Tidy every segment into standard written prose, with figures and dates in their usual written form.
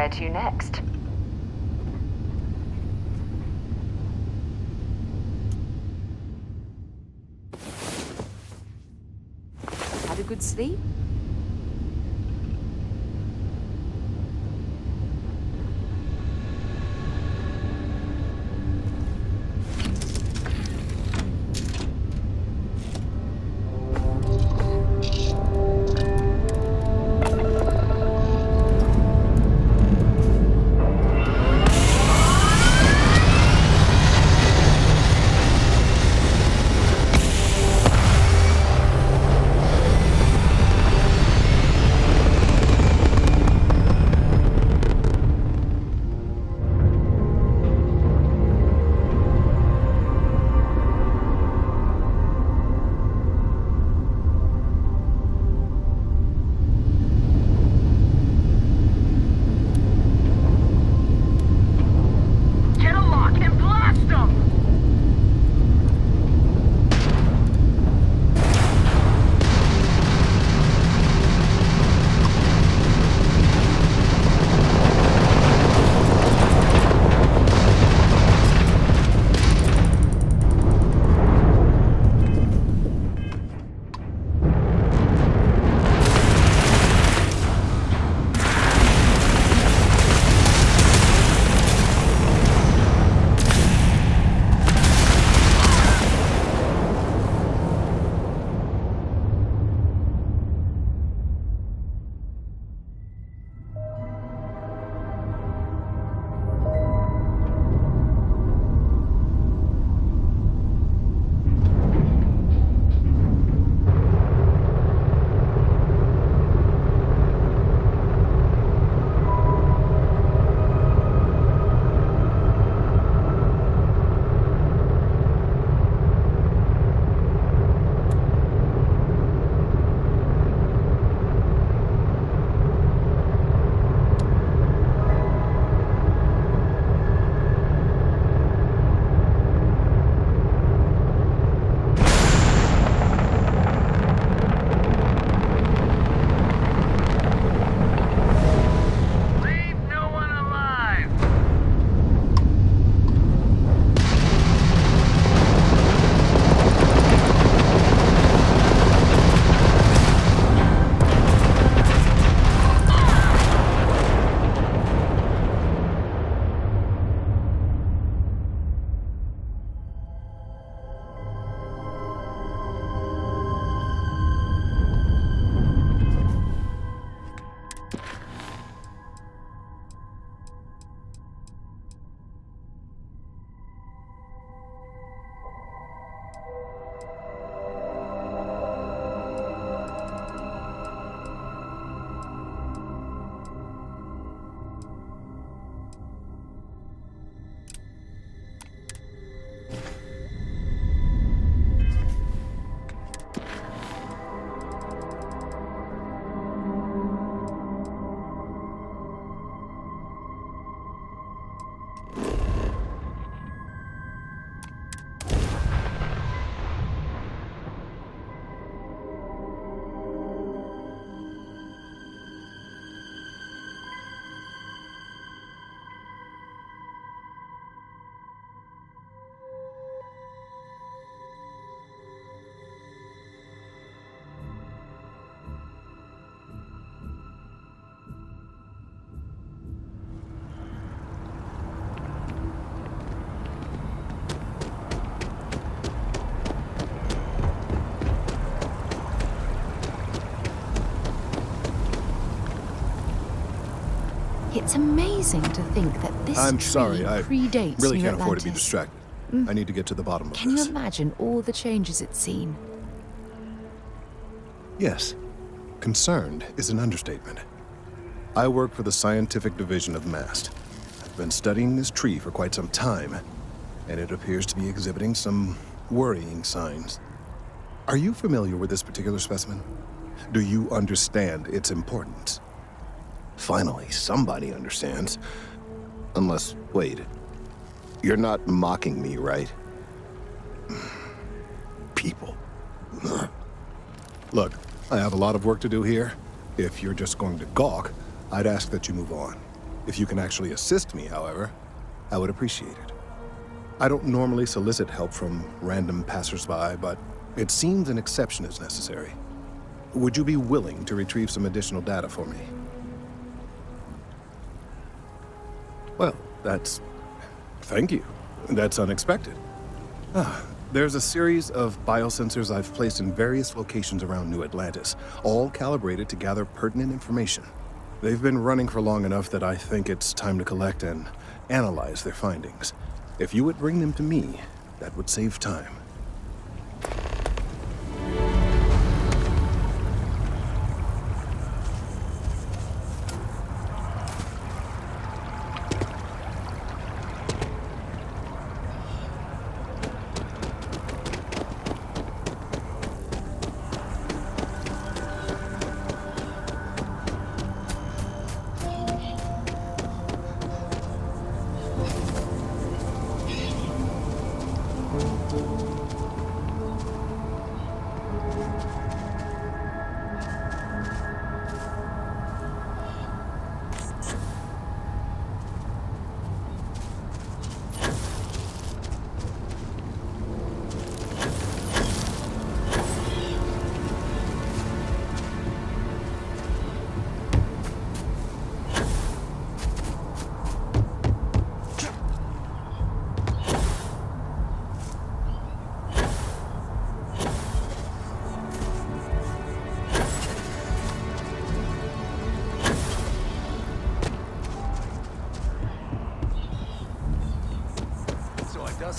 Where to next? Had a good sleep? It's amazing to think that this I'm tree sorry, I predates really New can't afford to be Atlantis. distracted. I need to get to the bottom of Can you this. imagine all the changes it's seen? Yes. Concerned is an understatement. I work for the scientific division of MAST. I've been studying this tree for quite some time, and it appears to be exhibiting some worrying signs. Are you familiar with this particular specimen? Do you understand its importance? Finally, somebody understands. Unless, wait, you're not mocking me, right? People. Look, I have a lot of work to do here. If you're just going to gawk, I'd ask that you move on. If you can actually assist me, however, I would appreciate it. I don't normally solicit help from random passersby, but it seems an exception is necessary. Would you be willing to retrieve some additional data for me? Well, thank you. That's unexpected. There's a series of biosensors I've placed in various locations around New Atlantis, all calibrated to gather pertinent information. They've been running for long enough that I think it's time to collect and analyze their findings. If you would bring them to me, that would save time.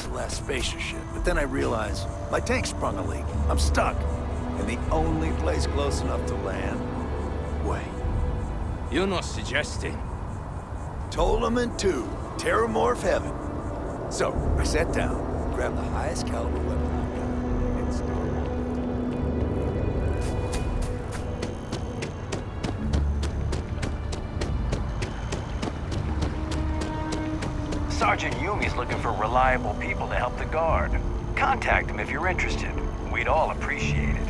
The last spacer ship, but then I realized my tank sprung a leak. I'm stuck. And the only place close enough to land... Wait. You're not suggesting? Tolman 2, Terramorph Heaven. So, I sat down, grabbed the highest caliber weapon I've got, and started. Sergeant Yumi's looking for reliable people to help the guard. Contact him if you're interested. We'd all appreciate it.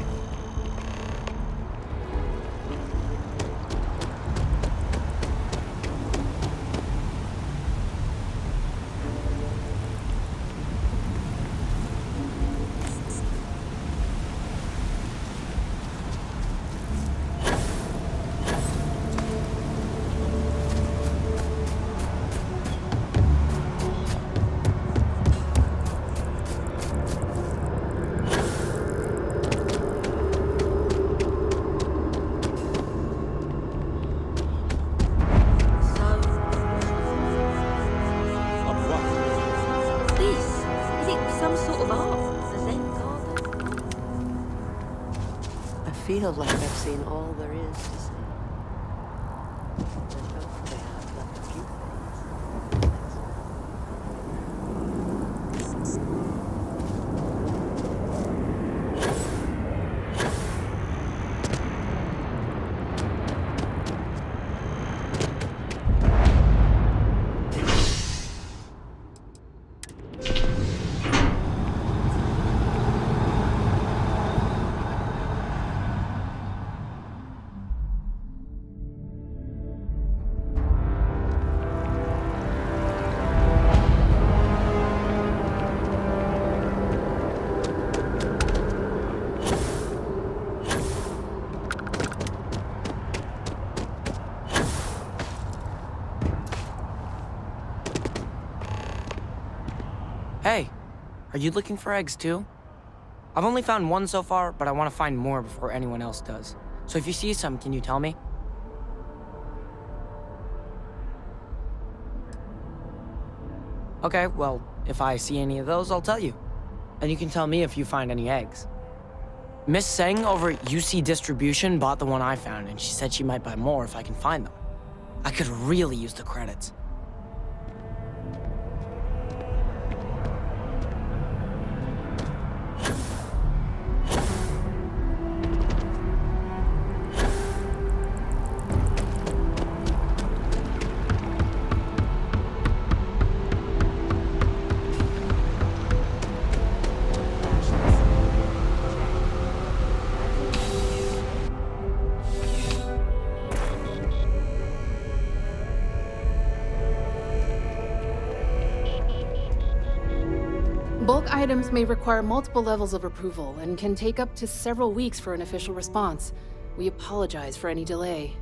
I feel like I've seen all there is to see. And hopefully I've left a few Hey, are you looking for eggs too? I've only found one so far, but I want to find more before anyone else does. So if you see some, can you tell me? Okay, well, if I see any of those, I'll tell you. And you can tell me if you find any eggs. Miss Seng over at UC Distribution bought the one I found, and she said she might buy more if I can find them. I could really use the credits. items may require multiple levels of approval and can take up to several weeks for an official response. We apologize for any delay.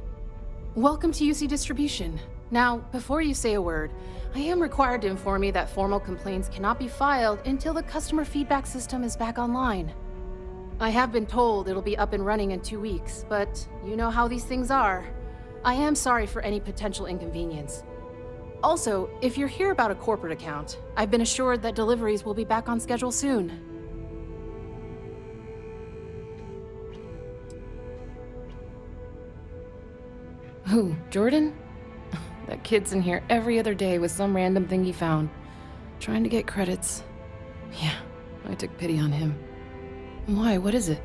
Welcome to UC Distribution. Now, before you say a word, I am required to inform you that formal complaints cannot be filed until the customer feedback system is back online. I have been told it'll be up and running in 2 weeks, but you know how these things are. I am sorry for any potential inconvenience. Also, if you're here about a corporate account, I've been assured that deliveries will be back on schedule soon. Who, Jordan? That kid's in here every other day with some random thing he found, trying to get credits. Yeah, I took pity on him. Why? What is it?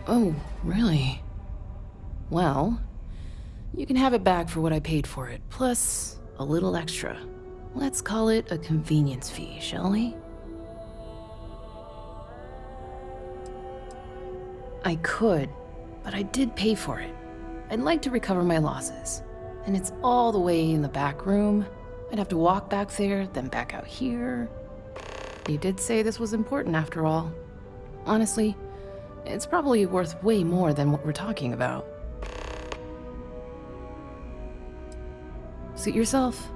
Oh, really? Well, you can have it back for what I paid for it, plus a little extra. Let's call it a convenience fee, shall we? I could, but I did pay for it. I'd like to recover my losses, and it's all the way in the back room. I'd have to walk back there, then back out here. You did say this was important after all. Honestly, it's probably worth way more than what we're talking about. Suit yourself.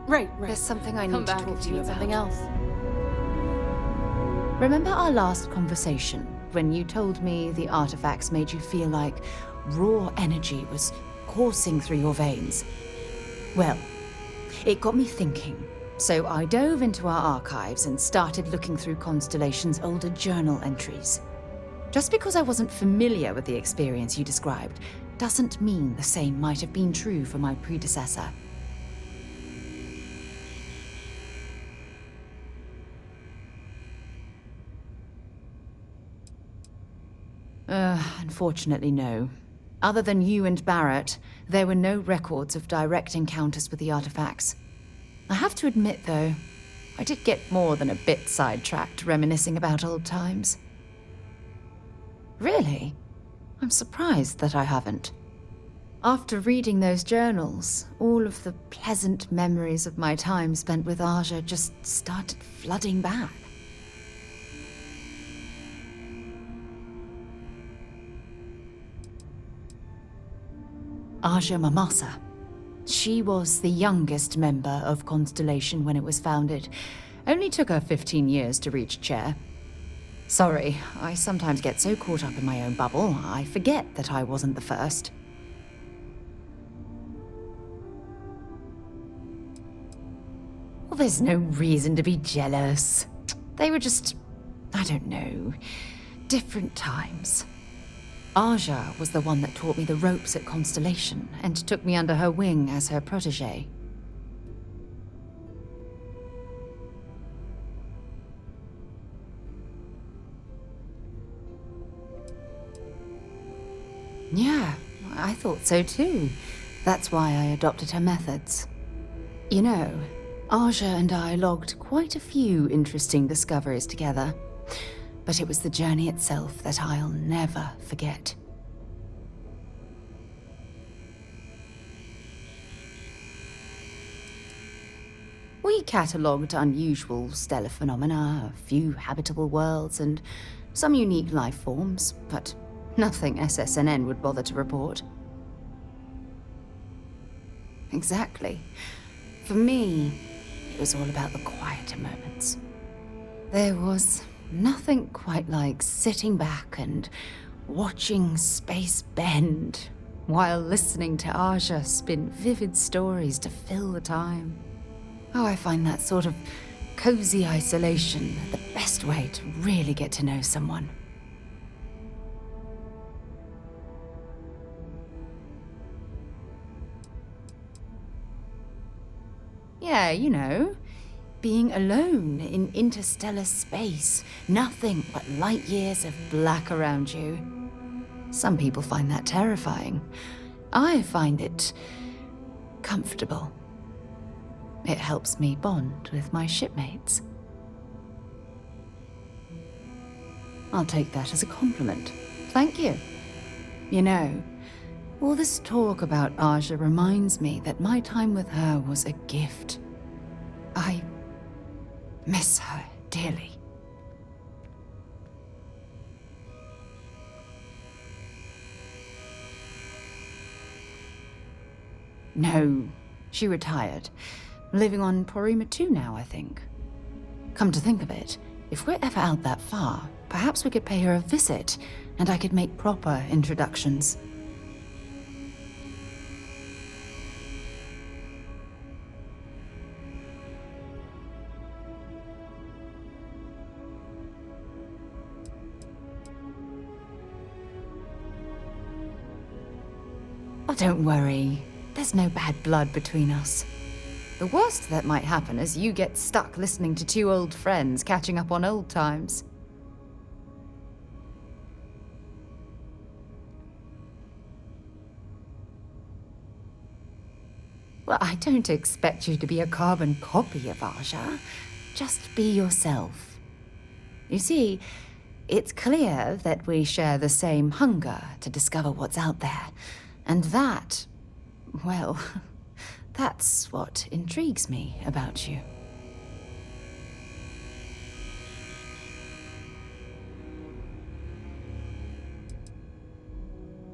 Right. There's something I Come need to back talk if to you you need about. something else. Remember our last conversation when you told me the artifacts made you feel like raw energy was coursing through your veins? Well, it got me thinking. So I dove into our archives and started looking through Constellation's older journal entries. Just because I wasn't familiar with the experience you described doesn't mean the same might have been true for my predecessor. Unfortunately, no. Other than you and Barrett, there were no records of direct encounters with the artifacts. I have to admit, though, I did get more than a bit sidetracked reminiscing about old times. Really? I'm surprised that I haven't. After reading those journals, all of the pleasant memories of my time spent with Aja just started flooding back. Aja Mamasa. She was the youngest member of Constellation when it was founded. Only took her 15 years to reach chair. Sorry, I sometimes get so caught up in my own bubble, I forget that I wasn't the first. Well, there's no reason to be jealous. They were just, I don't know, different times. Aja was the one that taught me the ropes at Constellation and took me under her wing as her protege. Yeah, I thought so too. That's why I adopted her methods. You know, Aja and I logged quite a few interesting discoveries together. But it was the journey itself that I'll never forget. We catalogued unusual stellar phenomena, a few habitable worlds, and some unique life forms, but nothing SSNN would bother to report. Exactly. For me, it was all about the quieter moments. There was nothing quite like sitting back and watching space bend while listening to Aja spin vivid stories to fill the time. Oh, I find that sort of cozy isolation the best way to really get to know someone. Yeah, you know, being alone in interstellar space, nothing but light years of black around you. Some people find that terrifying. I find it comfortable. It helps me bond with my shipmates. I'll take that as a compliment. Thank you. You know, All this talk about Aja reminds me that my time with her was a gift. I miss her dearly. No, she retired. Living on Porima 2 now, I think. Come to think of it, if we're ever out that far, perhaps we could pay her a visit, and I could make proper introductions. Oh, don't worry. There's no bad blood between us. The worst that might happen is you get stuck listening to two old friends catching up on old times. Well, I don't expect you to be a carbon copy of Aja. Just be yourself. You see, it's clear that we share the same hunger to discover what's out there. And that, well, that's what intrigues me about you.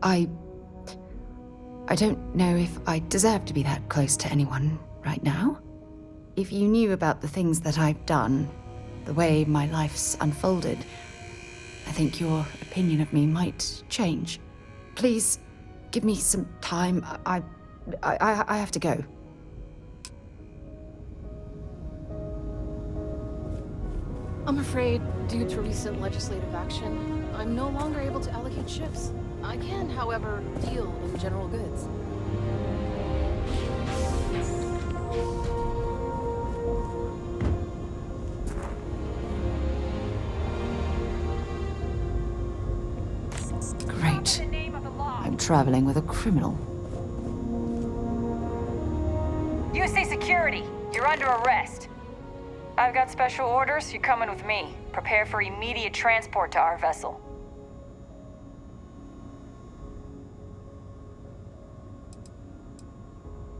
I don't know if I deserve to be that close to anyone right now. If you knew about the things that I've done, the way my life's unfolded, I think your opinion of me might change. Please, give me some time. I have to go. I'm afraid, due to recent legislative action, I'm no longer able to allocate ships. I can, however, deal in general goods. Great. I'm traveling with a criminal. UC Security, you're under arrest. I've got special orders, you're coming with me. Prepare for immediate transport to our vessel.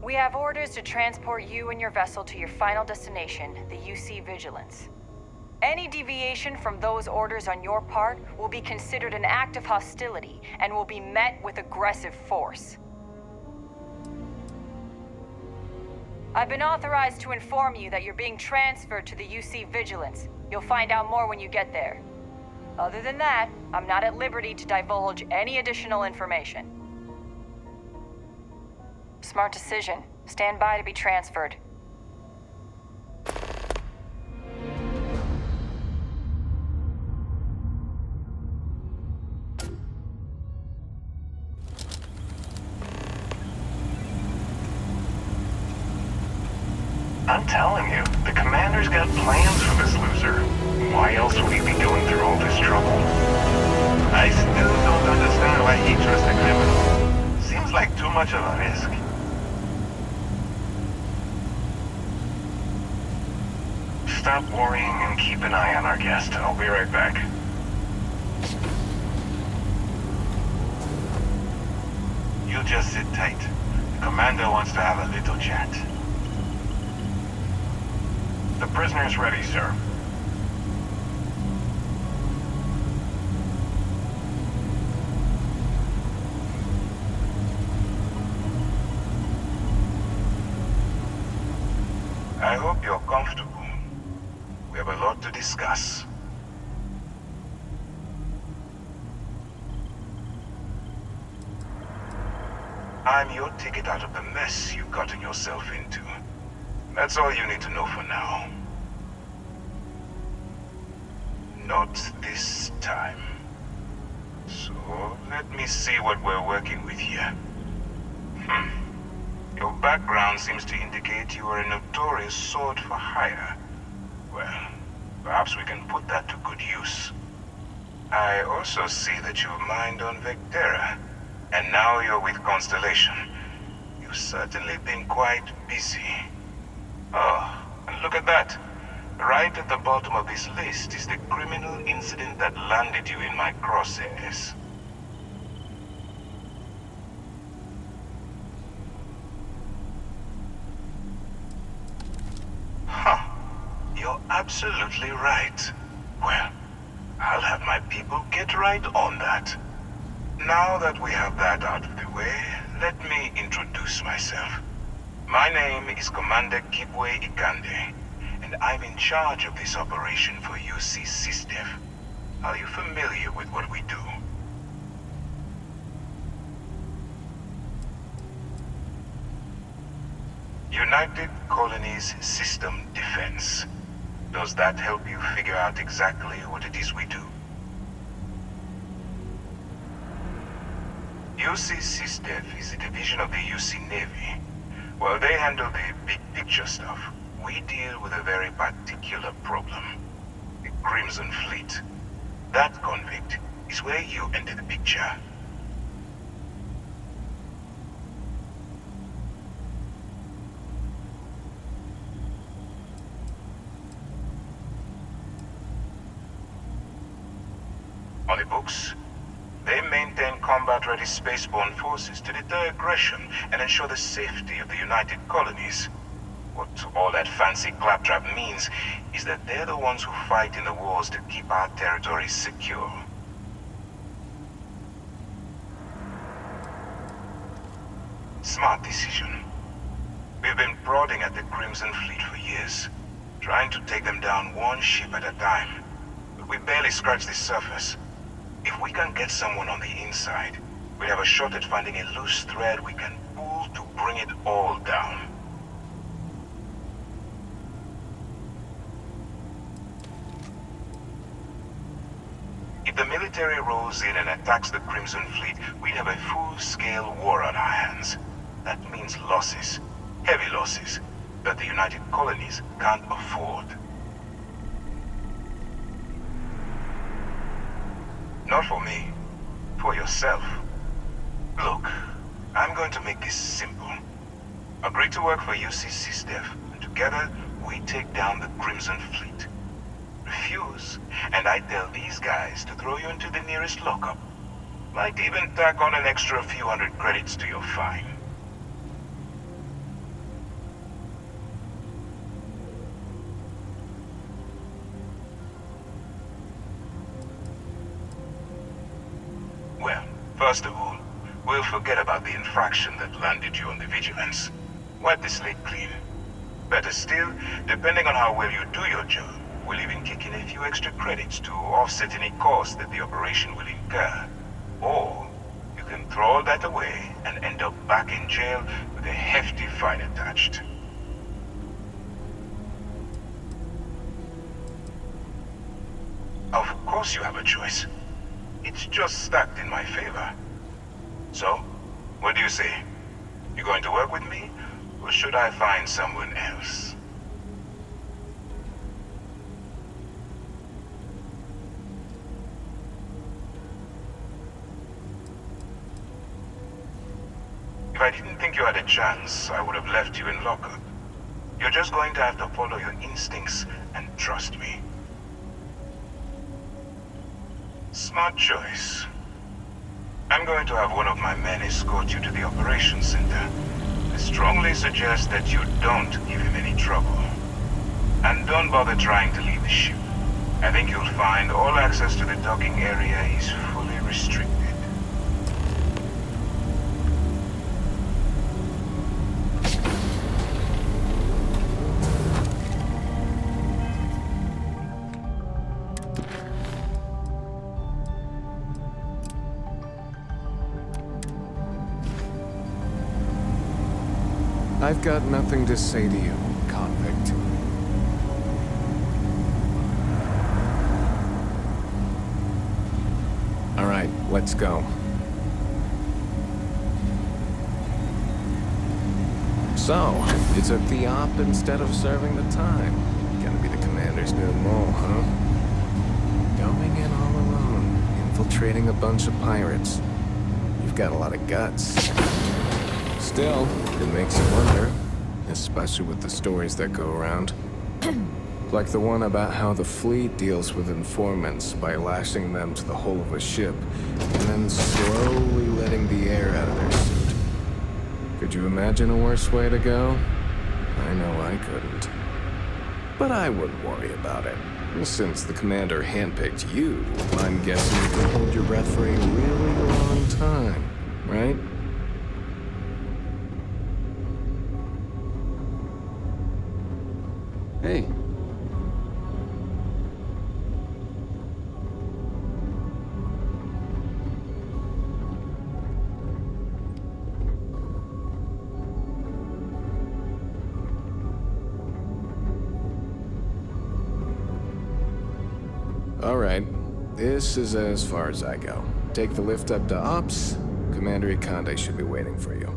We have orders to transport you and your vessel to your final destination, the UC Vigilance. Any deviation from those orders on your part will be considered an act of hostility and will be met with aggressive force. I've been authorized to inform you that you're being transferred to the UC Vigilance. You'll find out more when you get there. Other than that, I'm not at liberty to divulge any additional information. Smart decision. Stand by to be transferred. I'm telling you, the commander's got plans for this loser. Why else would he be going through all this trouble? I still don't understand why he trusts a criminal. Seems like too much of a risk. Stop worrying and keep an eye on our guest. I'll be right back. You just sit tight. The commander wants to have a little chat. The prisoner's ready, sir. I hope you're comfortable. We have a lot to discuss. I'm your ticket out of the mess you've gotten yourself into. That's all you need to know for now. Not this time. So, let me see what we're working with here. Your background seems to indicate you are a notorious sword for hire. Well, perhaps we can put that to good use. I also see that you've mined on Vectera, and now you're with Constellation. You've certainly been quite busy. Oh, and look at that. Right at the bottom of this list is the criminal incident that landed you in my crosshairs. You're absolutely right. Well, I'll have my people get right on that. Now that we have that out of the way, let me introduce myself. My name is Commander Kibwe Ikande, and I'm in charge of this operation for UC SysDef. Are you familiar with what we do? United Colonies System Defense. Does that help you figure out exactly what it is we do? UC SysDef is a division of the UC Navy. Well, they handle the big picture stuff. We deal with a very particular problem. The Crimson Fleet. That convict is where you enter the picture. On the books, they maintain combat-ready spaceborne forces to deter aggression and ensure the safety of the United Colonies. What all that fancy claptrap means is that they're the ones who fight in the wars to keep our territories secure. Smart decision. We've been prodding at the Crimson Fleet for years, trying to take them down one ship at a time. But we barely scratched the surface. If we can get someone on the inside, we have a shot at finding a loose thread we can pull to bring it all down. If the military rolls in and attacks the Crimson Fleet, we'd have a full-scale war on our hands. That means losses, heavy losses, that the United Colonies can't afford. Not for me. For yourself. Look, I'm going to make this simple. Agree to work for UC SysDef, and together we take down the Crimson Fleet. Refuse, and I tell these guys to throw you into the nearest lockup. Might even tack on an extra few hundred credits to your fine. Well, first of all, we'll forget about the infraction that landed you on the Vigilance. Wipe the slate clean. Better still, depending on how well you do your job, we'll even kick in a few extra credits to offset any cost that the operation will incur. Or, you can throw all that away and end up back in jail with a hefty fine attached. Of course you have a choice. It's just stacked in my favor. So, what do you say? You going to work with me, or should I find someone else? If I didn't think you had a chance, I would have left you in lockup. You're just going to have to follow your instincts and trust me. Smart choice. I'm going to have one of my men escort you to the operations center. I strongly suggest that you don't give him any trouble. And don't bother trying to leave the ship. I think you'll find all access to the docking area is fully restricted. I've got nothing to say to you, convict. All right, let's go. So, you took the op instead of serving the time. Gonna be the commander's new mole, huh? Going in all alone, infiltrating a bunch of pirates. You've got a lot of guts. Still, it makes you wonder, especially with the stories that go around. Like the one about how the fleet deals with informants by lashing them to the hull of a ship, and then slowly letting the air out of their suit. Could you imagine a worse way to go? I know I couldn't. But I wouldn't worry about it. Since the commander handpicked you, I'm guessing you can hold your breath for a really long time, right? Hey. All right, this is as far as I go. Take the lift up to Ops. Commander Ikande should be waiting for you.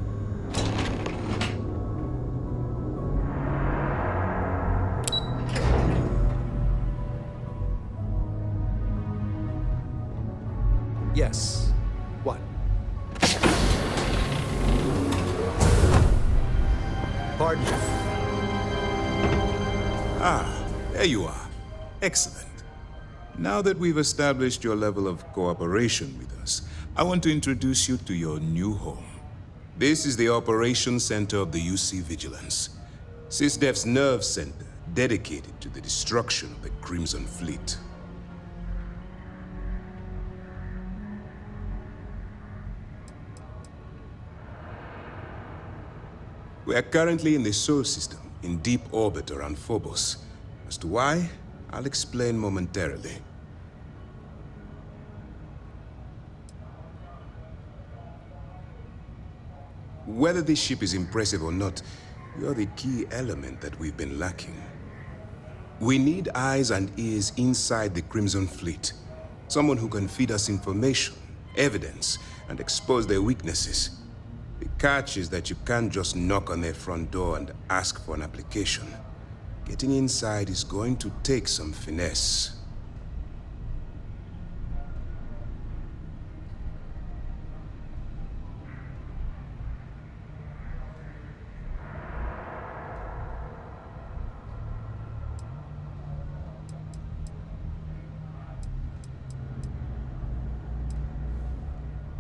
Yes. What? Pardon? Ah, there you are. Excellent. Now that we've established your level of cooperation with us, I want to introduce you to your new home. This is the Operations Center of the UC Vigilance, SysDef's nerve center dedicated to the destruction of the Crimson Fleet. We are currently in the Sol system, in deep orbit around Phobos. As to why, I'll explain momentarily. Whether this ship is impressive or not, you're the key element that we've been lacking. We need eyes and ears inside the Crimson Fleet. Someone who can feed us information, evidence, and expose their weaknesses. The catch is that you can't just knock on their front door and ask for an application. Getting inside is going to take some finesse.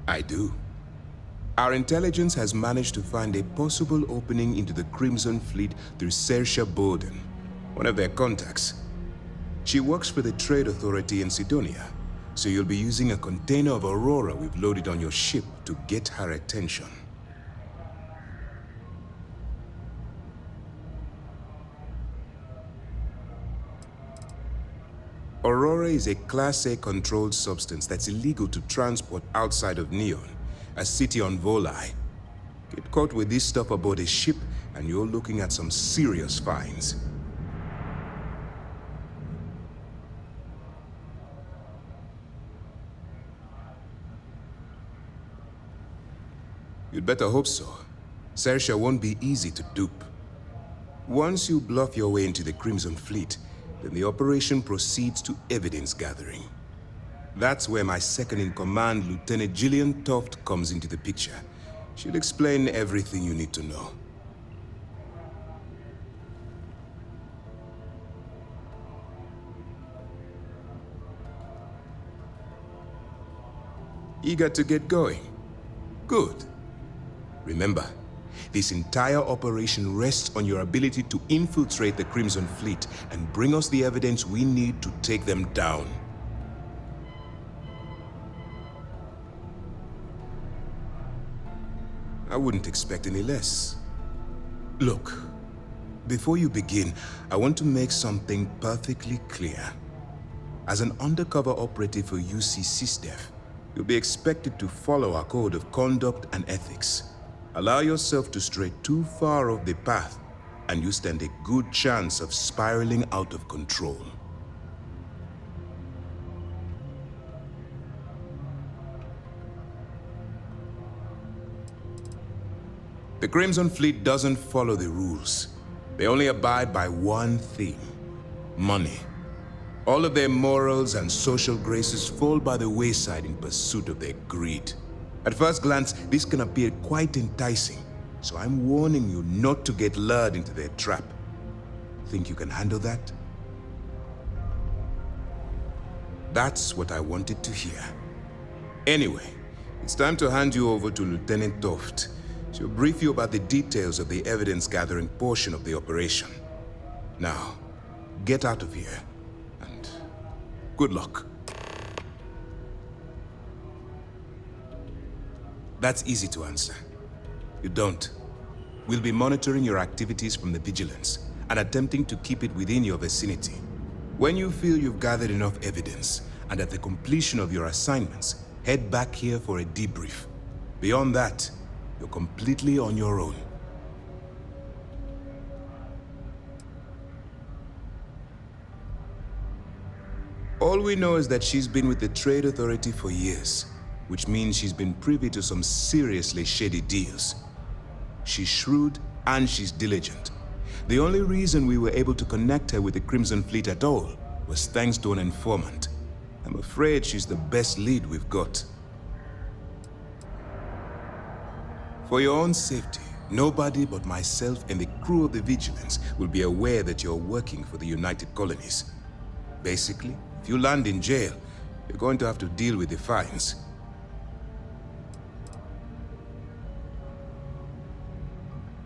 I do. Our intelligence has managed to find a possible opening into the Crimson Fleet through Saoirse Bowden, one of their contacts. She works for the Trade Authority in Sidonia, so you'll be using a container of Aurora we've loaded on your ship to get her attention. Aurora is a Class A controlled substance that's illegal to transport outside of Neon, a city on Volai. Get caught with this stuff aboard a ship, and you're looking at some serious fines. You'd better hope so. Saoirse won't be easy to dupe. Once you bluff your way into the Crimson Fleet, then the operation proceeds to evidence gathering. That's where my second-in-command, Lieutenant Gillian Toft, comes into the picture. She'll explain everything you need to know. Eager to get going? Good. Remember, this entire operation rests on your ability to infiltrate the Crimson Fleet and bring us the evidence we need to take them down. I wouldn't expect any less. Look, before you begin, I want to make something perfectly clear. As an undercover operative for UC SysDef, you'll be expected to follow our code of conduct and ethics. Allow yourself to stray too far off the path, and you stand a good chance of spiraling out of control. The Crimson Fleet doesn't follow the rules. They only abide by one thing: money. All of their morals and social graces fall by the wayside in pursuit of their greed. At first glance, this can appear quite enticing, so I'm warning you not to get lured into their trap. Think you can handle that? That's what I wanted to hear. Anyway, it's time to hand you over to Lieutenant Toft. She'll brief you about the details of the evidence-gathering portion of the operation. Now, get out of here. And good luck. That's easy to answer. You don't. We'll be monitoring your activities from the Vigilance and attempting to keep it within your vicinity. When you feel you've gathered enough evidence, and at the completion of your assignments, head back here for a debrief. Beyond that, you're completely on your own. All we know is that she's been with the Trade Authority for years, which means she's been privy to some seriously shady deals. She's shrewd and she's diligent. The only reason we were able to connect her with the Crimson Fleet at all was thanks to an informant. I'm afraid she's the best lead we've got. For your own safety, nobody but myself and the crew of the Vigilance will be aware that you're working for the United Colonies. Basically, if you land in jail, you're going to have to deal with the fines.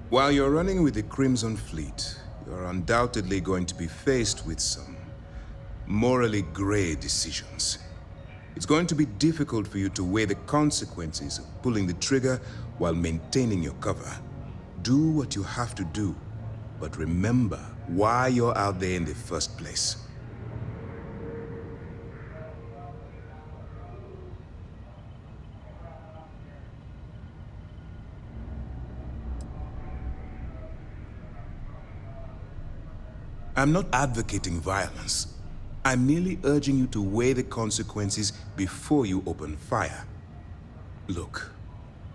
While you're running with the Crimson Fleet, you're undoubtedly going to be faced with some morally gray decisions. It's going to be difficult for you to weigh the consequences of pulling the trigger while maintaining your cover. Do what you have to do, but remember why you're out there in the first place. I'm not advocating violence. I'm merely urging you to weigh the consequences before you open fire. Look,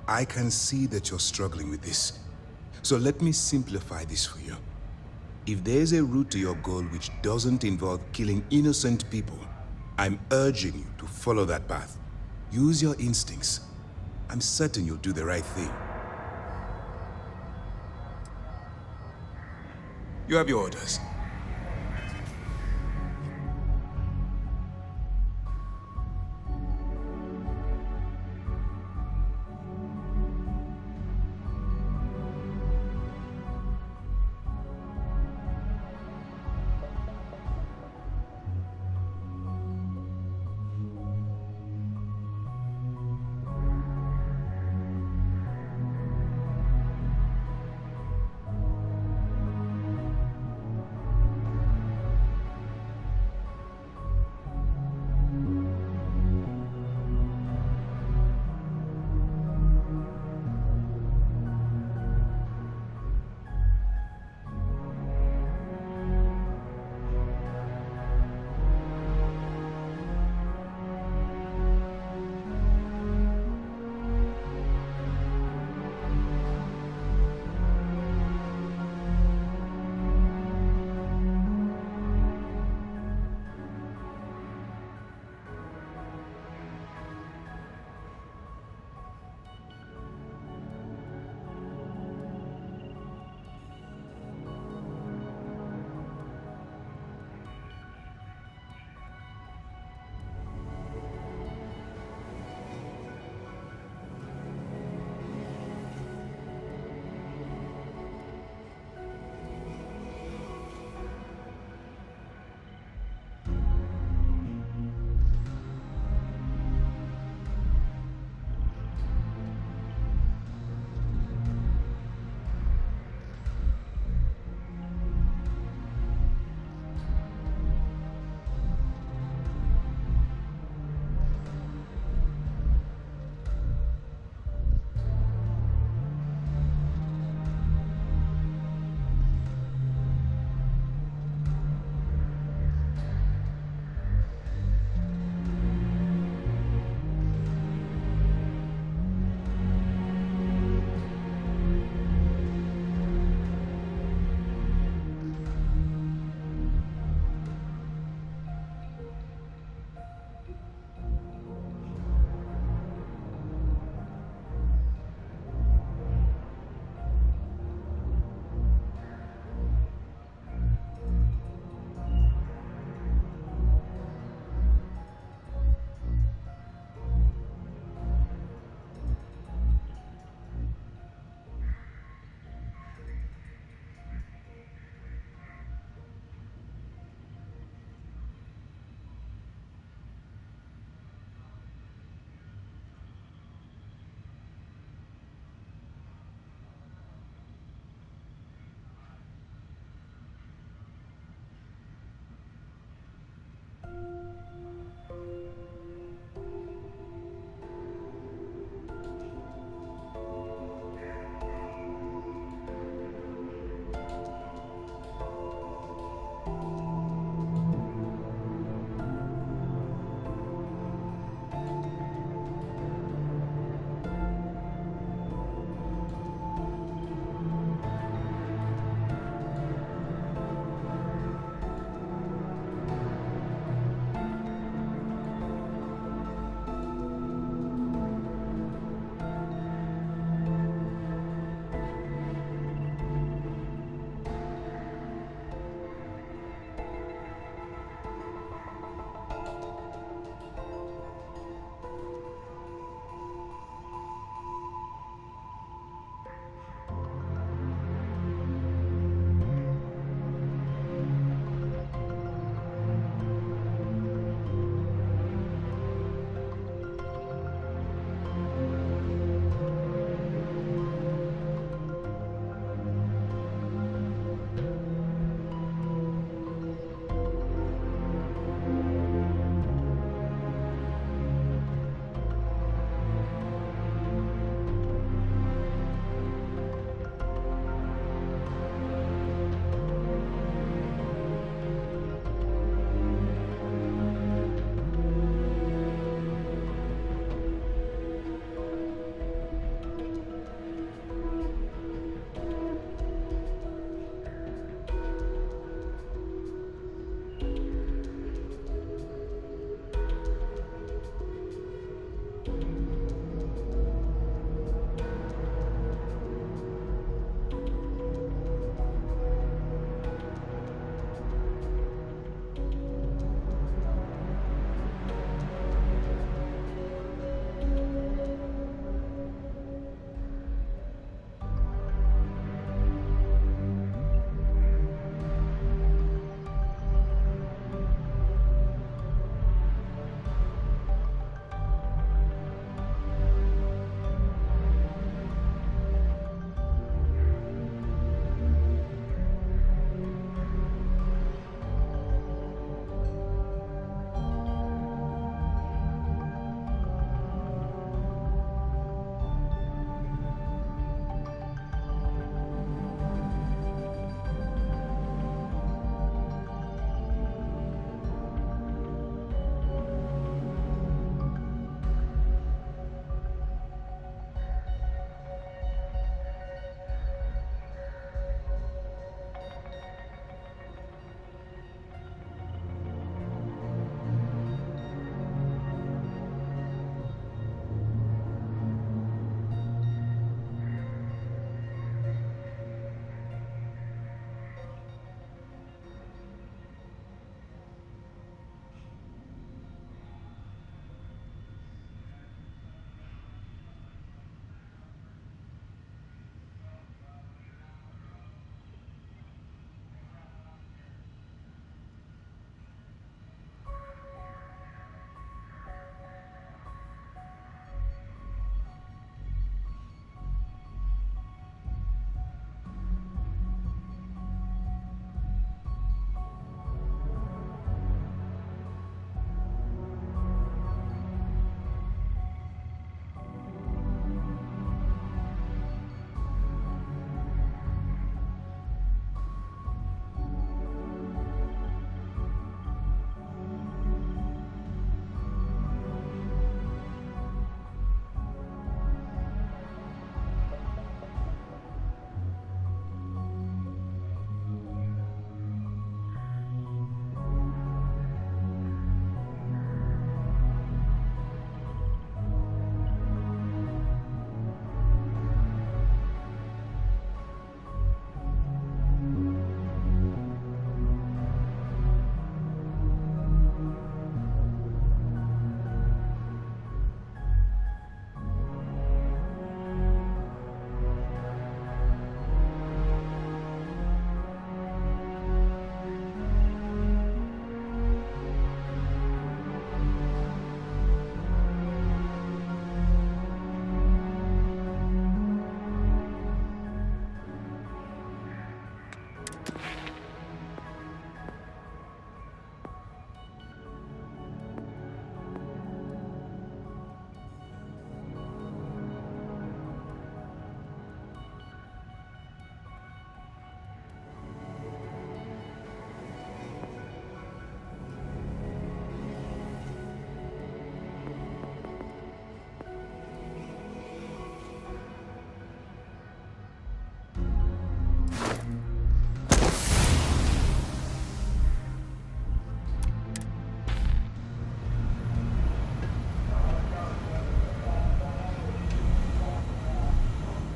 I can see that you're struggling with this. So let me simplify this for you. If there's a route to your goal which doesn't involve killing innocent people, I'm urging you to follow that path. Use your instincts. I'm certain you'll do the right thing. You have your orders.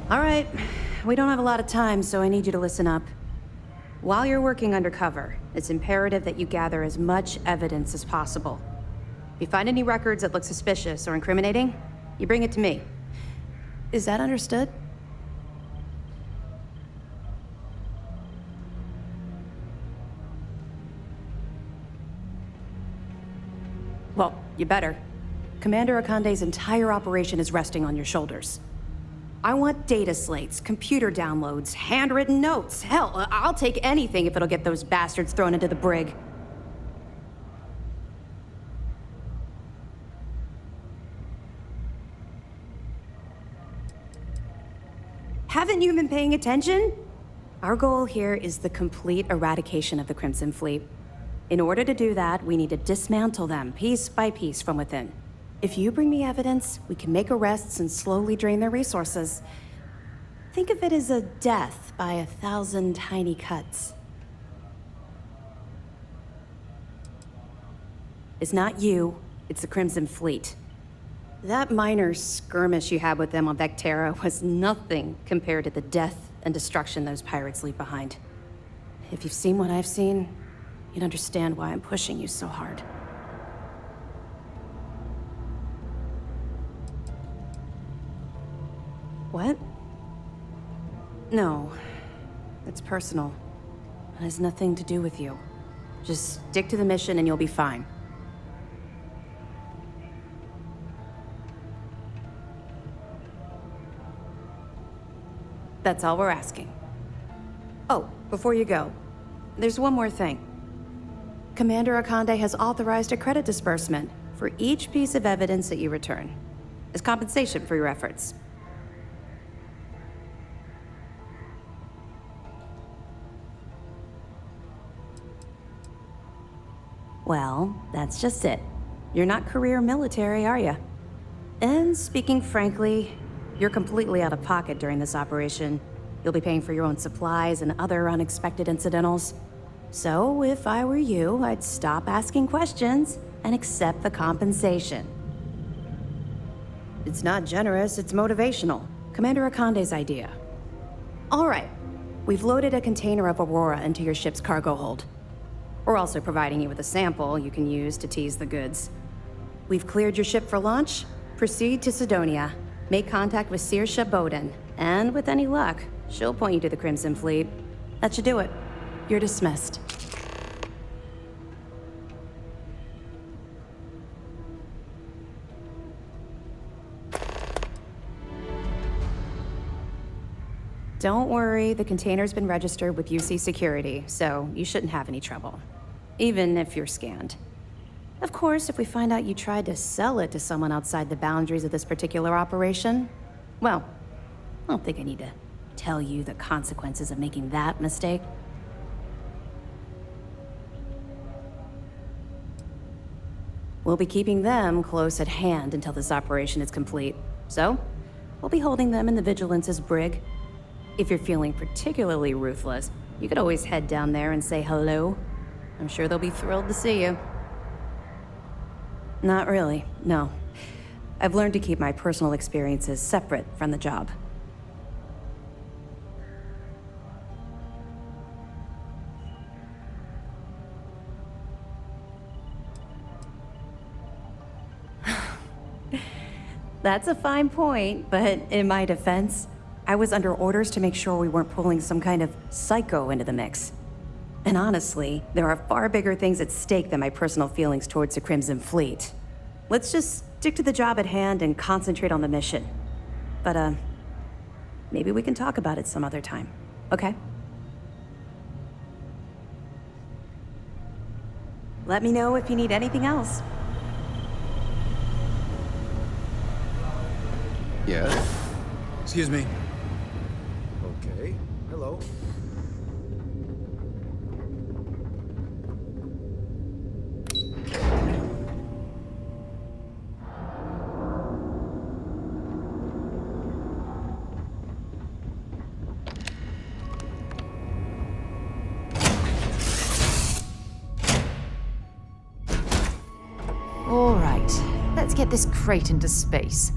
All right, we don't have a lot of time, so I need you to listen up. While you're working undercover, it's imperative that you gather as much evidence as possible. If you find any records that look suspicious or incriminating, you bring it to me. Is that understood? Well, you better. Commander Akande's entire operation is resting on your shoulders. I want data slates, computer downloads, handwritten notes. Hell, I'll take anything if it'll get those bastards thrown into the brig. Haven't you been paying attention? Our goal here is the complete eradication of the Crimson Fleet. In order to do that, we need to dismantle them piece by piece from within. If you bring me evidence, we can make arrests and slowly drain their resources. Think of it as a death by 1,000 tiny cuts. It's not you, it's the Crimson Fleet. That minor skirmish you had with them on Vectera was nothing compared to the death and destruction those pirates leave behind. If you've seen what I've seen, you'd understand why I'm pushing you so hard. What? No. It's personal. It has nothing to do with you. Just stick to the mission and you'll be fine. That's all we're asking. Oh, before you go, there's one more thing. Commander Akande has authorized a credit disbursement for each piece of evidence that you return, as compensation for your efforts. Well, that's just it. You're not career military, are you? And speaking frankly, you're completely out of pocket during this operation. You'll be paying for your own supplies and other unexpected incidentals. So, if I were you, I'd stop asking questions and accept the compensation. It's not generous, it's motivational. Commander Akande's idea. All right, we've loaded a container of Aurora into your ship's cargo hold. We're also providing you with a sample you can use to tease the goods. We've cleared your ship for launch. Proceed to Sidonia. Make contact with Saoirse Bowden. And with any luck, she'll point you to the Crimson Fleet. That should do it. You're dismissed. Don't worry, the container's been registered with UC Security, so you shouldn't have any trouble. Even if you're scanned. Of course, if we find out you tried to sell it to someone outside the boundaries of this particular operation, well, I don't think I need to tell you the consequences of making that mistake. We'll be keeping them close at hand until this operation is complete. So, we'll be holding them in the Vigilance's brig. If you're feeling particularly ruthless, you could always head down there and say hello. I'm sure they'll be thrilled to see you. Not really, no. I've learned to keep my personal experiences separate from the job. That's a fine point, but in my defense, I was under orders to make sure we weren't pulling some kind of psycho into the mix. And honestly, there are far bigger things at stake than my personal feelings towards the Crimson Fleet. Let's just stick to the job at hand and concentrate on the mission. But, maybe we can talk about it some other time, okay? Let me know if you need anything else. Yeah? Excuse me. Okay. Hello. All right, let's get this crate into space.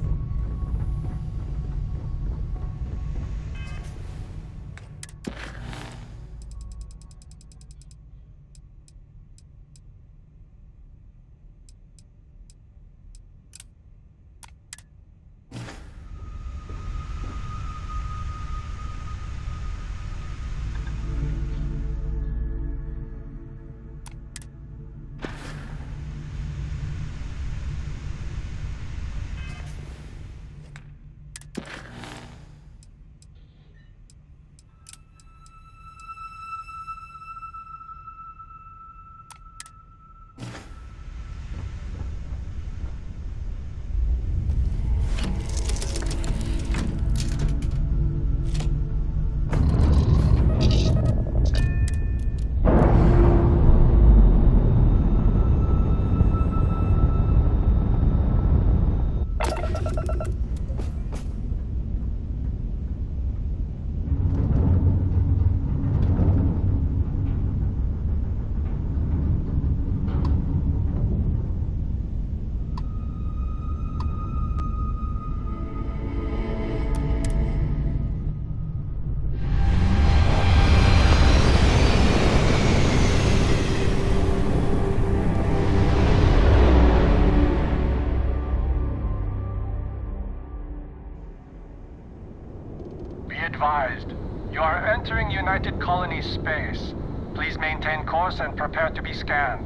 colony space. Please maintain course and prepare to be scanned.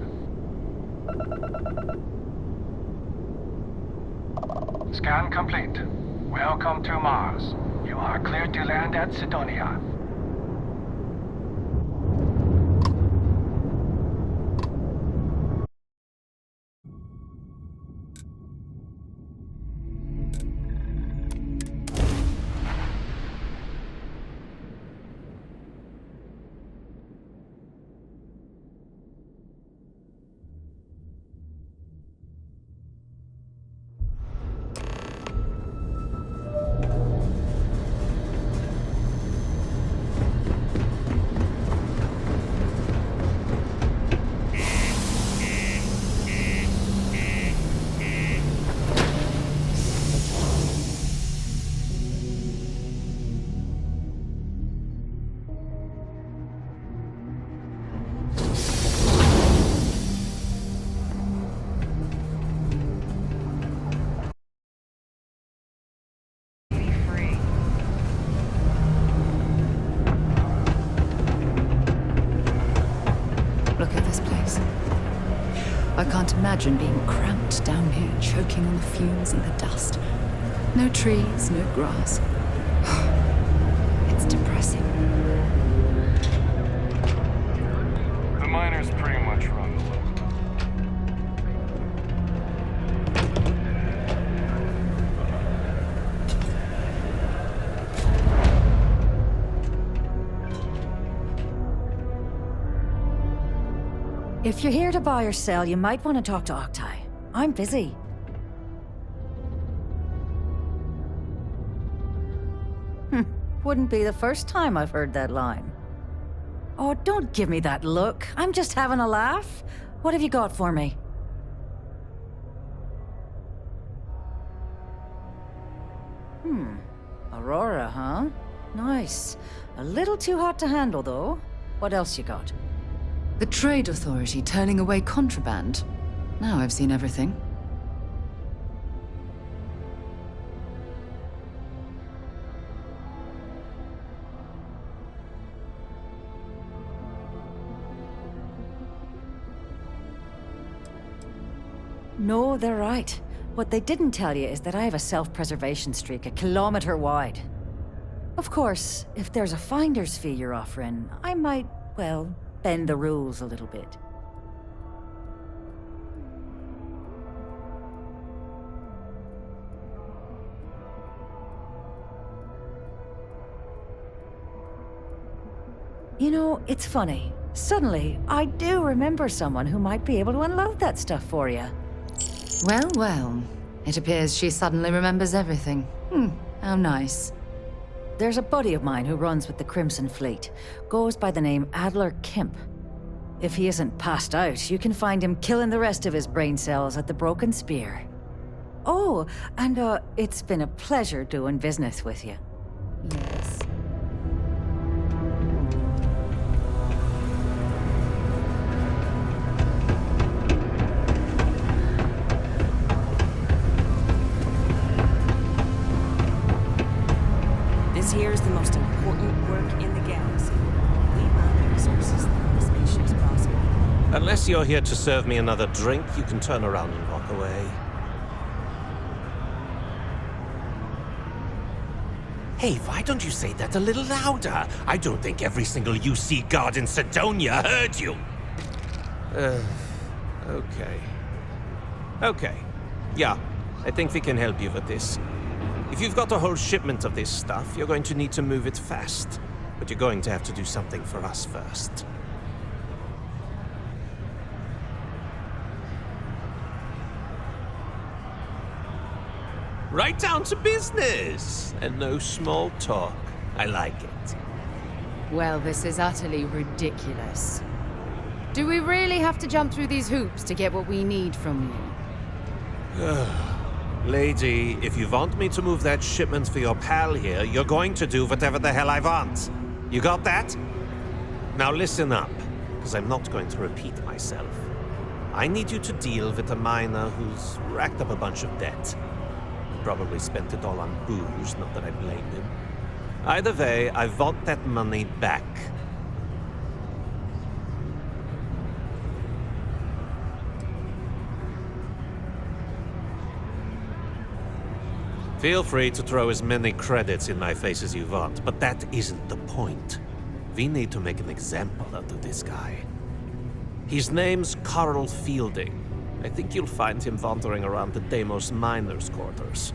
Scan complete. Welcome to Mars. You are cleared to land at Sidonia. Look at this place. I can't imagine being cramped down here, choking on the fumes and the dust. No trees, no grass. It's depressing. The miners pretty much run the local. If you're here to buy or sell, you might want to talk to Octai. I'm busy. Wouldn't be the first time I've heard that line. Oh, don't give me that look. I'm just having a laugh. What have you got for me? Aurora, huh? Nice. A little too hot to handle, though. What else you got? The Trade Authority turning away contraband. Now I've seen everything. No, they're right. What they didn't tell you is that I have a self-preservation streak 1 kilometer wide. Of course, if there's a finder's fee you're offering, I might, well, bend the rules a little bit. You know, it's funny. Suddenly, I do remember someone who might be able to unload that stuff for you. Well, well. It appears she suddenly remembers everything. How nice. There's a buddy of mine who runs with the Crimson Fleet. Goes by the name Adler Kemp. If he isn't passed out, you can find him killing the rest of his brain cells at the Broken Spear. Oh, and it's been a pleasure doing business with you. Yes. This here is the most important work in the galaxy. We mine the resources that this spaceship's possible. Unless you're here to serve me another drink, you can turn around and walk away. Hey, why don't you say that a little louder? I don't think every single UC guard in Sidonia heard you. Okay. Okay. Yeah, I think we can help you with this. If you've got a whole shipment of this stuff, you're going to need to move it fast. But you're going to have to do something for us first. Right down to business! And no small talk. I like it. Well, this is utterly ridiculous. Do we really have to jump through these hoops to get what we need from you? Lady, if you want me to move that shipment for your pal here, you're going to do whatever the hell I want. You got that? Now listen up, because I'm not going to repeat myself. I need you to deal with a miner who's racked up a bunch of debt. Probably spent it all on booze, not that I blame him. Either way, I want that money back. Feel free to throw as many credits in my face as you want, but that isn't the point. We need to make an example out of this guy. His name's Carl Fielding. I think you'll find him wandering around the Deimos miners' quarters.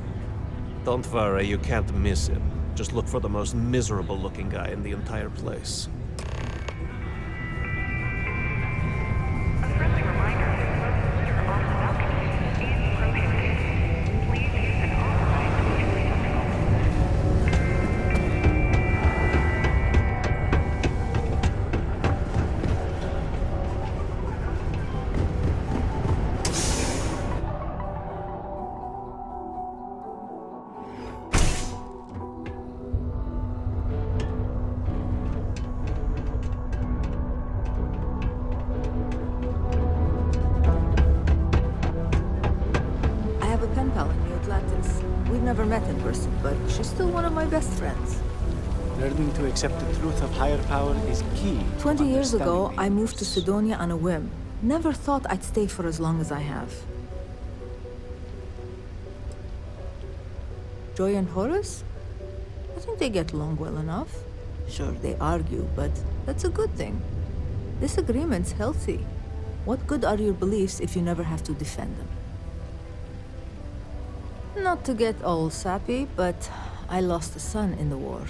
Don't worry, you can't miss him. Just look for the most miserable-looking guy in the entire place. We've never met in person, but she's still one of my best friends. Learning to accept the truth of higher power is key. 20 years ago, understanding I moved to Sidonia on a whim. Never thought I'd stay for as long as I have. Joy and Horace? I think they get along well enough. Sure, they argue, but that's a good thing. Disagreement's healthy. What good are your beliefs if you never have to defend them? Not to get all sappy, but I lost a son in the war.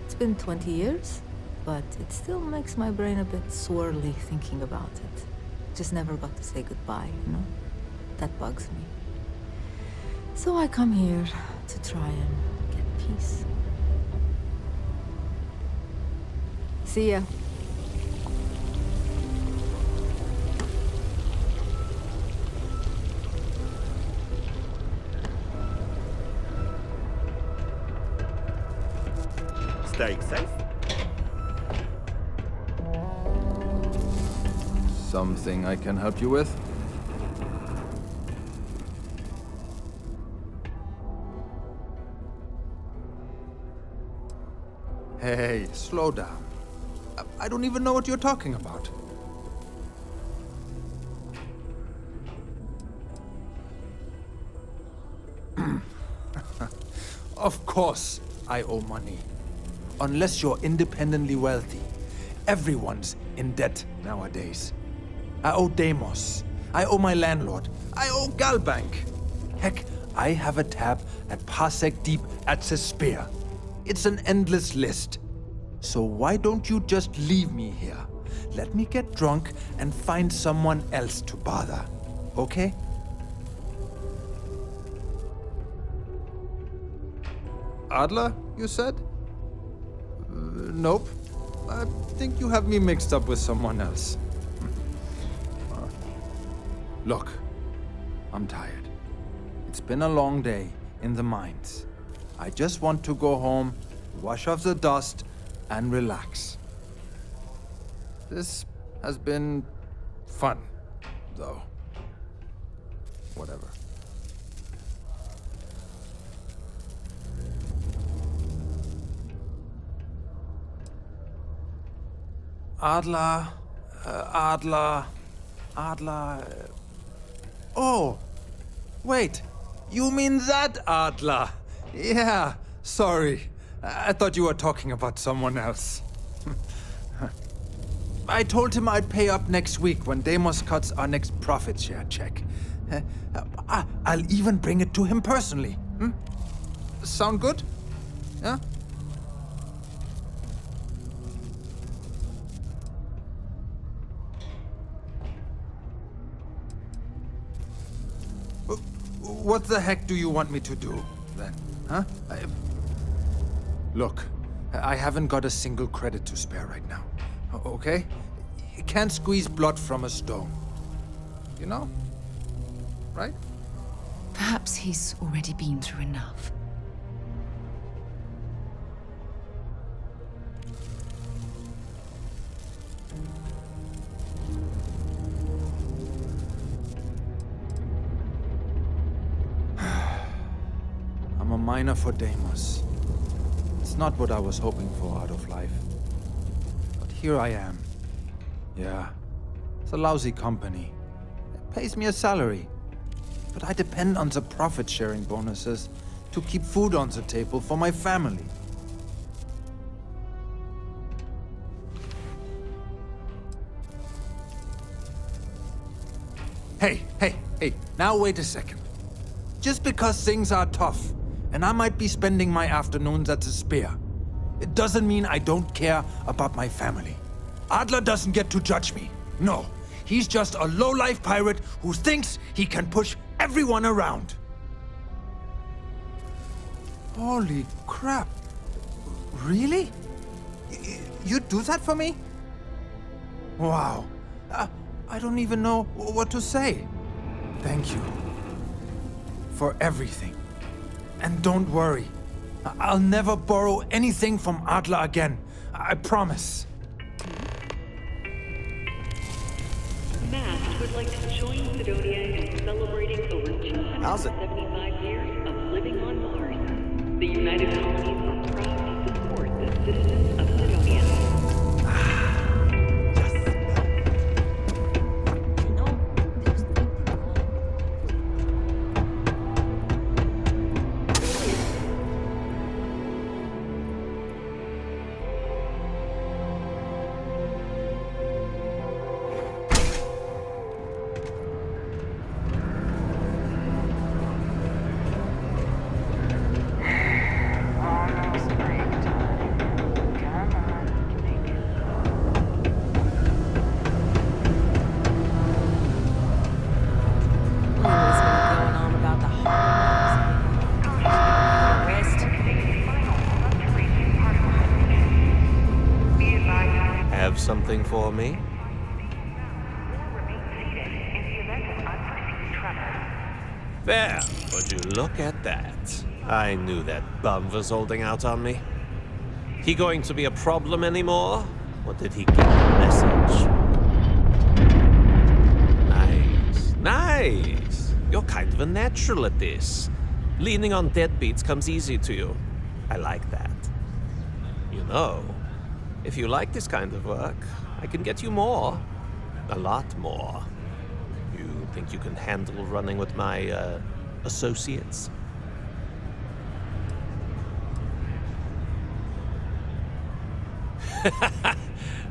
It's been 20 years, but it still makes my brain a bit swirly thinking about it. Just never got to say goodbye, you know? That bugs me. So I come here to try and get peace. See ya. Stay safe. Something I can help you with? Hey, slow down. I don't even know what you're talking about. Of course I owe money. Unless you're independently wealthy. Everyone's in debt nowadays. I owe Deimos. I owe my landlord. I owe Galbank. Heck, I have a tab at Parsec Deep at Cespear. It's an endless list. So why don't you just leave me here? Let me get drunk and find someone else to bother. Okay? Adler, you said? Nope. I think you have me mixed up with someone else. Look, I'm tired. It's been a long day in the mines. I just want to go home, wash off the dust, and relax. This has been fun, though. Whatever. Adler. Oh, wait. You mean that Adler? Yeah, sorry. I thought you were talking about someone else. I told him I'd pay up next week when Deimos cuts our next profit share check. I'll even bring it to him personally. Sound good? Yeah? What the heck do you want me to do, then? Huh? Look, I haven't got a single credit to spare right now. Okay? You can't squeeze blood from a stone. You know? Right? Perhaps he's already been through enough. I'm a miner for Deimos. It's not what I was hoping for out of life. But here I am. Yeah, it's a lousy company. It pays me a salary. But I depend on the profit-sharing bonuses to keep food on the table for my family. Hey, now wait a second. Just because things are tough, and I might be spending my afternoons at the spear, it doesn't mean I don't care about my family. Adler doesn't get to judge me. No, he's just a low-life pirate who thinks he can push everyone around. Holy crap. Really? You'd do that for me? Wow. I don't even know what to say. Thank you. For everything. And don't worry. I'll never borrow anything from Adler again. I promise. Mast would like to join Sidonia in celebrating over 275 years of living on Mars. The United Colonies are proud to support the citizens of Sidonia. Have something for me? There, would you look at that? I knew that bum was holding out on me. He going to be a problem anymore? Or did he get the message? Nice. You're kind of a natural at this. Leaning on deadbeats comes easy to you. I like that. You know, if you like this kind of work, I can get you more. A lot more. You think you can handle running with my, associates?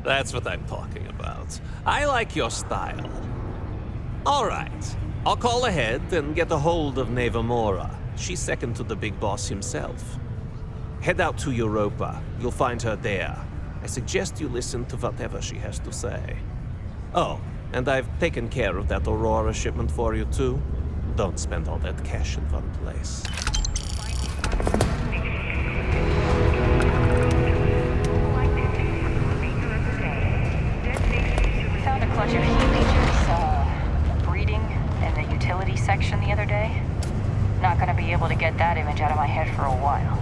That's what I'm talking about. I like your style. All right. I'll call ahead and get a hold of Nevamora. She's second to the big boss himself. Head out to Europa. You'll find her there. I suggest you listen to whatever she has to say. Oh, and I've taken care of that Aurora shipment for you too. Don't spend all that cash in one place. Found a clutch of heat leeches, breeding in the utility section the other day. Not gonna be able to get that image out of my head for a while.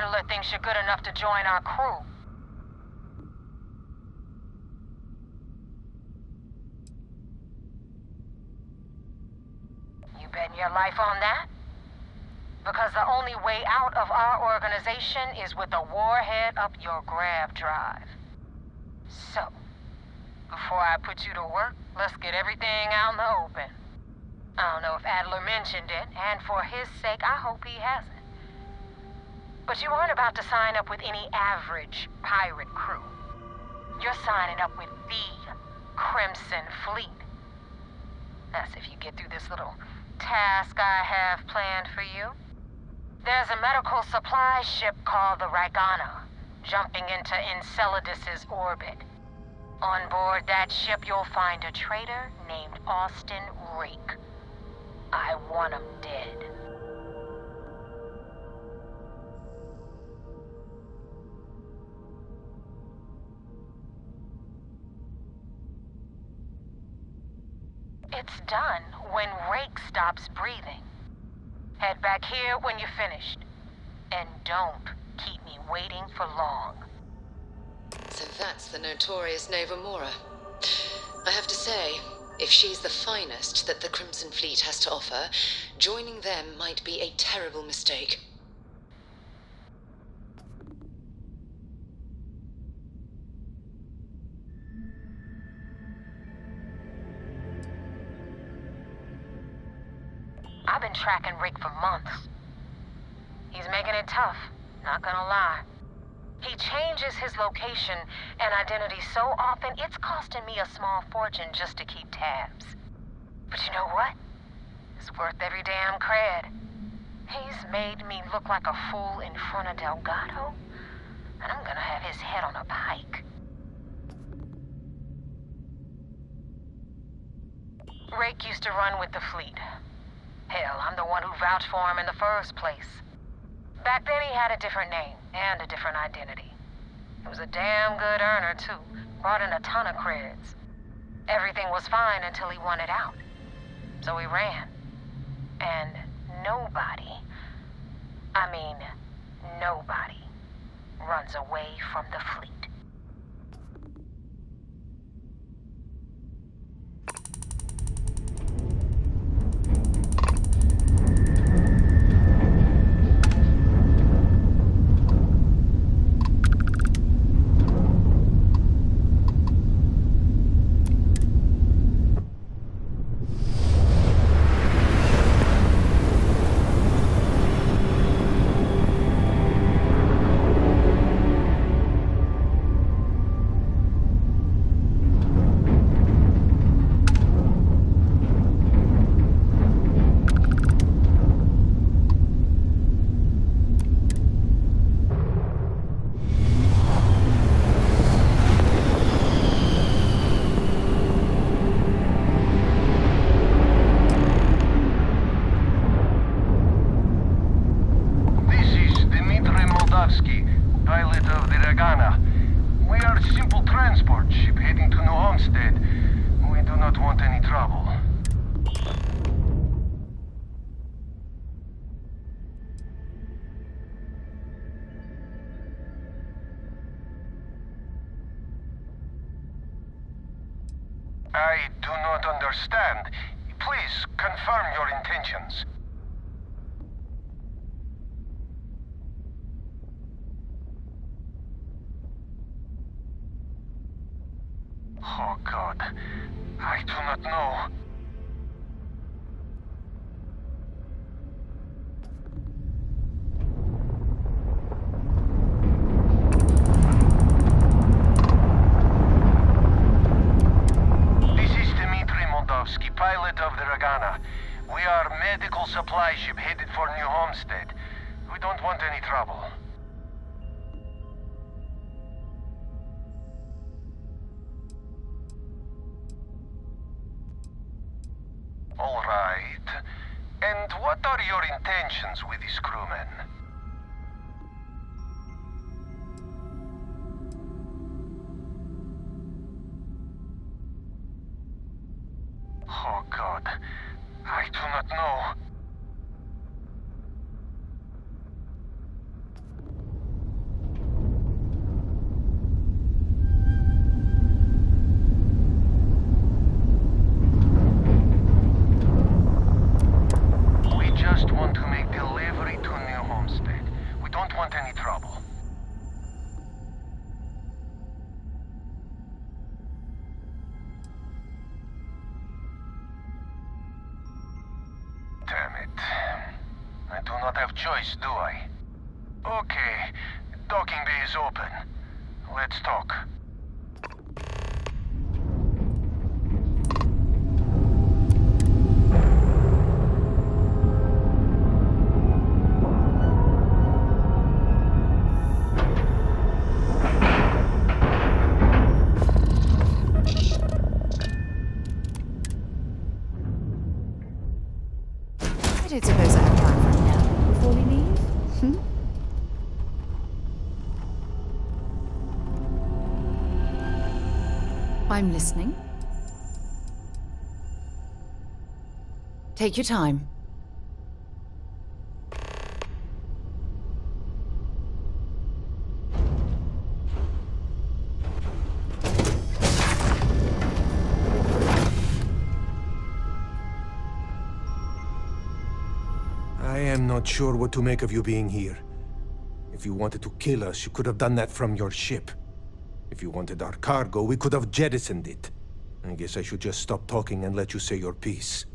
Adler thinks you're good enough to join our crew. You betting your life on that? Because the only way out of our organization is with a warhead up your grav drive. So, before I put you to work, let's get everything out in the open. I don't know if Adler mentioned it, and for his sake, I hope he hasn't. But you aren't about to sign up with any average pirate crew. You're signing up with the Crimson Fleet. That's if you get through this little task I have planned for you. There's a medical supply ship called the Ragana, jumping into Enceladus's orbit. On board that ship, you'll find a traitor named Austin Rake. I want him dead. It's done when Rake stops breathing. Head back here when you're finished. And don't keep me waiting for long. So that's the notorious Nova Mora. I have to say, if she's the finest that the Crimson Fleet has to offer, joining them might be a terrible mistake. I've been tracking Rick for months. He's making it tough, not gonna lie. He changes his location and identity so often, it's costing me a small fortune just to keep tabs. But you know what? It's worth every damn cred. He's made me look like a fool in front of Delgado, and I'm gonna have his head on a pike. Rake used to run with the fleet. Hell, I'm the one who vouched for him in the first place. Back then he had a different name and a different identity. He was a damn good earner, too. Brought in a ton of creds. Everything was fine until he wanted out. So he ran. And nobody, I mean, nobody, runs away from the fleet. Pilot of the Ragana. We are a simple transport ship heading to New Homestead. We do not want any trouble. I do not understand. Please confirm your intentions. Oh, God. I do not know. This is Dmitry Moldavsky, pilot of the Ragana. We are a medical supply ship headed for New Homestead. We don't want any trouble. All right. And what are your intentions with these crewmen? Oh, God. I do not know. choice, do I? Okay, docking bay is open. Let's talk. I don't suppose I have time for a nap before we leave. I'm listening. Take your time. I am not sure what to make of you being here. If you wanted to kill us, you could have done that from your ship. If you wanted our cargo, we could have jettisoned it. I guess I should just stop talking and let you say your piece.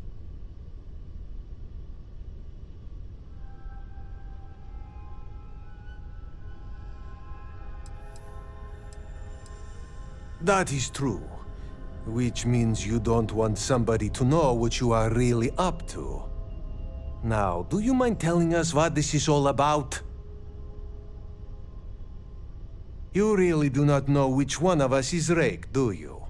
That is true. Which means you don't want somebody to know what you are really up to. Now, do you mind telling us what this is all about? You really do not know which one of us is Rake, do you?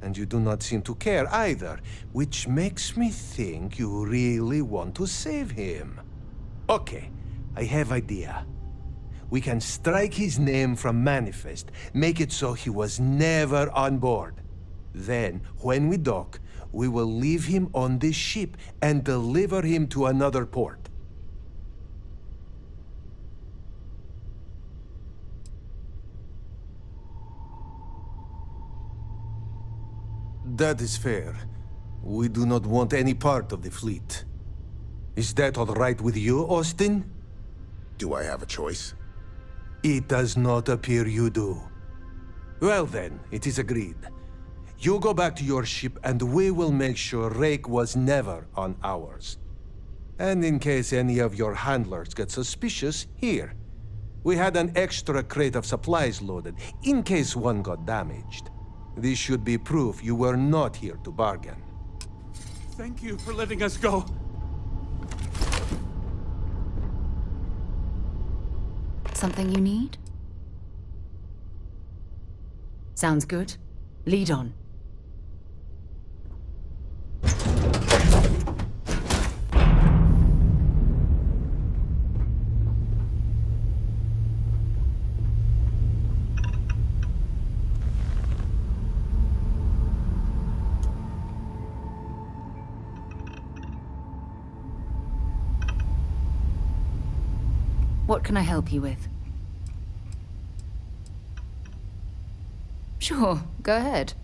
And you do not seem to care either, which makes me think you really want to save him. Okay, I have idea. We can strike his name from Manifest, make it so he was never on board. Then, when we dock, we will leave him on this ship and deliver him to another port. That is fair. We do not want any part of the fleet. Is that all right with you, Austin? Do I have a choice? It does not appear you do. Well then, it is agreed. You go back to your ship and we will make sure Rake was never on ours. And in case any of your handlers get suspicious, here. We had an extra crate of supplies loaded, in case one got damaged. This should be proof you were not here to bargain. Thank you for letting us go. Something you need? Sounds good. Lead on. What can I help you with? Sure, go ahead.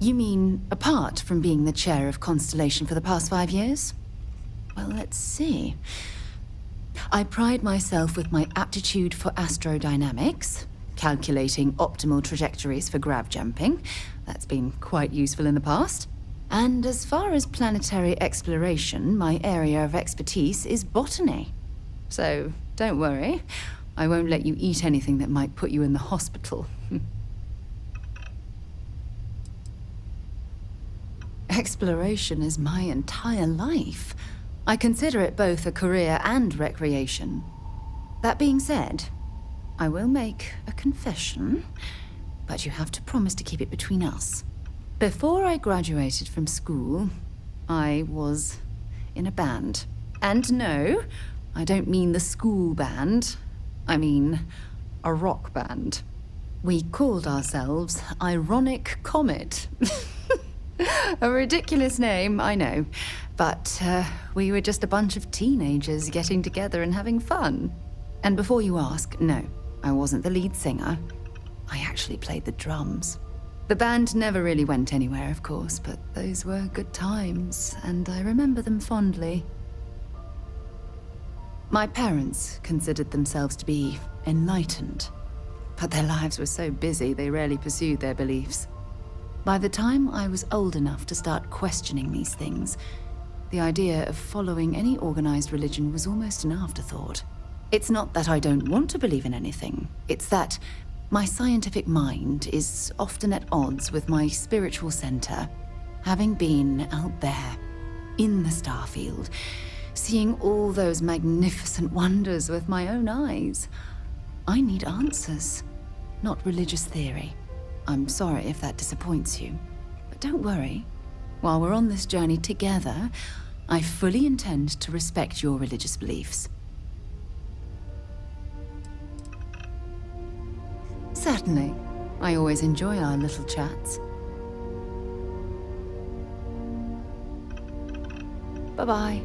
You mean apart from being the chair of Constellation for the past 5 years? Well, let's see. I pride myself with my aptitude for astrodynamics, calculating optimal trajectories for grav jumping. That's been quite useful in the past. And as far as planetary exploration, my area of expertise is botany. So, don't worry. I won't let you eat anything that might put you in the hospital. Exploration is my entire life. I consider it both a career and recreation. That being said, I will make a confession, but you have to promise to keep it between us. Before I graduated from school, I was in a band. And no, I don't mean the school band. I mean a rock band. We called ourselves Ironic Comet. A ridiculous name, I know. But we were just a bunch of teenagers getting together and having fun. And before you ask, no, I wasn't the lead singer. I actually played the drums. The band never really went anywhere, of course, but those were good times, and I remember them fondly. My parents considered themselves to be enlightened, but their lives were so busy they rarely pursued their beliefs. By the time I was old enough to start questioning these things, the idea of following any organized religion was almost an afterthought. It's not that I don't want to believe in anything, it's that my scientific mind is often at odds with my spiritual center. Having been out there, in the Starfield, seeing all those magnificent wonders with my own eyes, I need answers, not religious theory. I'm sorry if that disappoints you, but don't worry. While we're on this journey together, I fully intend to respect your religious beliefs. Certainly. I always enjoy our little chats. Bye-bye.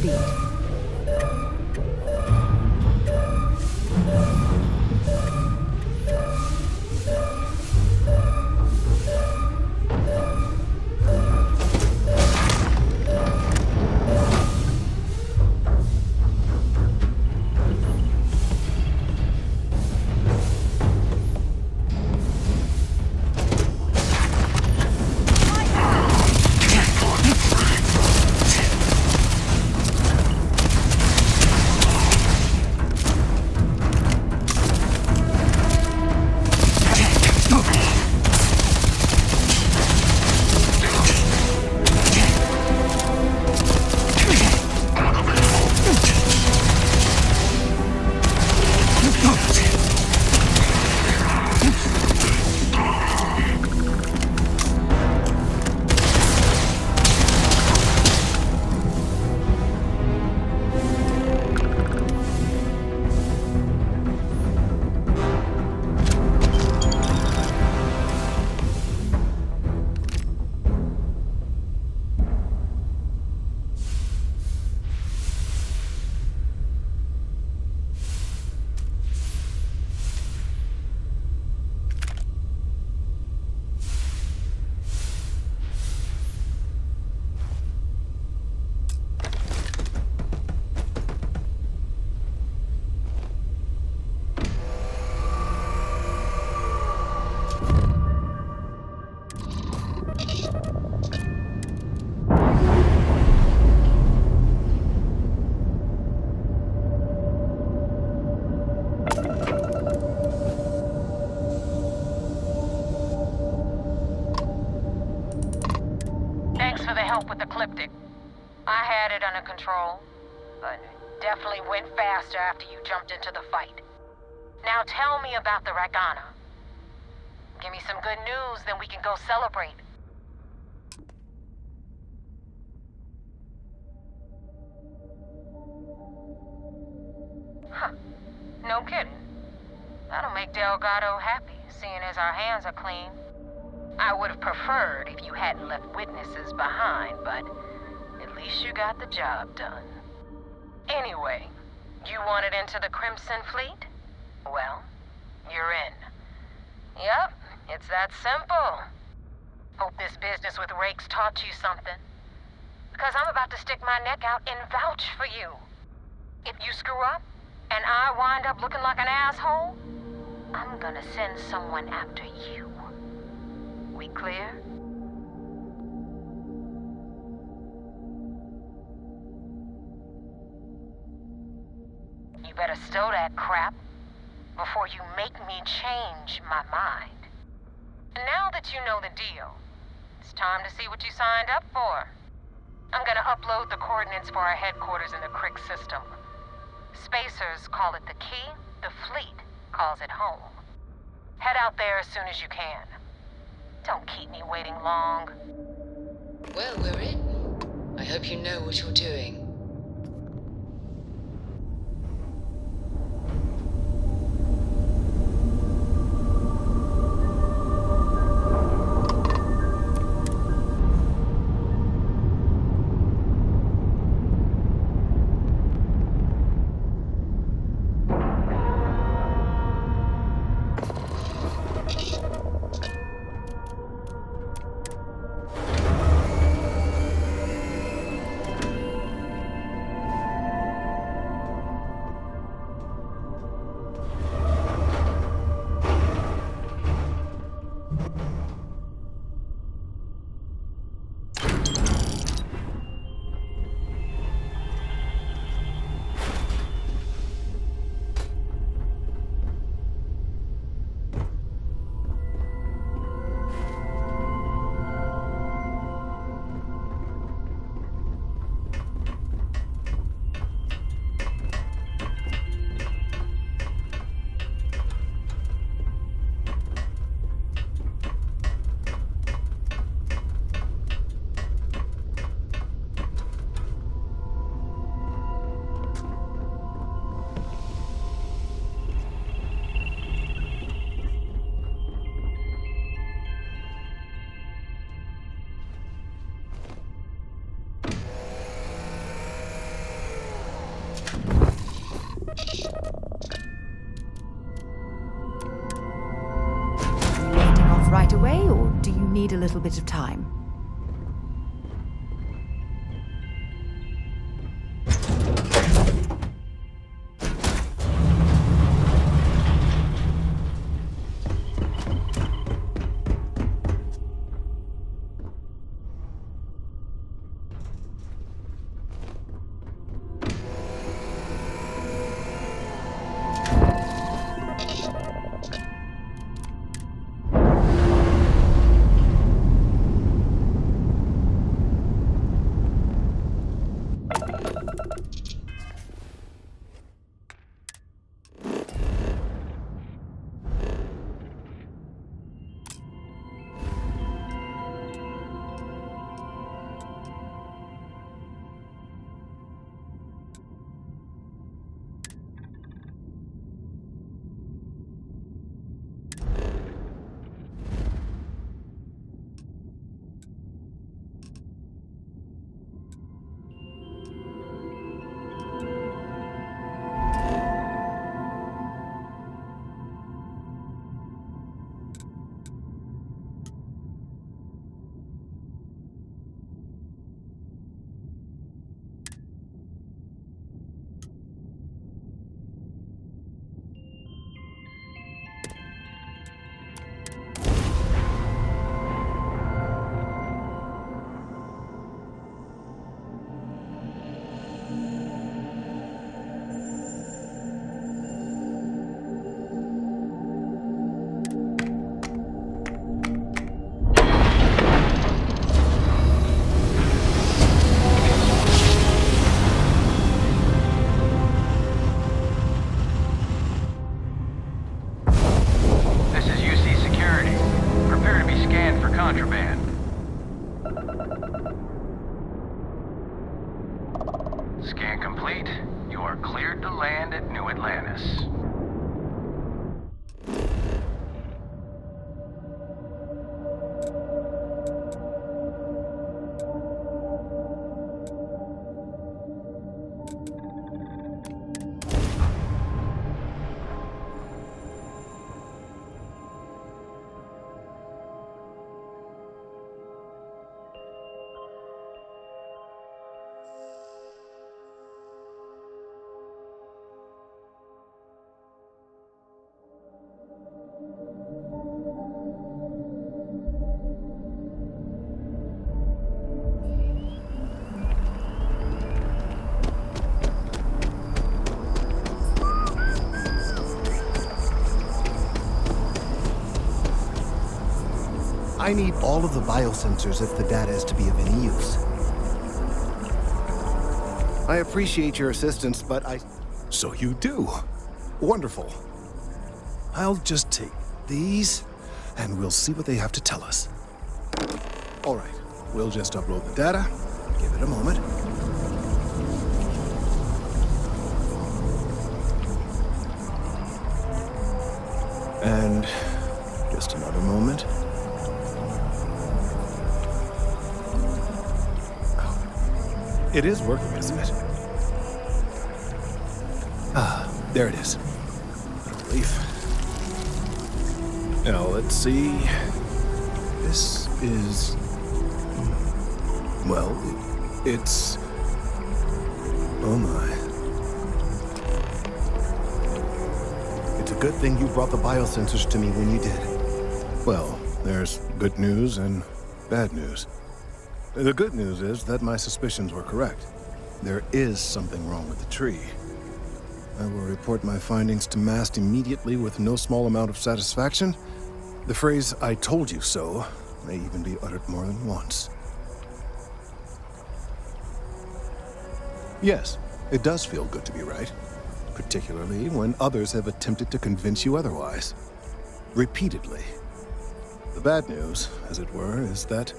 lead. Thanks for the help with the Ecliptic. I had it under control, but it definitely went faster after you jumped into the fight. Now tell me about the Ragana. Give me some good news, then we can go celebrate. Huh. No kidding. That'll make Delgado happy, seeing as our hands are clean. I would have preferred if you hadn't left witnesses behind, but at least you got the job done. Anyway, you wanted into the Crimson Fleet? Well, you're in. Yep, it's that simple. Hope this business with Rakes taught you something. Because I'm about to stick my neck out and vouch for you. If you screw up, and I wind up looking like an asshole, I'm gonna send someone after you. We clear? You better stow that crap before you make me change my mind. And now that you know the deal, it's time to see what you signed up for. I'm gonna upload the coordinates for our headquarters in the Crick system. Spacers call it the key, the fleet calls it home. Head out there as soon as you can. Don't keep me waiting long. Well, we're in. I hope you know what you're doing. do you need a little bit of time? Contraband. Scan complete. You are cleared to land at New Atlantis. I need all of the biosensors if the data is to be of any use. I appreciate your assistance, but So you do. Wonderful. I'll just take these, and we'll see what they have to tell us. All right, we'll just upload the data. Give it a moment. And just another moment. It is working, isn't it? Ah, there it is. Relief. Now, let's see. This is... Well, it's... Oh my. It's a good thing you brought the biosensors to me when you did. Well, there's good news and bad news. The good news is that my suspicions were correct. There is something wrong with the tree. I will report my findings to Mast immediately with no small amount of satisfaction. The phrase, "I told you so," may even be uttered more than once. Yes, it does feel good to be right, particularly when others have attempted to convince you otherwise. Repeatedly. The bad news, as it were, is that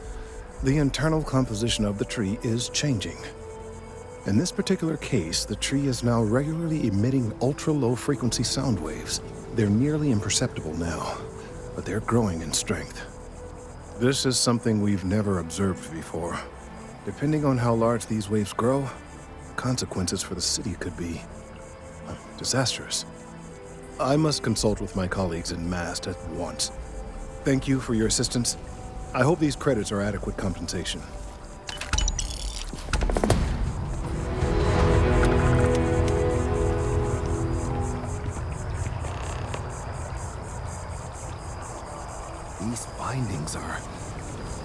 the internal composition of the tree is changing. In this particular case, the tree is now regularly emitting ultra-low frequency sound waves. They're nearly imperceptible now, but they're growing in strength. This is something we've never observed before. Depending on how large these waves grow, consequences for the city could be disastrous. I must consult with my colleagues in Mast at once. Thank you for your assistance. I hope these credits are adequate compensation. These findings are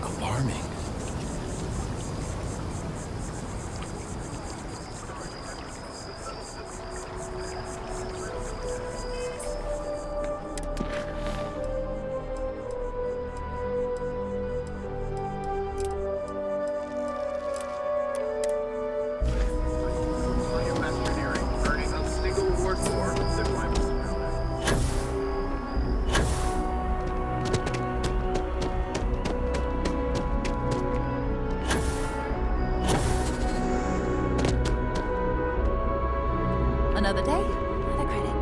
alarming. Another day, another credit.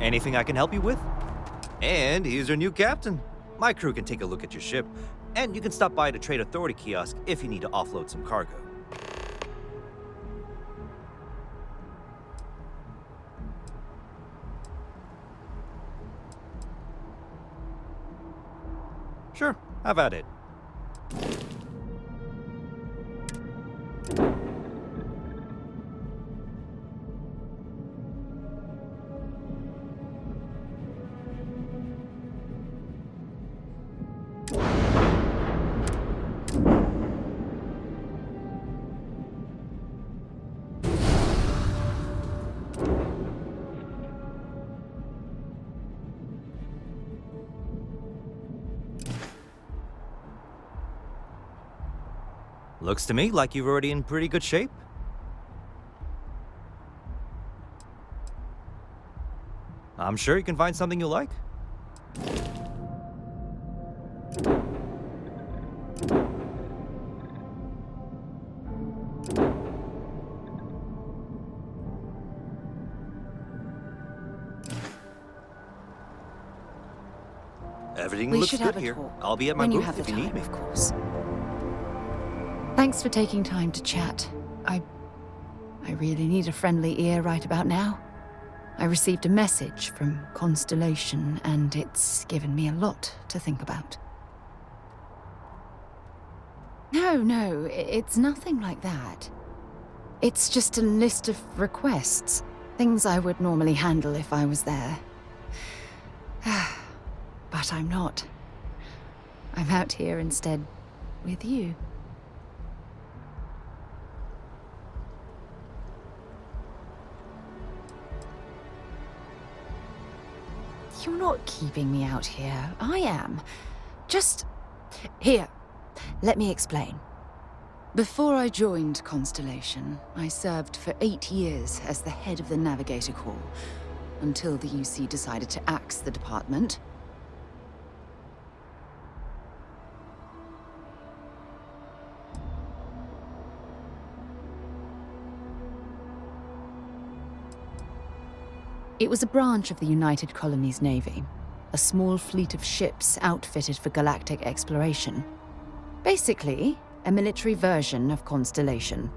Anything I can help you with? And here's your new captain. My crew can take a look at your ship, and you can stop by the Trade Authority kiosk if you need to offload some cargo. Sure, have at it. Looks to me like you're already in pretty good shape. I'm sure you can find something you like. Everything We looks should good have a here. talk I'll be at my when you booth have the if you need time, me. of course. Thanks for taking time to chat. I really need a friendly ear right about now. I received a message from Constellation, and it's given me a lot to think about. No, it's nothing like that. It's just a list of requests, things I would normally handle if I was there. But I'm not. I'm out here instead with you. You're not keeping me out here. I am. Just... Here, let me explain. Before I joined Constellation, I served for 8 years as the head of the Navigator Corps, until the UC decided to axe the department. It was a branch of the United Colonies Navy, a small fleet of ships outfitted for galactic exploration. Basically, a military version of Constellation.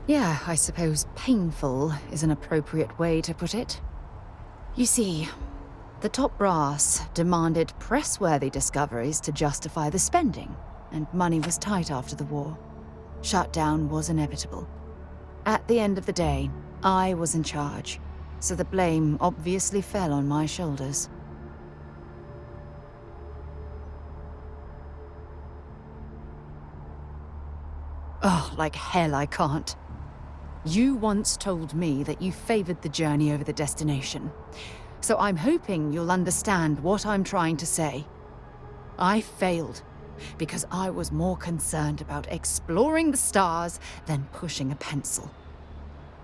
Yeah, I suppose painful is an appropriate way to put it. You see, the top brass demanded press-worthy discoveries to justify the spending, and money was tight after the war. Shutdown was inevitable. At the end of the day, I was in charge, so the blame obviously fell on my shoulders. Oh, like hell I can't. You once told me that you favored the journey over the destination, so I'm hoping you'll understand what I'm trying to say. I failed because I was more concerned about exploring the stars than pushing a pencil.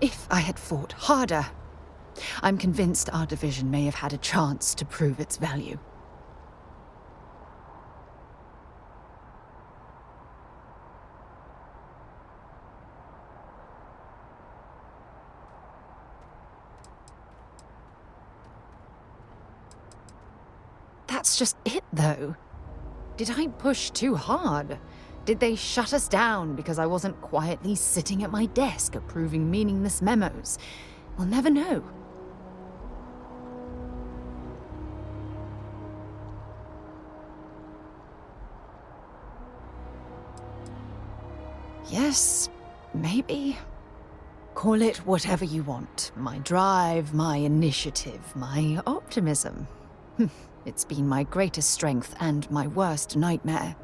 If I had fought harder, I'm convinced our division may have had a chance to prove its value. That's just it, though. Did I push too hard? Did they shut us down because I wasn't quietly sitting at my desk approving meaningless memos? We'll never know. Yes, maybe. Call it whatever you want. My drive, my initiative, my optimism. It's been my greatest strength and my worst nightmare.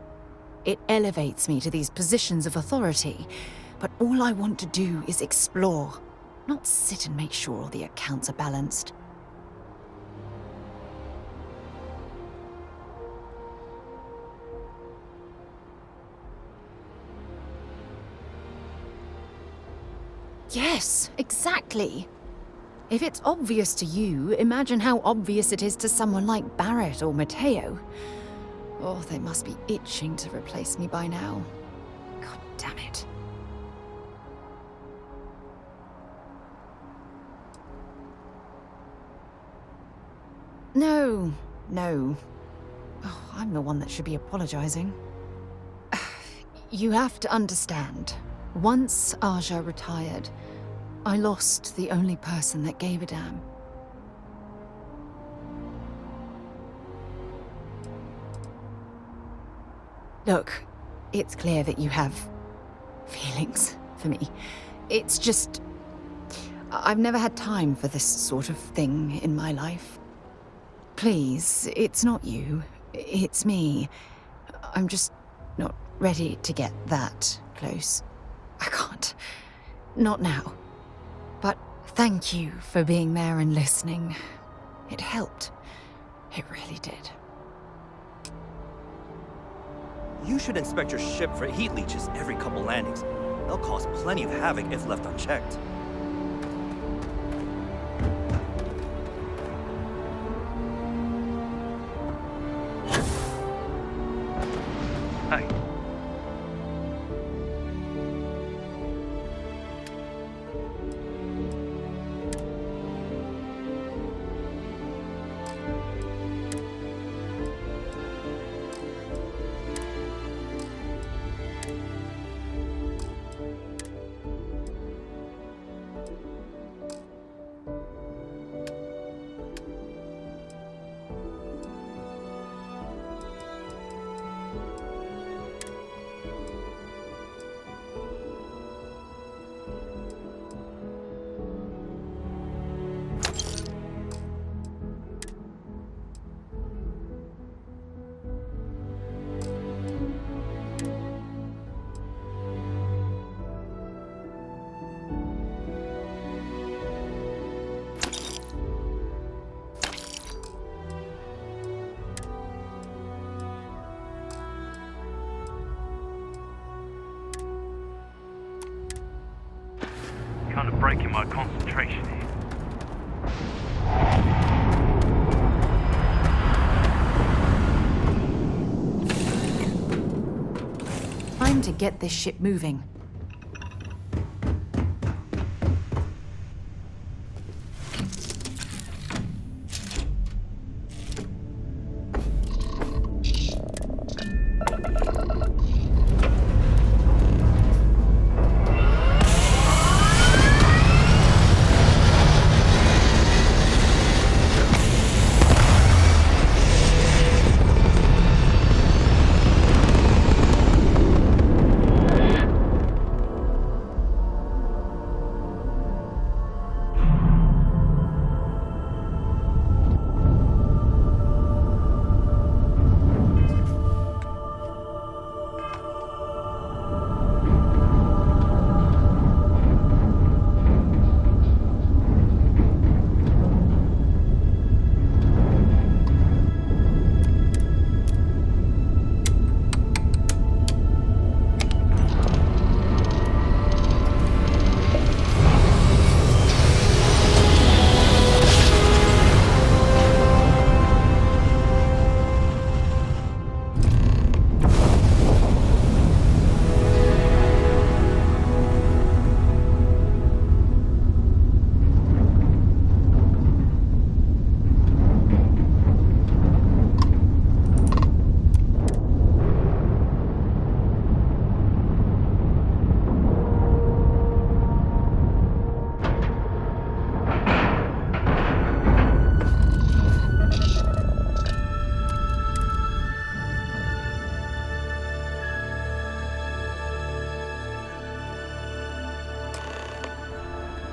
It elevates me to these positions of authority, but all I want to do is explore, not sit and make sure all the accounts are balanced. Yes, exactly. If it's obvious to you, imagine how obvious it is to someone like Barrett or Mateo. Oh, they must be itching to replace me by now. God damn it. No. Oh, I'm the one that should be apologizing. You have to understand. Once Aja retired, I lost the only person that gave a damn. Look, it's clear that you have feelings for me. It's just... I've never had time for this sort of thing in my life. Please, it's not you. It's me. I'm just not ready to get that close. I can't. Not now. But thank you for being there and listening. It helped. It really did. You should inspect your ship for heat leeches every couple landings. They'll cause plenty of havoc if left unchecked. Hi. Kind of breaking my concentration here. Time to get this ship moving.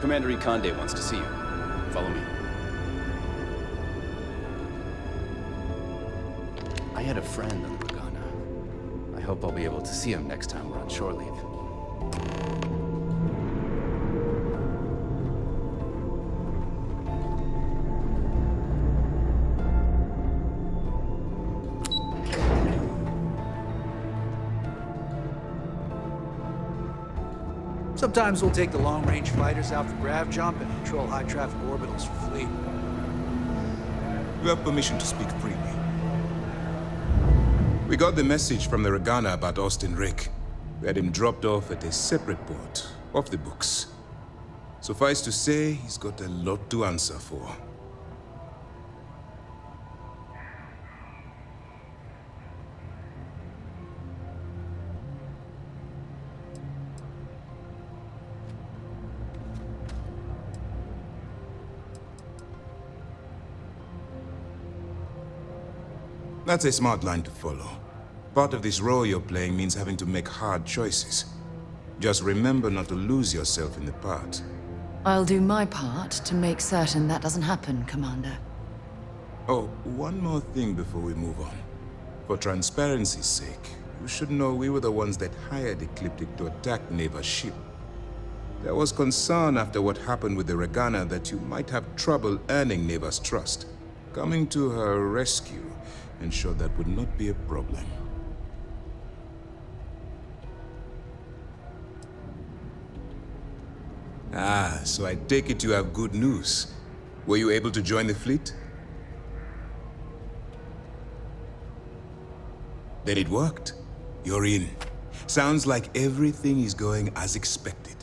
Commander Ikande wants to see you. Follow me. I had a friend on the Regana. I hope I'll be able to see him next time we're on shore leave. Sometimes we'll take the long-range fighters out for grav jump and patrol high-traffic orbitals for fleet. You have permission to speak freely. We got the message from the Regana about Austin Rick. We had him dropped off at a separate port, off the books. Suffice to say, he's got a lot to answer for. That's a smart line to follow. Part of this role you're playing means having to make hard choices. Just remember not to lose yourself in the part. I'll do my part to make certain that doesn't happen, Commander. Oh, one more thing before we move on. For transparency's sake, you should know we were the ones that hired Ecliptic to attack Neva's ship. There was concern after what happened with the Regana that you might have trouble earning Neva's trust. Coming to her rescue ensured that would not be a problem. Ah, so I take it you have good news. Were you able to join the fleet? Then it worked. You're in. Sounds like everything is going as expected.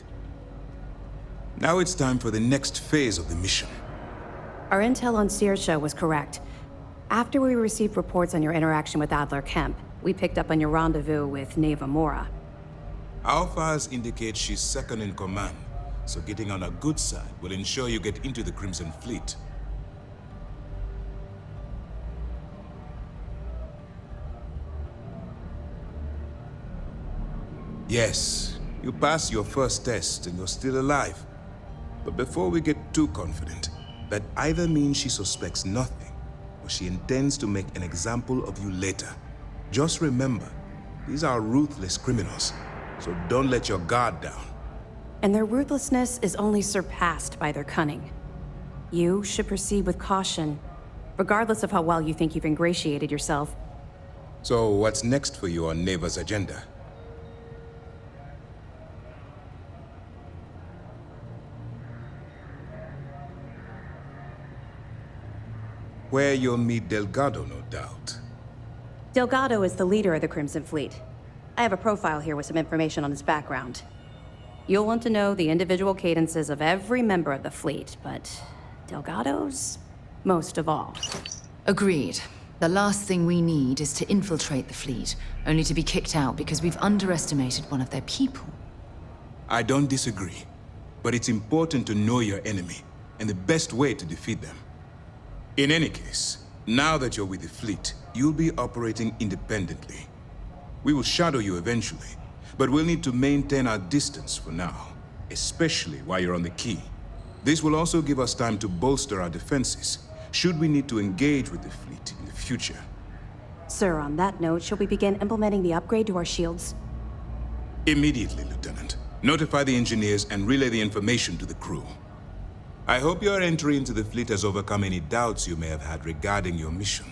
Now it's time for the next phase of the mission. Our intel on Saoirse was correct. After we received reports on your interaction with Adler Kemp, we picked up on your rendezvous with Neva Mora. Our files indicate she's second in command, so getting on her good side will ensure you get into the Crimson Fleet. Yes, you passed your first test and you're still alive. But before we get too confident, that either means she suspects nothing, or she intends to make an example of you later. Just remember, these are ruthless criminals, so don't let your guard down. And their ruthlessness is only surpassed by their cunning. You should proceed with caution, regardless of how well you think you've ingratiated yourself. So what's next for you on Neva's agenda? Where you'll meet Delgado, no doubt. Delgado is the leader of the Crimson Fleet. I have a profile here with some information on his background. You'll want to know the individual cadences of every member of the fleet, but Delgado's most of all. Agreed. The last thing we need is to infiltrate the fleet, only to be kicked out because we've underestimated one of their people. I don't disagree, but it's important to know your enemy, and the best way to defeat them. In any case, now that you're with the fleet, you'll be operating independently. We will shadow you eventually, but we'll need to maintain our distance for now, especially while you're on the Key. This will also give us time to bolster our defenses, should we need to engage with the fleet in the future. Sir, on that note, shall we begin implementing the upgrade to our shields? Immediately, Lieutenant. Notify the engineers and relay the information to the crew. I hope your entry into the fleet has overcome any doubts you may have had regarding your mission.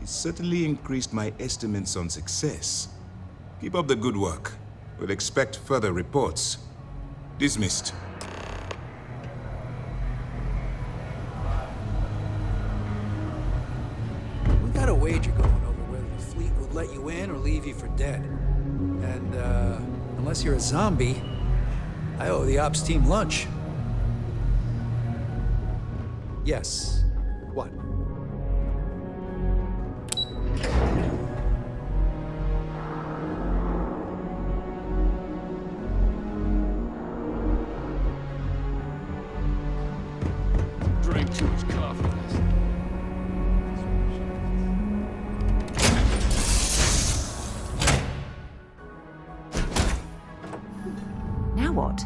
It certainly increased my estimates on success. Keep up the good work. We'll expect further reports. Dismissed. We got a wager going over whether the fleet would let you in or leave you for dead. And, unless you're a zombie, I owe the ops team lunch. Yes. What? Drank too much coffee last night. Now what?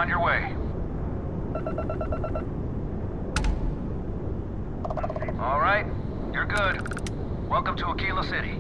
on your way. All right, you're good. Welcome to Aquila City.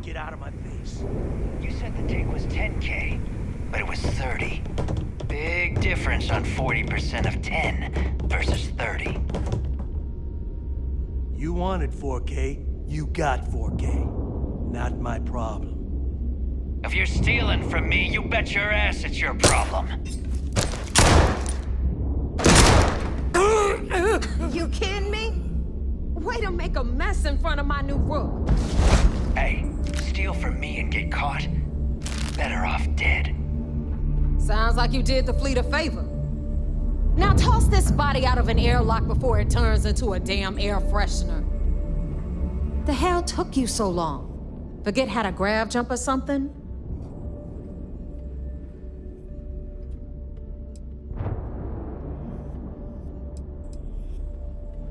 Get out of my face. You said the take was 10K, but it was 30. Big difference on 40% of 10 versus 30. You wanted 4K, you got 4K. Not my problem. If you're stealing from me, you bet your ass it's your problem. You kidding me? Way to make a mess in front of my new rook. Hey, steal from me and get caught. Better off dead. Sounds like you did the fleet a favor. Now toss this body out of an airlock before it turns into a damn air freshener. The hell took you so long? Forget how to grav jump or something?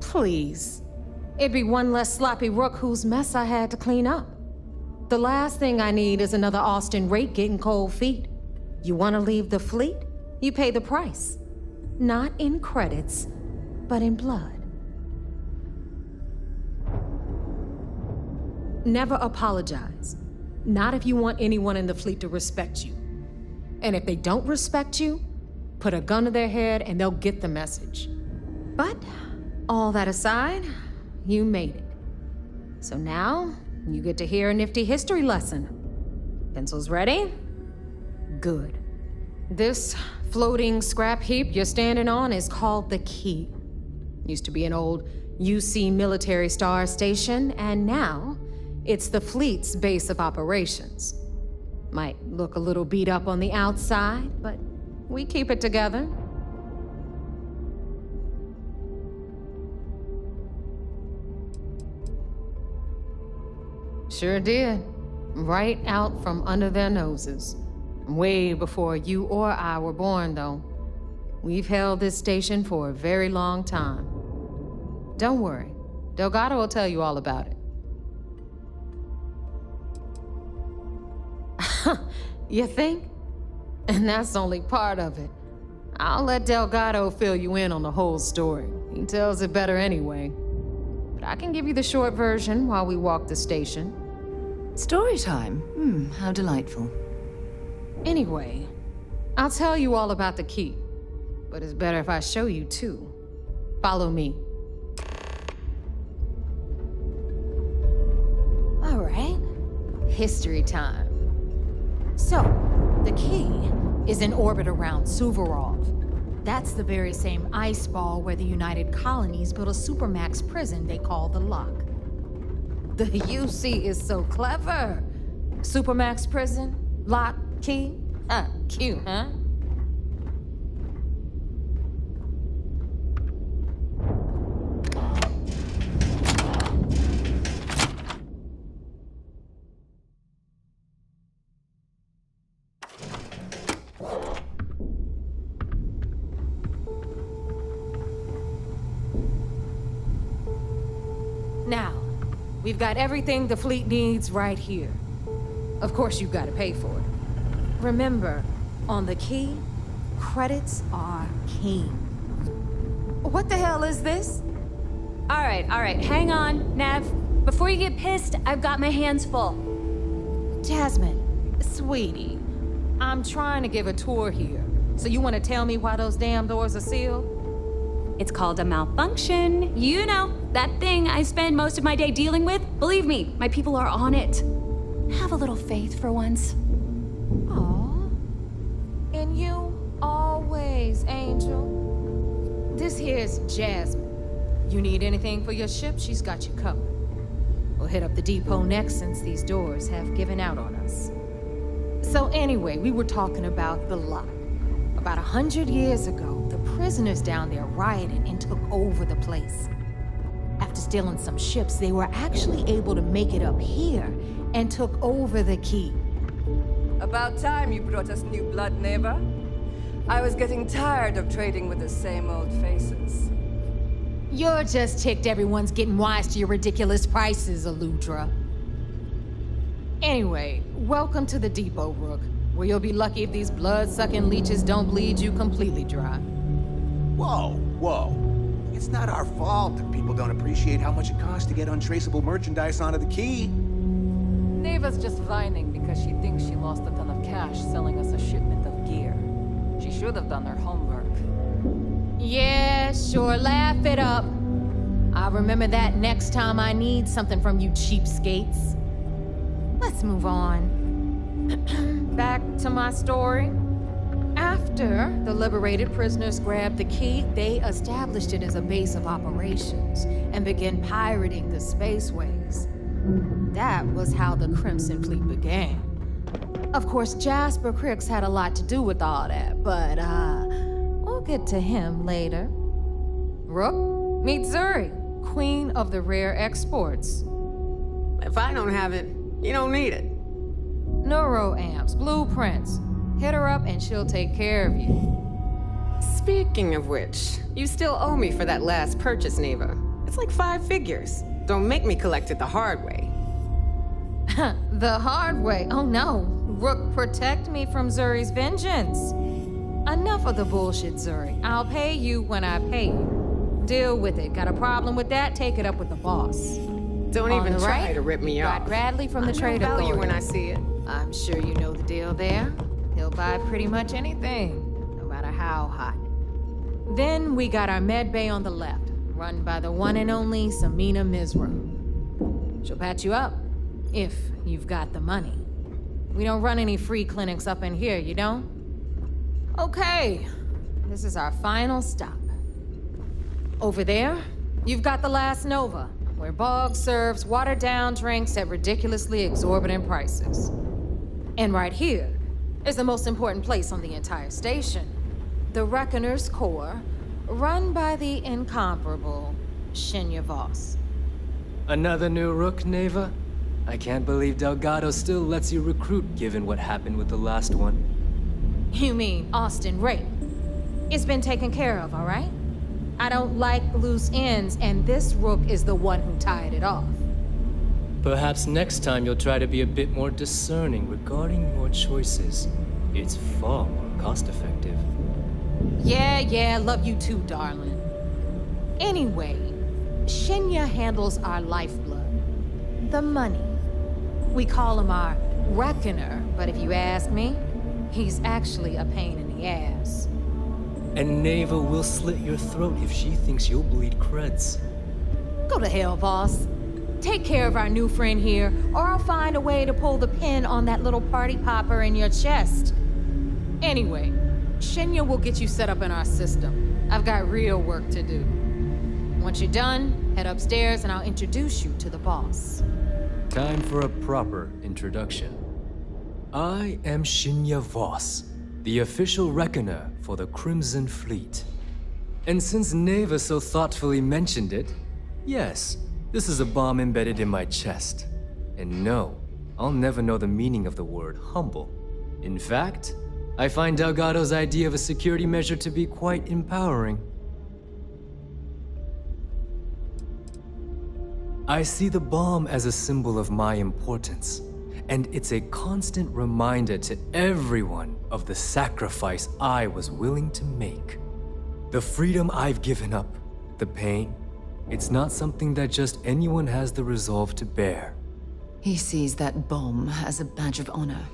Please. It'd be one less sloppy rook whose mess I had to clean up. The last thing I need is another Austin rake getting cold feet. You want to leave the fleet? You pay the price. Not in credits, but in blood. Never apologize. Not if you want anyone in the fleet to respect you. And if they don't respect you, put a gun to their head and they'll get the message. But all that aside, you made it. So now, you get to hear a nifty history lesson. Pencils ready? Good. This floating scrap heap you're standing on is called the Key. Used to be an old UC military star station, and now it's the fleet's base of operations. Might look a little beat up on the outside, but we keep it together. Sure did. Right out from under their noses. Way before you or I were born, though. We've held this station for a very long time. Don't worry. Delgado will tell you all about it. You think? And that's only part of it. I'll let Delgado fill you in on the whole story. He tells it better anyway. But I can give you the short version while we walk the station. Story time? How delightful. Anyway, I'll tell you all about the Key. But it's better if I show you too. Follow me. All right. History time. So, the Key is in orbit around Suvorov. That's the very same ice ball where the United Colonies built a supermax prison they call the Lock. The UC is so clever. Supermax prison? Lock, key? Cute, huh? Now, we've got everything the fleet needs right here. Of course, you've got to pay for it. Remember, on the key, credits are king. What the hell is this? All right, hang on, Nev. Before you get pissed, I've got my hands full. Jasmine, sweetie, I'm trying to give a tour here. So you want to tell me why those damn doors are sealed? It's called a malfunction. You know, that thing I spend most of my day dealing with. Believe me, my people are on it. Have a little faith for once. Aw. And you always, Angel. This here's Jasmine. You need anything for your ship, she's got you covered. We'll hit up the depot next since these doors have given out on us. So anyway, we were talking about the lock. About 100 years ago, the prisoners down there rioted and took over the place. After stealing some ships, they were actually able to make it up here and took over the key. About time you brought us new blood, Neva. I was getting tired of trading with the same old faces. You're just ticked everyone's getting wise to your ridiculous prices, Aludra. Anyway, welcome to the depot, Rook, where you'll be lucky if these blood-sucking leeches don't bleed you completely dry. Whoa. It's not our fault that people don't appreciate how much it costs to get untraceable merchandise onto the key. Neva's just whining because she thinks she lost a ton of cash selling us a shipment of gear. She should have done her homework. Yeah, sure, laugh it up. I'll remember that next time I need something from you cheapskates. Let's move on. Back to my story. After the liberated prisoners grabbed the key, they established it as a base of operations and began pirating the spaceways. That was how the Crimson Fleet began. Of course, Jasper Cricks had a lot to do with all that, but we'll get to him later. Rook, meet Zuri, queen of the rare exports. If I don't have it, you don't need it. Neuroamps, blueprints. Hit her up and she'll take care of you. Speaking of which, you still owe me for that last purchase, Neva. It's like 5 figures. Don't make me collect it the hard way. The hard way? Oh no. Rook, protect me from Zuri's vengeance. Enough of the bullshit, Zuri. I'll pay you when I pay you. Deal with it. Got a problem with that? Take it up with the boss. Don't even try to rip me off. Got Bradley from the Trade Authority. Authority. When I see it. I'm sure you know the deal there. He'll buy pretty much anything, no matter how hot. Then we got our med bay on the left, run by the one and only Samina Mizra. She'll patch you up, if you've got the money. We don't run any free clinics up in here, you don't? Okay, this is our final stop. Over there, you've got the Last Nova, where Bog serves watered-down drinks at ridiculously exorbitant prices. And right here is the most important place on the entire station, the Reckoner's Core, run by the incomparable Shinya Voss. Another new Rook, Neva? I can't believe Delgado still lets you recruit given what happened with the last one. You mean Austin Rape? It's been taken care of, all right? I don't like loose ends, and this Rook is the one who tied it off. Perhaps next time you'll try to be a bit more discerning regarding your choices. It's far more cost-effective. Yeah, love you too, darling. Anyway, Shinya handles our lifeblood. The money. We call him our Reckoner, but if you ask me, he's actually a pain in the ass. And Neva will slit your throat if she thinks you'll bleed creds. Go to hell, boss. Take care of our new friend here, or I'll find a way to pull the pin on that little party popper in your chest. Anyway, Shinya will get you set up in our system. I've got real work to do. Once you're done, head upstairs and I'll introduce you to the boss. Time for a proper introduction. I am Shinya Voss, the official reckoner for the Crimson Fleet. And since Neva so thoughtfully mentioned it, yes, this is a bomb embedded in my chest. And no, I'll never know the meaning of the word humble. In fact, I find Delgado's idea of a security measure to be quite empowering. I see the bomb as a symbol of my importance, and it's a constant reminder to everyone of the sacrifice I was willing to make. The freedom I've given up, the pain, it's not something that just anyone has the resolve to bear. He sees that bomb as a badge of honor.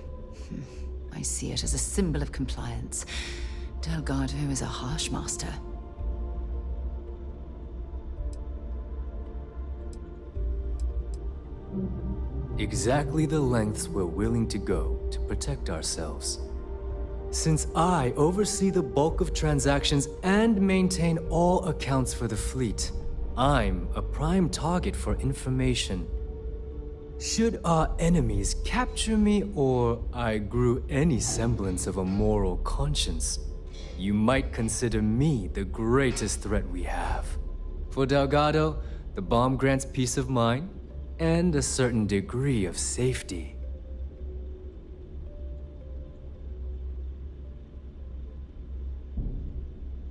I see it as a symbol of compliance. Delgado is a harsh master. Exactly the lengths we're willing to go to protect ourselves. Since I oversee the bulk of transactions and maintain all accounts for the fleet, I'm a prime target for information. Should our enemies capture me or I grew any semblance of a moral conscience, you might consider me the greatest threat we have. For Delgado, the bomb grants peace of mind and a certain degree of safety.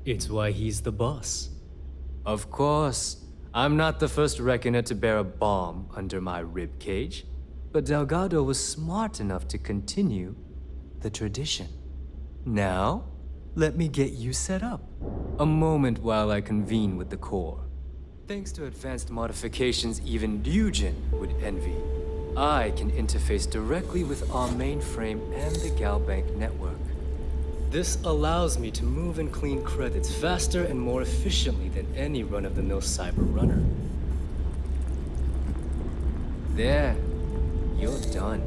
It's why he's the boss. Of course, I'm not the first reckoner to bear a bomb under my ribcage, but Delgado was smart enough to continue the tradition. Now, let me get you set up. A moment while I convene with the Corps. Thanks to advanced modifications even Ryujin would envy, I can interface directly with our mainframe and the Galbank network. This allows me to move and clean credits faster and more efficiently than any run-of-the-mill cyber runner. There, you're done.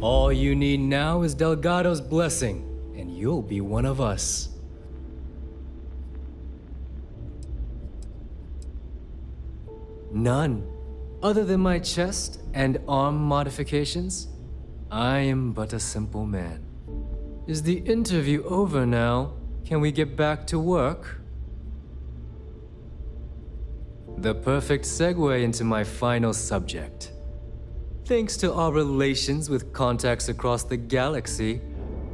All you need now is Delgado's blessing, and you'll be one of us. None. Other than my chest and arm modifications, I am but a simple man. Is the interview over now? Can we get back to work? The perfect segue into my final subject. Thanks to our relations with contacts across the galaxy,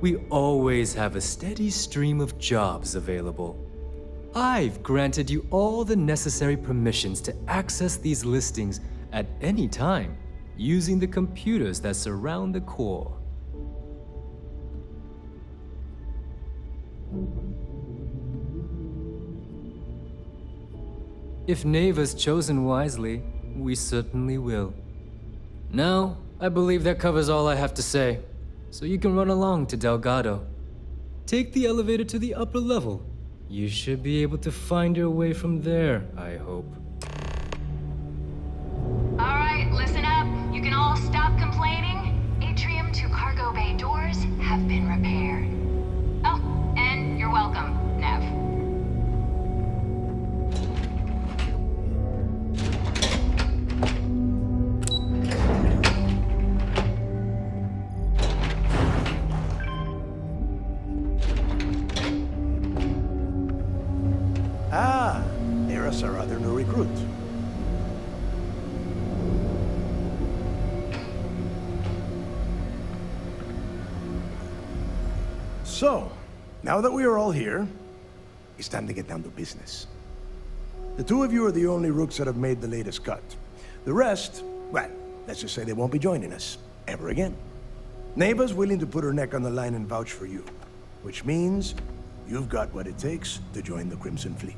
we always have a steady stream of jobs available. I've granted you all the necessary permissions to access these listings at any time, using the computers that surround the core. If Neva's chosen wisely, we certainly will. Now, I believe that covers all I have to say, so you can run along to Delgado. Take the elevator to the upper level. You should be able to find your way from there, I hope. All right, listen up. You can all stop complaining. Atrium to cargo bay doors have been repaired. Oh, and you're welcome, Nev. Ah, there's our other new recruit. So, now that we are all here, it's time to get down to business. The two of you are the only rooks that have made the latest cut. The rest, well, let's just say they won't be joining us ever again. Neva's willing to put her neck on the line and vouch for you, which means you've got what it takes to join the Crimson Fleet.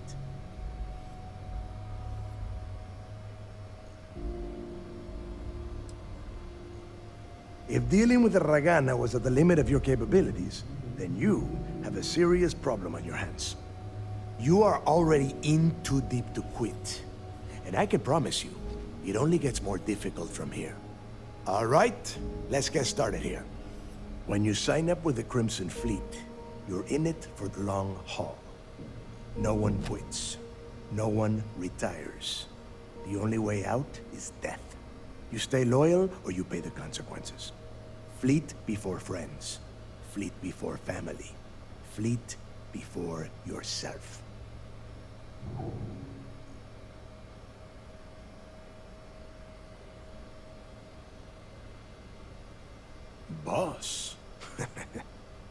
If dealing with the Ragana was at the limit of your capabilities, then you have a serious problem on your hands. You are already in too deep to quit. And I can promise you, it only gets more difficult from here. All right, let's get started here. When you sign up with the Crimson Fleet, you're in it for the long haul. No one quits. No one retires. The only way out is death. You stay loyal or you pay the consequences. Fleet before friends. Fleet before family. Fleet before yourself. Boss.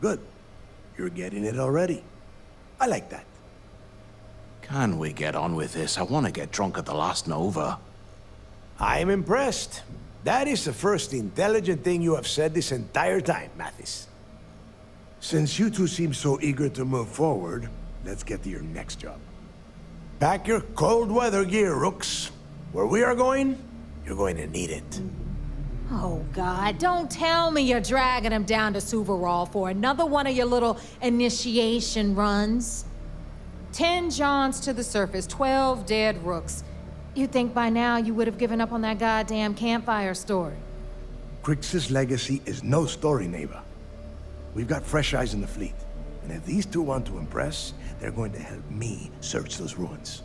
Good. You're getting it already. I like that. Can we get on with this? I want to get drunk at the last Nova. I'm impressed. That is the first intelligent thing you have said this entire time, Mathis. Since you two seem so eager to move forward, let's get to your next job. Pack your cold weather gear, Rooks. Where we are going, you're going to need it. Oh, God, don't tell me you're dragging him down to Suvarol for another one of your little initiation runs. 10 Johns to the surface, 12 dead Rooks. You'd think by now you would have given up on that goddamn campfire story. Crix's legacy is no story, Neva. We've got fresh eyes in the fleet. And if these two want to impress, they're going to help me search those ruins.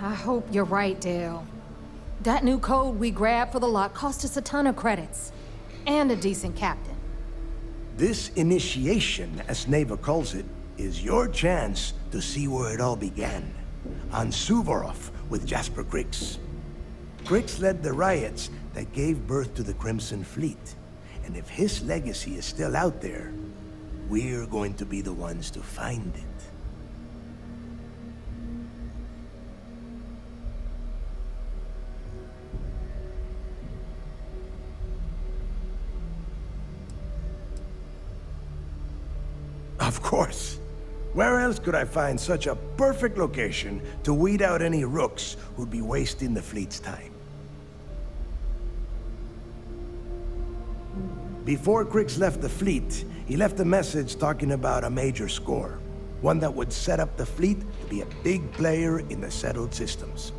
I hope you're right, Dale. That new code we grabbed for the lot cost us a ton of credits. And a decent captain. This initiation, as Neva calls it, is your chance to see where it all began. On Suvorov with Jasper Crix. Crix led the riots that gave birth to the Crimson Fleet. And if his legacy is still out there, we're going to be the ones to find it. Of course. Where else could I find such a perfect location to weed out any rooks who'd be wasting the fleet's time? Before Crix left the fleet, he left a message talking about a major score. One that would set up the fleet to be a big player in the settled systems.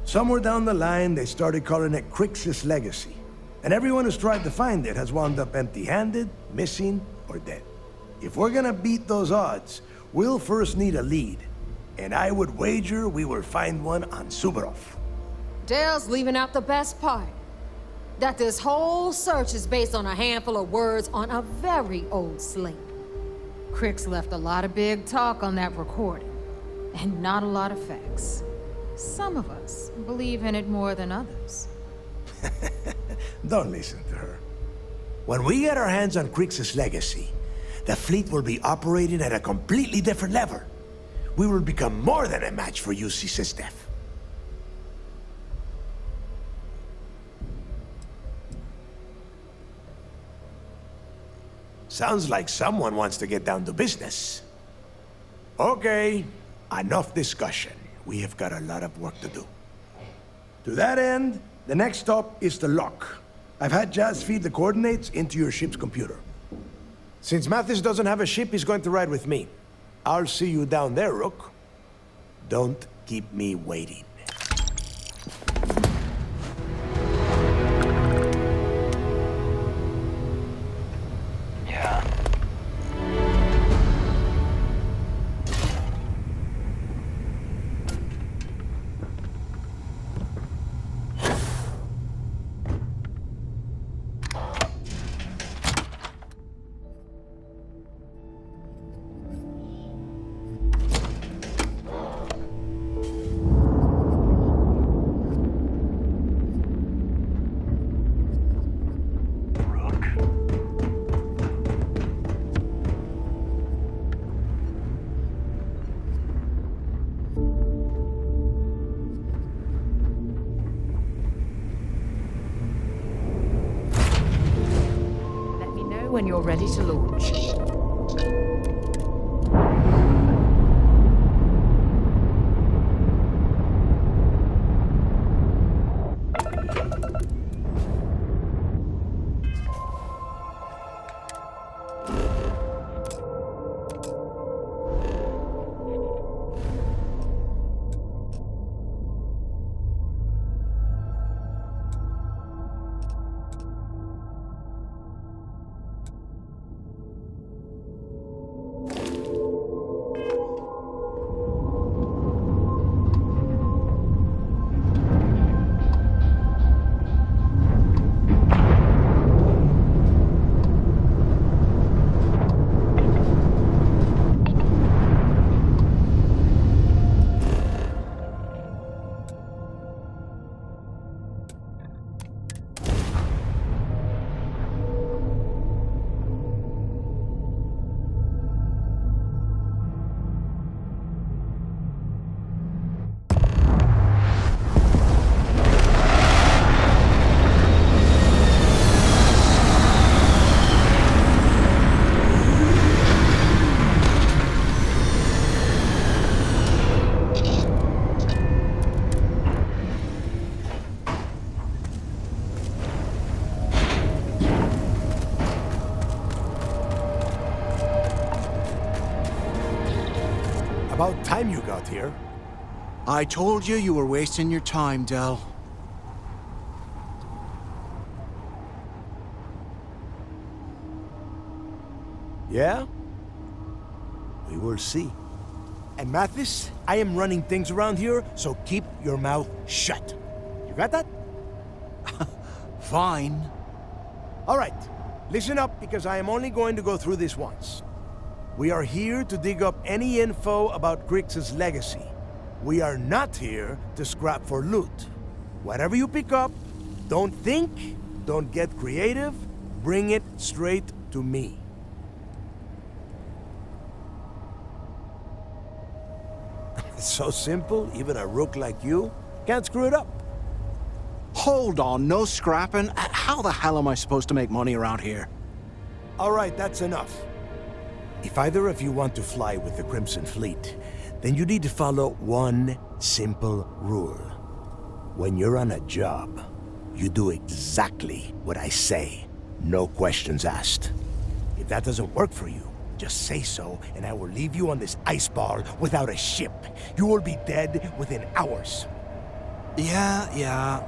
Somewhere down the line, they started calling it Crix's legacy. And everyone who's tried to find it has wound up empty-handed, missing, or dead. If we're gonna beat those odds, we'll first need a lead. And I would wager we will find one on Suvorov. Dale's leaving out the best part. That this whole search is based on a handful of words on a very old slate. Crix left a lot of big talk on that recording, and not a lot of facts. Some of us believe in it more than others. Don't listen to her. When we get our hands on Crix's legacy, the fleet will be operating at a completely different level. We will become more than a match for UC Sistef. Sounds like someone wants to get down to business. Okay, enough discussion. We have got a lot of work to do. To that end, the next stop is the lock. I've had Jazz feed the coordinates into your ship's computer. Since Mathis doesn't have a ship, he's going to ride with me. I'll see you down there, Rook. Don't keep me waiting. Yeah. When you're ready to launch. About time you got here. I told you you were wasting your time, Del. Yeah? We will see. And Mathis, I am running things around here, so keep your mouth shut. You got that? Fine. All right. Listen up, because I am only going to go through this once. We are here to dig up any info about Grix's legacy. We are not here to scrap for loot. Whatever you pick up, don't think, don't get creative, bring it straight to me. It's so simple, even a rook like you can't screw it up. Hold on, no scrapping? How the hell am I supposed to make money around here? All right, that's enough. If either of you want to fly with the Crimson Fleet, then you need to follow one simple rule. When you're on a job, you do exactly what I say. No questions asked. If that doesn't work for you, just say so, and I will leave you on this ice ball without a ship. You will be dead within hours. Yeah.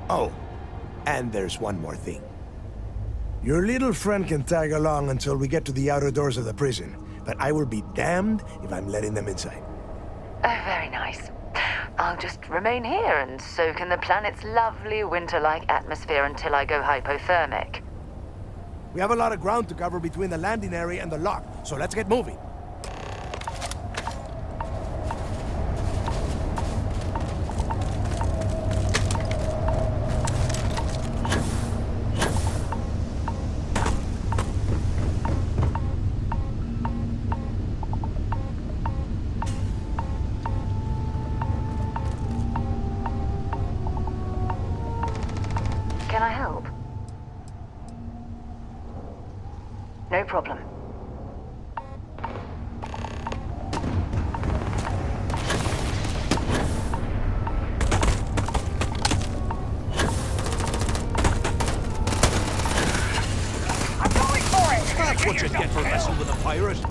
Oh, and there's one more thing. Your little friend can tag along until we get to the outer doors of the prison, but I will be damned if I'm letting them inside. Oh, very nice. I'll just remain here and soak in the planet's lovely winter-like atmosphere until I go hypothermic. We have a lot of ground to cover between the landing area and the lock, so let's get moving. Can I help? No problem. I'm going for it! That's what you get for messing with a pirate.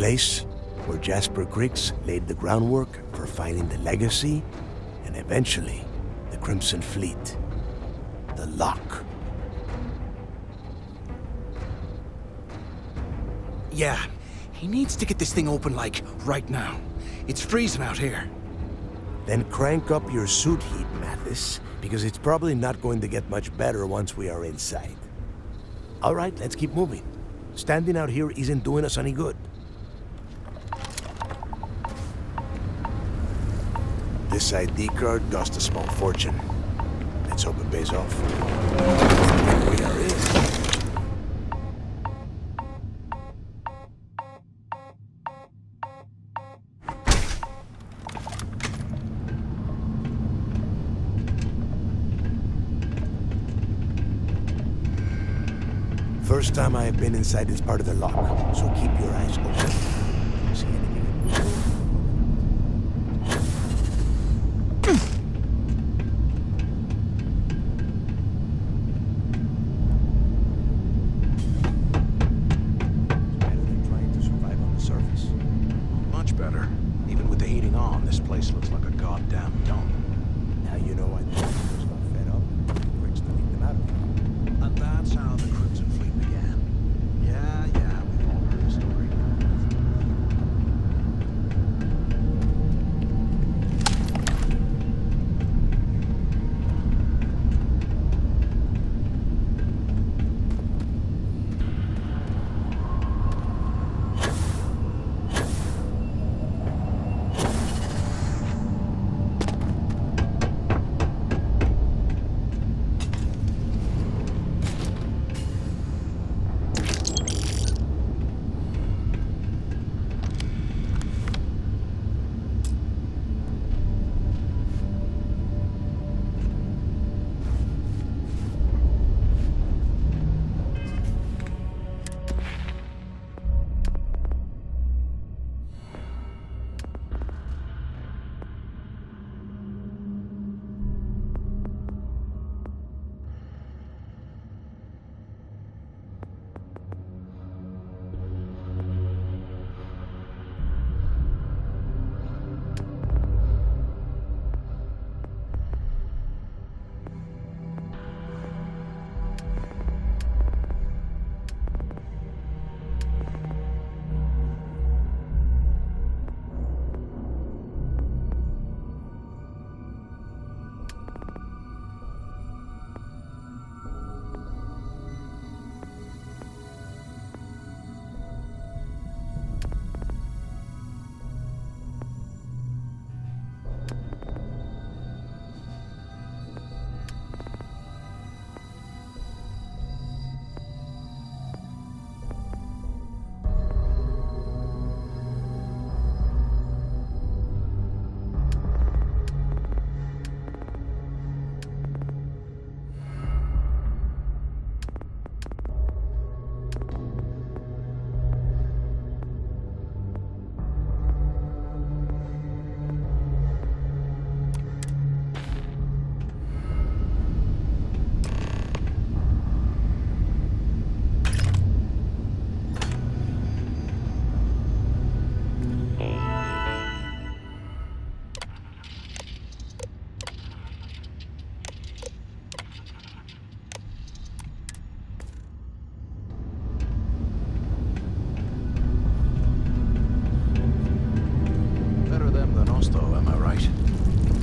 place where Jasper Griggs laid the groundwork for finding the Legacy and eventually the Crimson Fleet. The lock. Yeah, he needs to get this thing open, like, right now. It's freezing out here. Then crank up your suit heat, Mathis, because it's probably not going to get much better once we are inside. All right, let's keep moving. Standing out here isn't doing us any good. This ID card cost a small fortune. Let's hope it pays off. We are in. First time I have been inside this part of the lock, so keep your eyes open. See anything? Better than trying to survive on the surface. Much better. Even with the heating on, this place looks like a goddamn dump. Now you know why the just got fed up. Bricks to leave them out of here. And that's how the Crimson Fleet began. Yeah, we've all heard the story.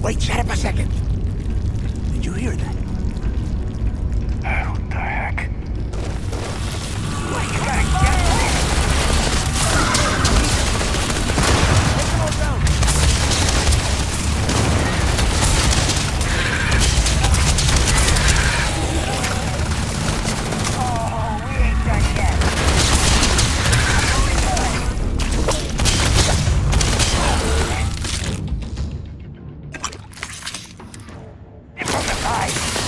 Wait, shut up a second. Did you hear that? What the heck? Wait, you gotta get this! Take them all down! Oh, we ain't done yet. From the side.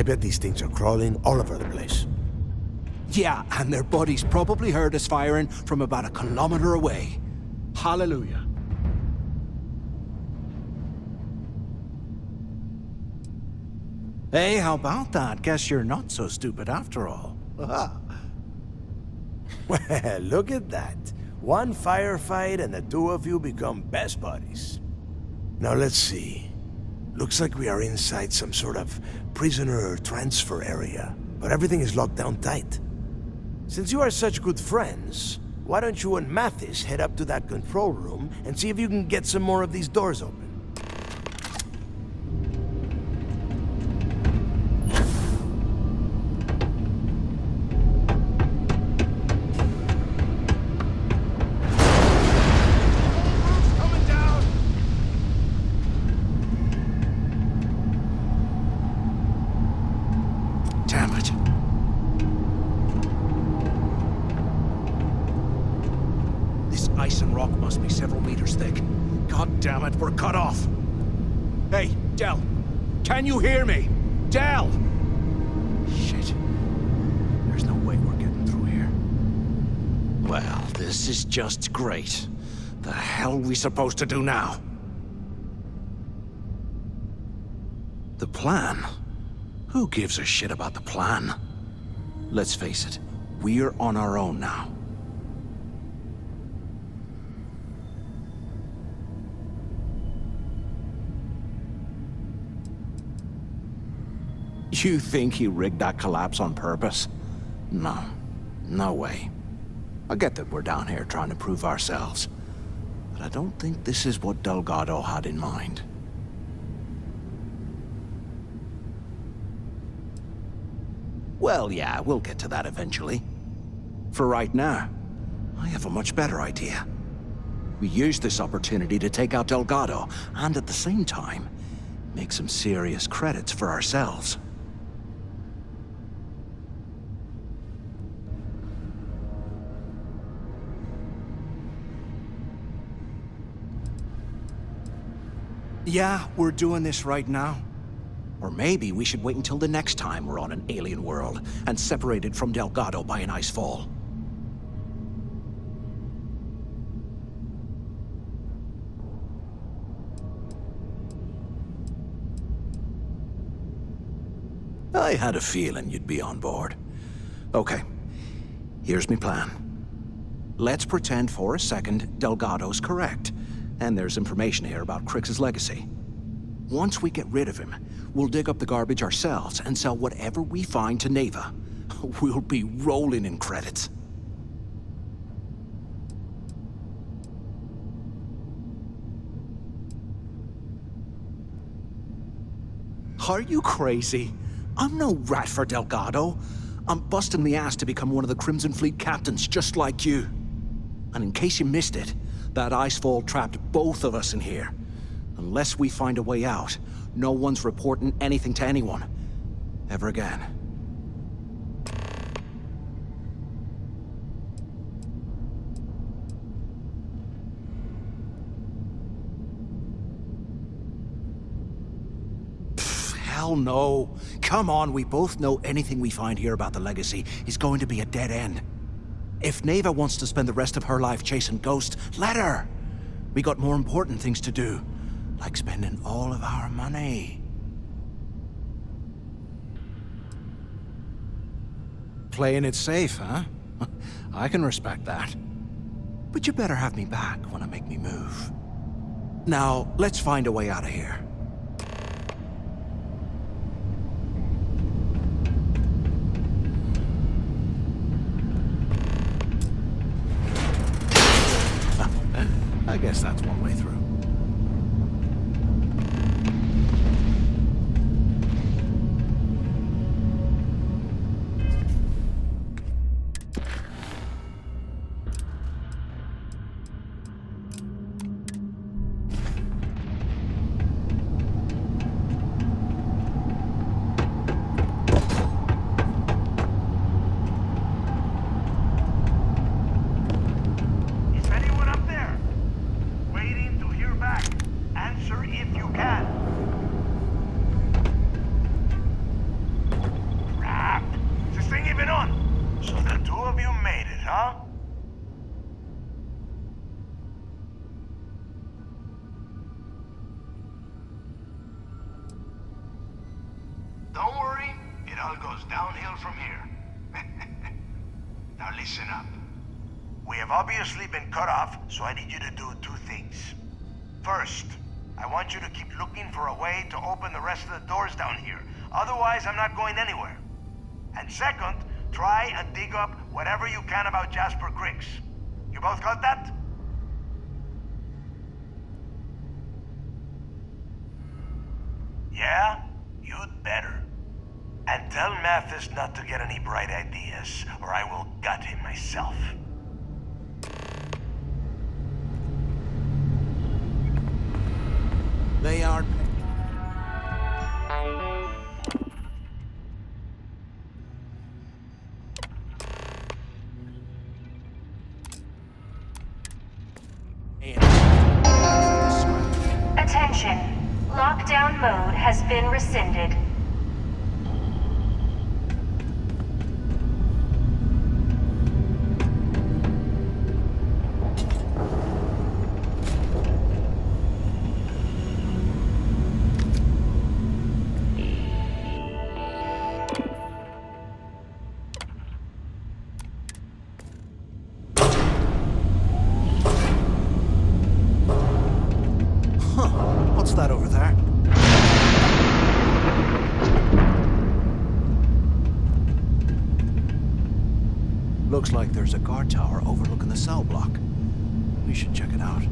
I bet these things are crawling all over the place. Yeah, and their buddies probably heard us firing from about 1 kilometer away. Hallelujah. Hey, how about that? Guess you're not so stupid after all. Well, look at that. One firefight and the two of you become best buddies. Now let's see. Looks like we are inside some sort of prisoner transfer area, but everything is locked down tight. Since you are such good friends, why don't you and Mathis head up to that control room and see if you can get some more of these doors open? Damn it. This ice and rock must be several meters thick. God damn it, we're cut off. Hey, Del. Can you hear me? Del! Shit. There's no way we're getting through here. Well, this is just great. The hell are we supposed to do now? The plan? Who gives a shit about the plan? Let's face it, we're on our own now. You think he rigged that collapse on purpose? No. No way. I get that we're down here trying to prove ourselves, but I don't think this is what Delgado had in mind. Well, yeah, we'll get to that eventually. For right now, I have a much better idea. We use this opportunity to take out Delgado, and at the same time, make some serious credits for ourselves. Yeah, we're doing this right now. Or maybe we should wait until the next time we're on an alien world and separated from Delgado by an ice fall. I had a feeling you'd be on board. Okay, here's my plan. Let's pretend for a second Delgado's correct, and there's information here about Crix's legacy. Once we get rid of him, we'll dig up the garbage ourselves and sell whatever we find to Neva. We'll be rolling in credits. Are you crazy? I'm no rat for Delgado. I'm busting the ass to become one of the Crimson Fleet captains, just like you. And in case you missed it, that icefall trapped both of us in here. Unless we find a way out, no one's reporting anything to anyone. Ever again. Pfft, hell no. Come on, we both know anything we find here about the legacy is going to be a dead end. If Neva wants to spend the rest of her life chasing ghosts, let her. We got more important things to do. Like spending all of our money. Playing it safe, huh? I can respect that. But you better have me back when I make me move. Now, let's find a way out of here. I guess that's one way through. Is anyone up there? Waiting to huh? Don't worry, it all goes downhill from here. Now listen up. We have obviously been cut off, so I need you to do two things. First, I want you to keep looking for a way to open the rest of the doors down here. Otherwise, I'm not going anywhere. And second, try and dig up whatever you can about Jasper Cricks. You both got that? Yeah? You'd better. And tell Mathis not to get any bright ideas, or I will gut him myself. They are... Attention. Lockdown mode has been rescinded. What's that over there? Looks like there's a guard tower overlooking the cell block. We should check it out.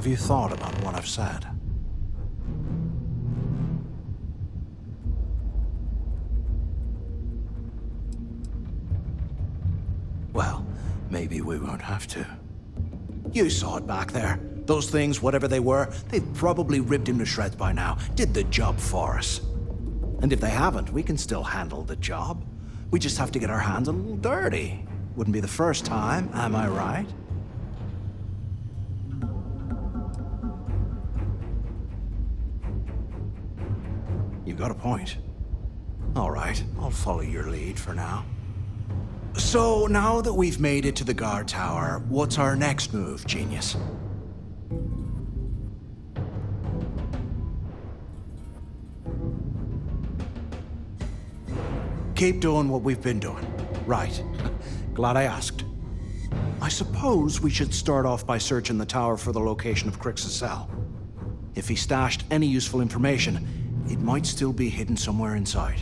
Have you thought about what I've said? Well, maybe we won't have to. You saw it back there. Those things, whatever they were, they've probably ripped him to shreds by now. Did the job for us. And if they haven't, we can still handle the job. We just have to get our hands a little dirty. Wouldn't be the first time, am I right? You got a point. All right, I'll follow your lead for now. So, now that we've made it to the guard tower, what's our next move, genius? Keep doing what we've been doing. Right. Glad I asked. I suppose we should start off by searching the tower for the location of Crix's cell. If he stashed any useful information, it might still be hidden somewhere inside.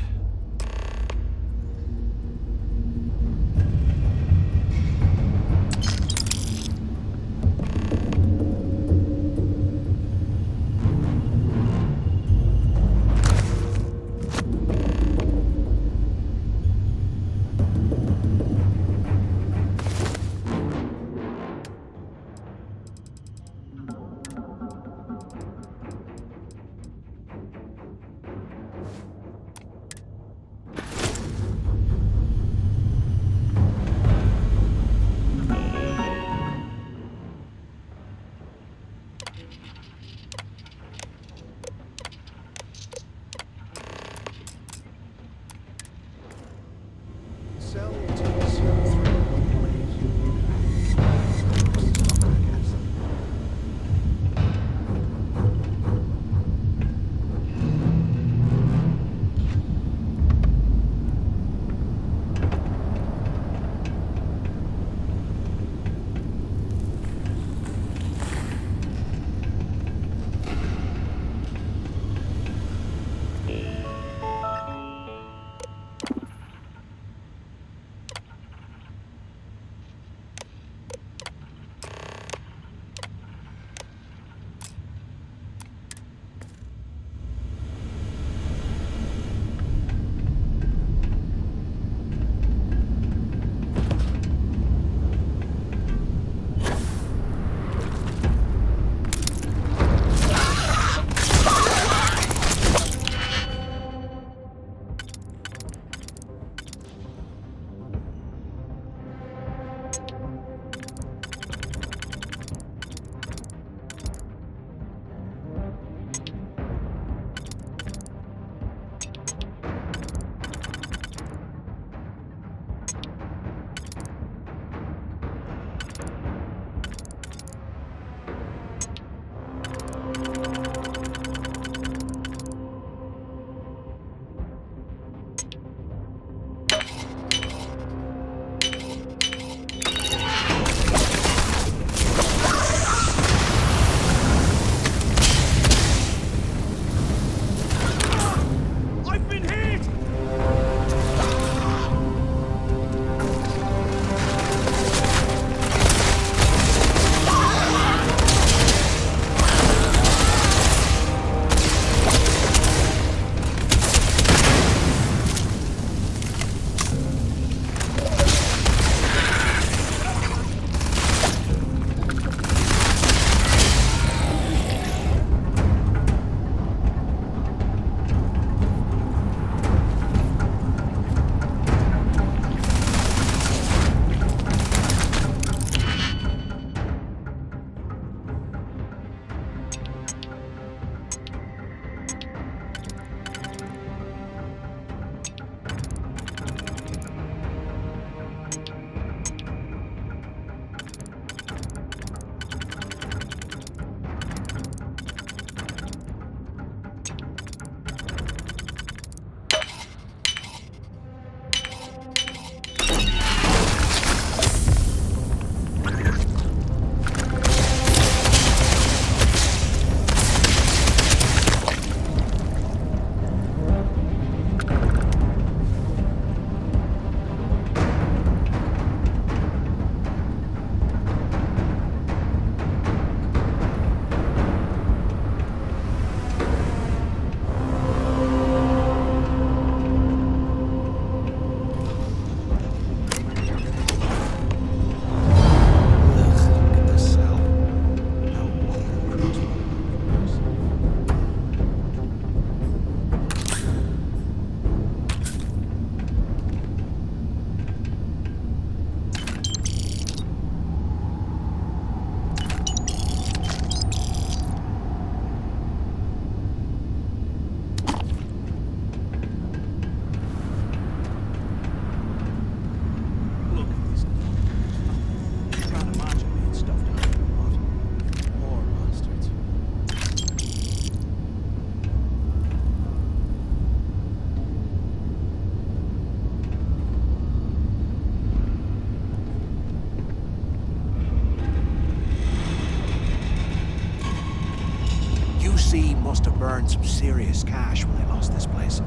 must have burned some serious cash when they lost this place.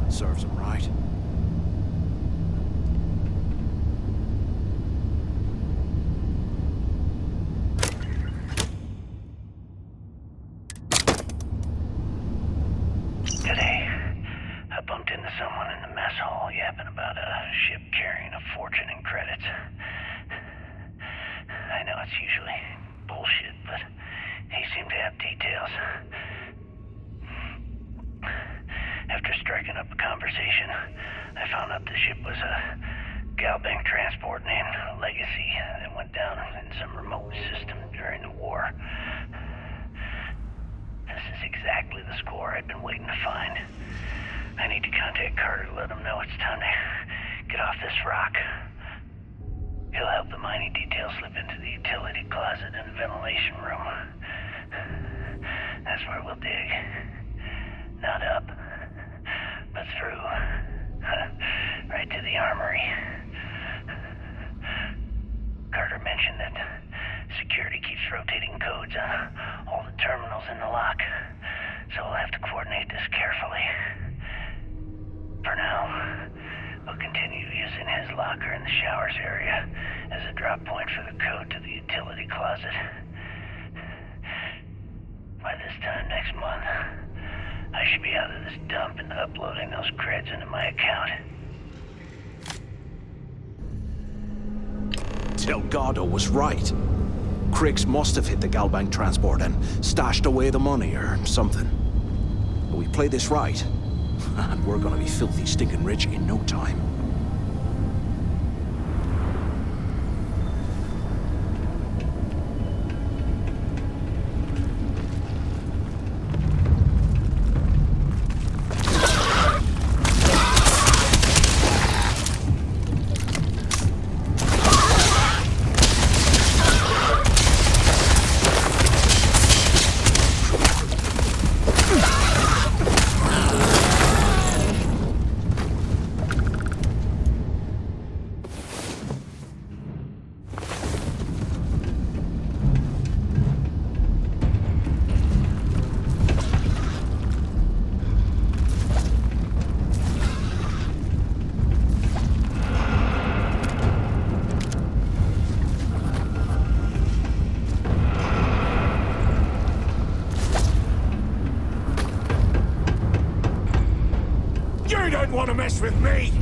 Serves them right. Today, I bumped into someone in the mess hall yapping about a ship carrying a fortune in credits. I know it's usually bullshit, but he seemed to have details. After striking up a conversation, I found out the ship was a Galbank transport named Legacy that went down in some remote system during the war. This is exactly the score I'd been waiting to find. I need to contact Carter to let him know it's time to get off this rock. He'll help the mining details slip into the utility closet in the ventilation room. That's where we'll dig. Not up, but through. Right to the armory. Carter mentioned that security keeps rotating codes on all the terminals in the lock, so we'll have to coordinate this carefully. For now, we'll continue using his locker in the showers area as a drop point for the code to the utility closet. By this time next month, I should be out of this dump and uploading those creds into my account. Delgado was right. Crix must have hit the Galbank transport and stashed away the money or something. But we play this right, and we're gonna be filthy stinking rich in no time. You don't want to mess with me!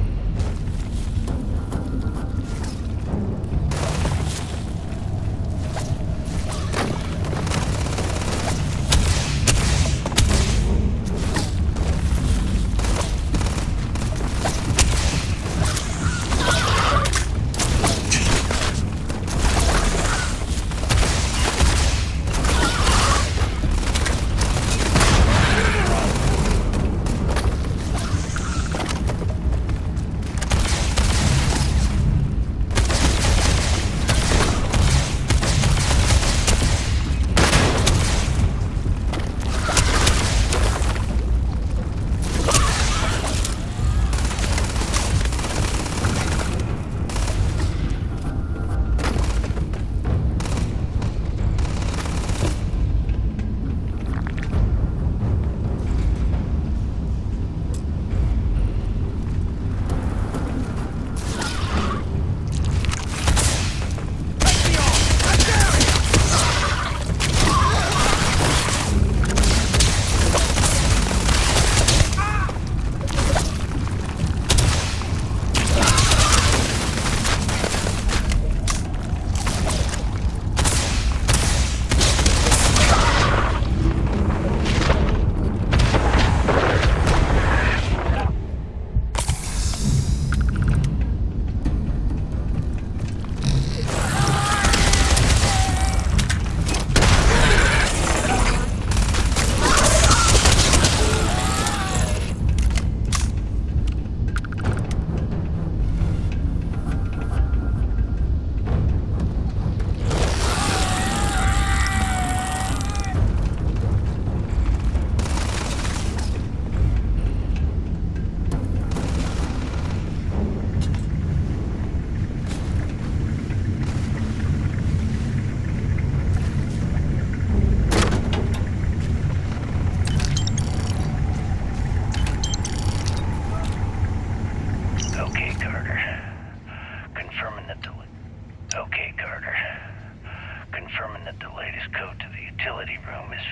confirming that the latest code to the utility room is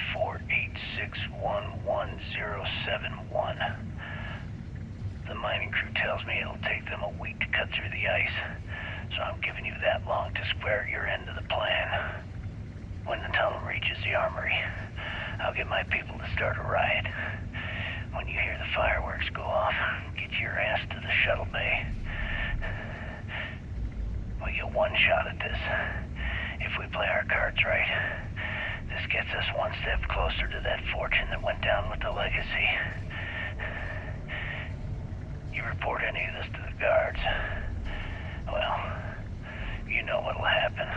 486111071. The mining crew tells me it'll take them a week to cut through the ice, so I'm giving you that long to square your end of the plan. When the tunnel reaches the armory, I'll get my people to start a riot. When you hear the fireworks go off, get your ass to the shuttle bay. We get one shot at this. If we play our cards right, this gets us one step closer to that fortune that went down with the legacy. You report any of this to the guards, well, you know what'll happen.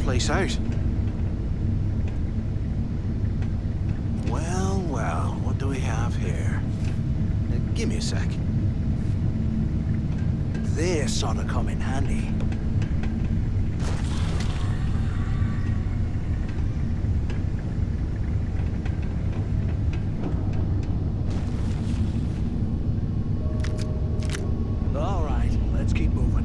Place out. Well, well, what do we have here? Give me a sec. This ought to come in handy. All right, let's keep moving.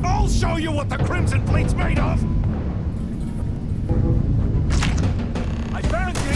I'll show you what the Crimson Fleet's made of! I found you!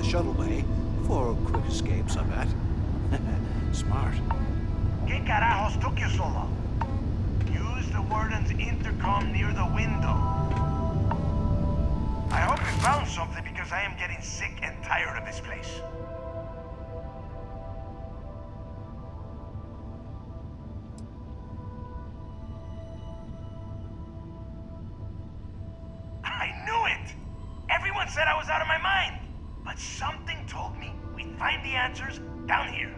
shuttle bay. For quick escapes, I bet. Smart. ¿Qué carajos took you so long? Use the warden's intercom near the window. I hope you found something because I am getting sick and tired of this place. I knew it! Everyone said I was out of my mind. But something told me we'd find the answers down here.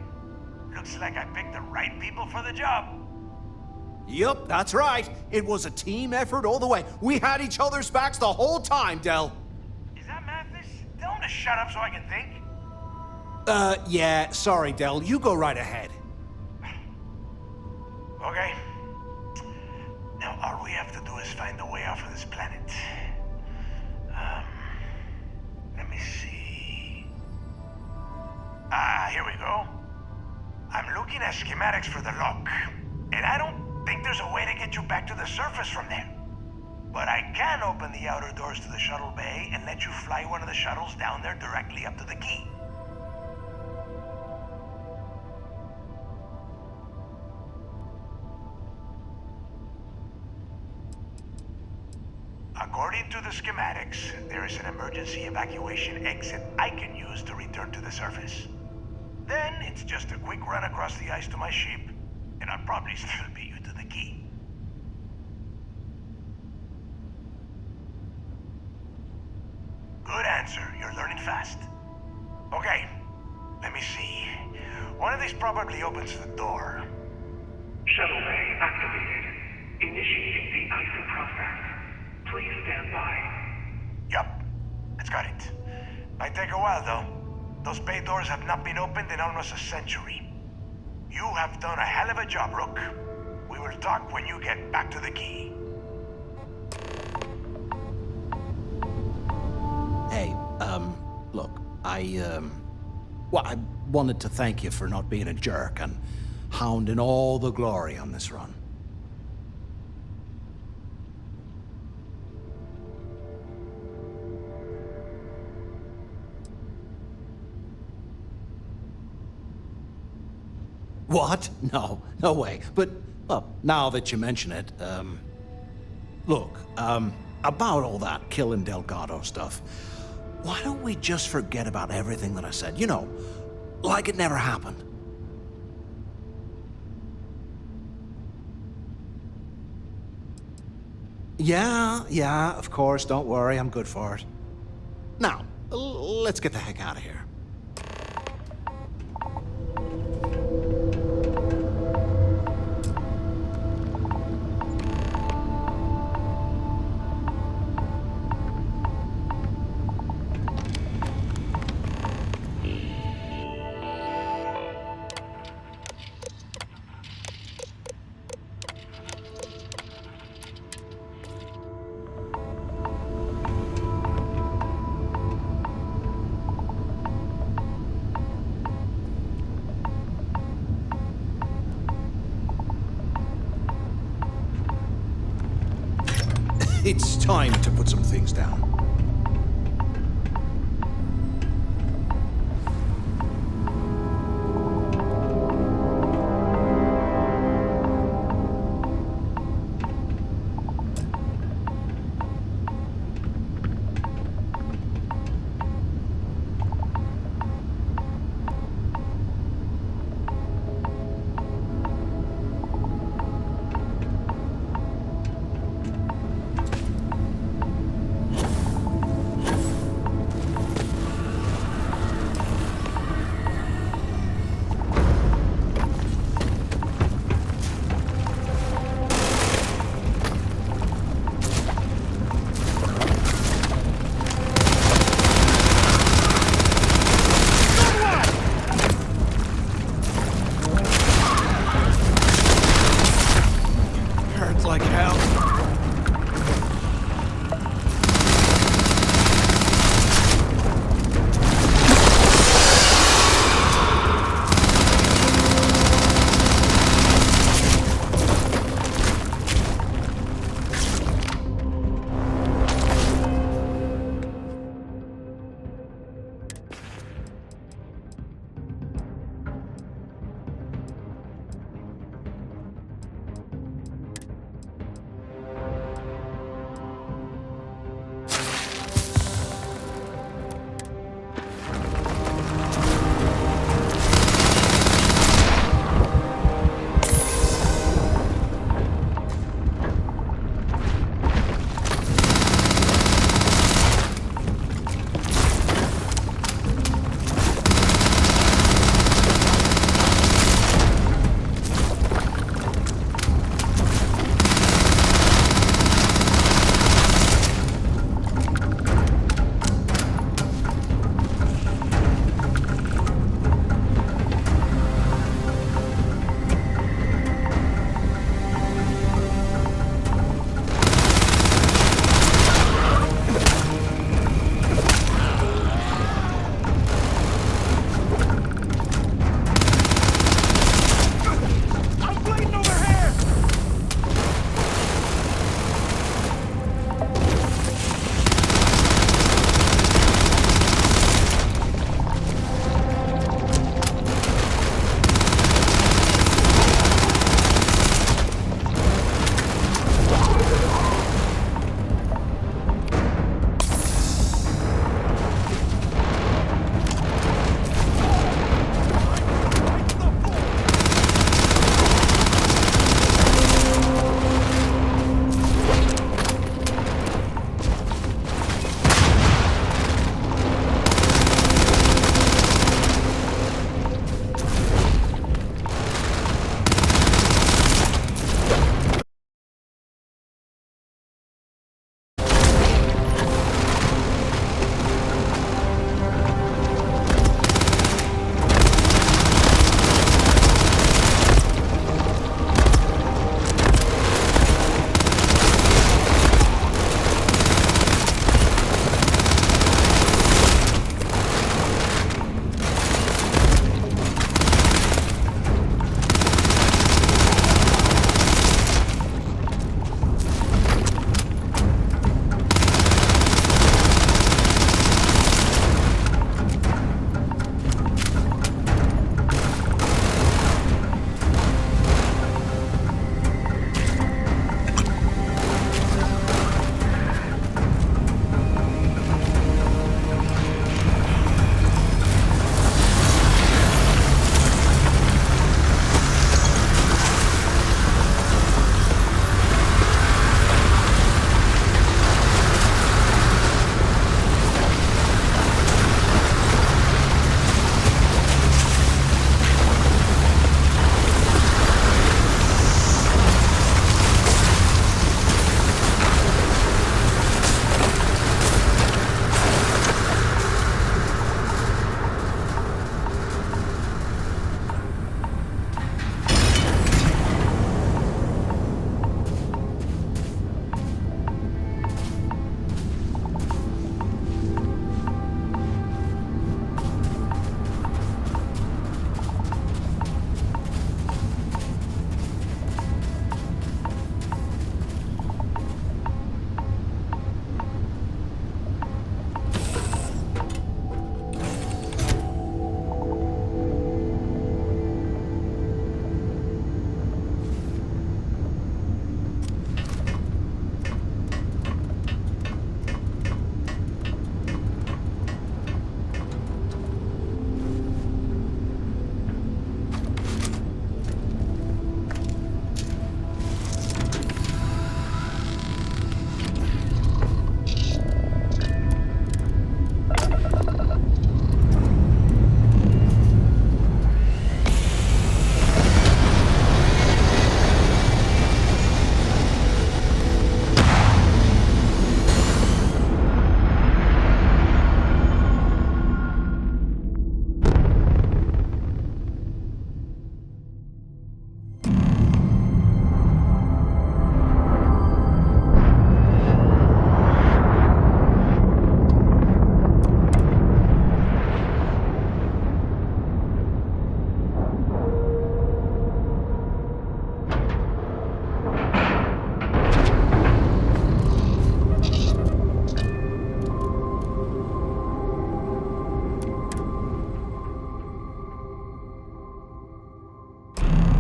Looks like I picked the right people for the job. Yup, that's right. It was a team effort all the way. We had each other's backs the whole time, Del. Is that Mathis? Tell him to shut up so I can think. Yeah, sorry, Del. You go right ahead. Okay. Now all we have to do is find a way off of this planet. Let me see. Here we go. I'm looking at schematics for the lock, and I don't think there's a way to get you back to the surface from there. But I can open the outer doors to the shuttle bay and let you fly one of the shuttles down there directly up to the key. According to the schematics, there is an emergency evacuation exit I can use to return to the surface. Then it's just a quick run across the ice to my ship, and I'll probably still beat you to the key. Good answer. You're learning fast. Okay, let me see. One of these probably opens the door. Shuttle bay activated. Initiating the icing process. Please stand by. Yup, it's got it. Might take a while, though. Those bay doors have not been opened in almost a century. You have done a hell of a job, Rook. We will talk when you get back to the key. Hey, look, well, I wanted to thank you for not being a jerk and hounding all the glory on this run. What? No, no way. But, well, now that you mention it, look, about all that killing Delgado stuff, why don't we just forget about everything that I said? You know, like it never happened. Yeah, of course, don't worry, I'm good for it. Now, let's get the heck out of here. It's time to put some things down.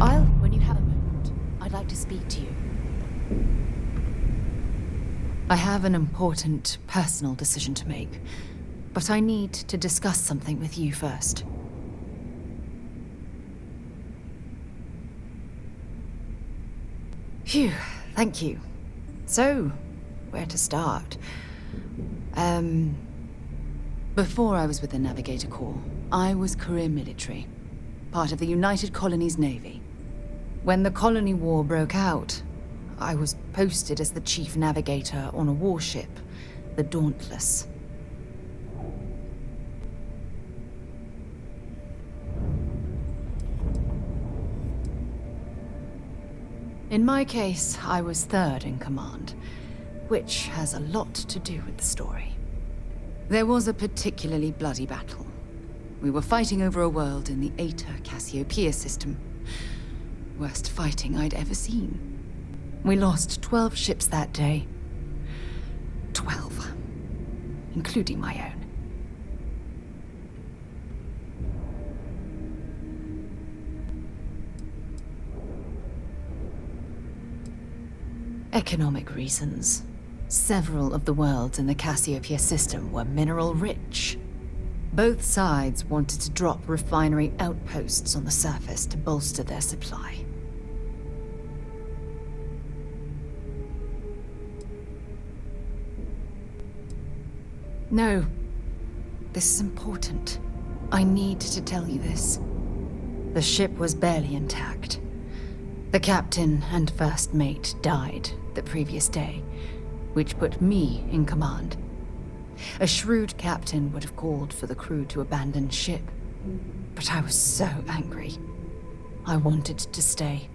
When you have a moment, I'd like to speak to you. I have an important personal decision to make, but I need to discuss something with you first. Phew, thank you. So, where to start? Before I was with the Navigator Corps, I was career military, part of the United Colonies Navy. When the Colony War broke out, I was posted as the chief navigator on a warship, the Dauntless. In my case, I was third in command, which has a lot to do with the story. There was a particularly bloody battle. We were fighting over a world in the Eta Cassiopeia system. Worst fighting I'd ever seen. We lost 12 ships that day. 12. Including my own. Economic reasons. Several of the worlds in the Cassiopeia system were mineral-rich. Both sides wanted to drop refinery outposts on the surface to bolster their supply. No. This is important. I need to tell you this. The ship was barely intact. The captain and first mate died the previous day, which put me in command. A shrewd captain would have called for the crew to abandon ship, but I was so angry. I wanted to stay.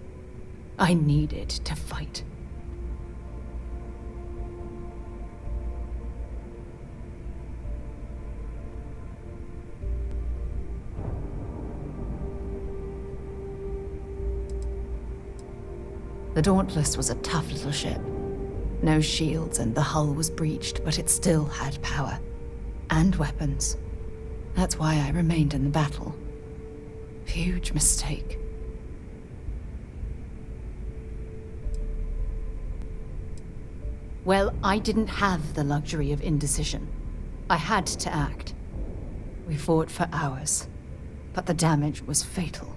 I needed to fight. The Dauntless was a tough little ship. No shields and the hull was breached, but it still had power. And weapons. That's why I remained in the battle. Huge mistake. Well, I didn't have the luxury of indecision. I had to act. We fought for hours, but the damage was fatal.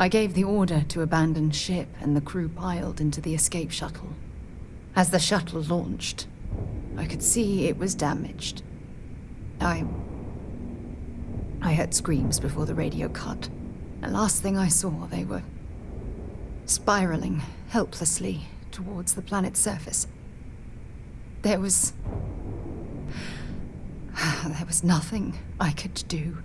I gave the order to abandon ship and the crew piled into the escape shuttle. As the shuttle launched, I could see it was damaged. I heard screams before the radio cut. And last thing I saw, they were spiraling helplessly towards the planet's surface. There was nothing I could do.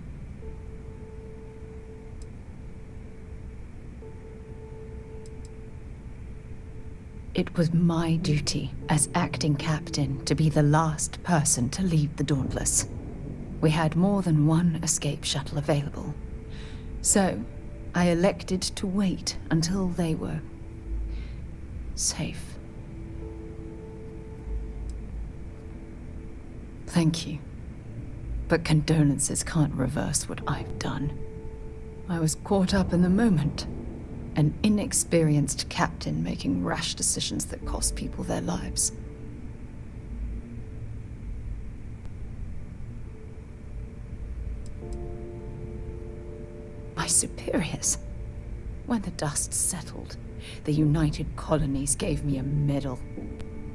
It was my duty as acting captain to be the last person to leave the Dauntless. We had more than one escape shuttle available. So, I elected to wait until they were safe. Thank you. But condolences can't reverse what I've done. I was caught up in the moment. An inexperienced captain making rash decisions that cost people their lives. My superiors. When the dust settled, the United Colonies gave me a medal.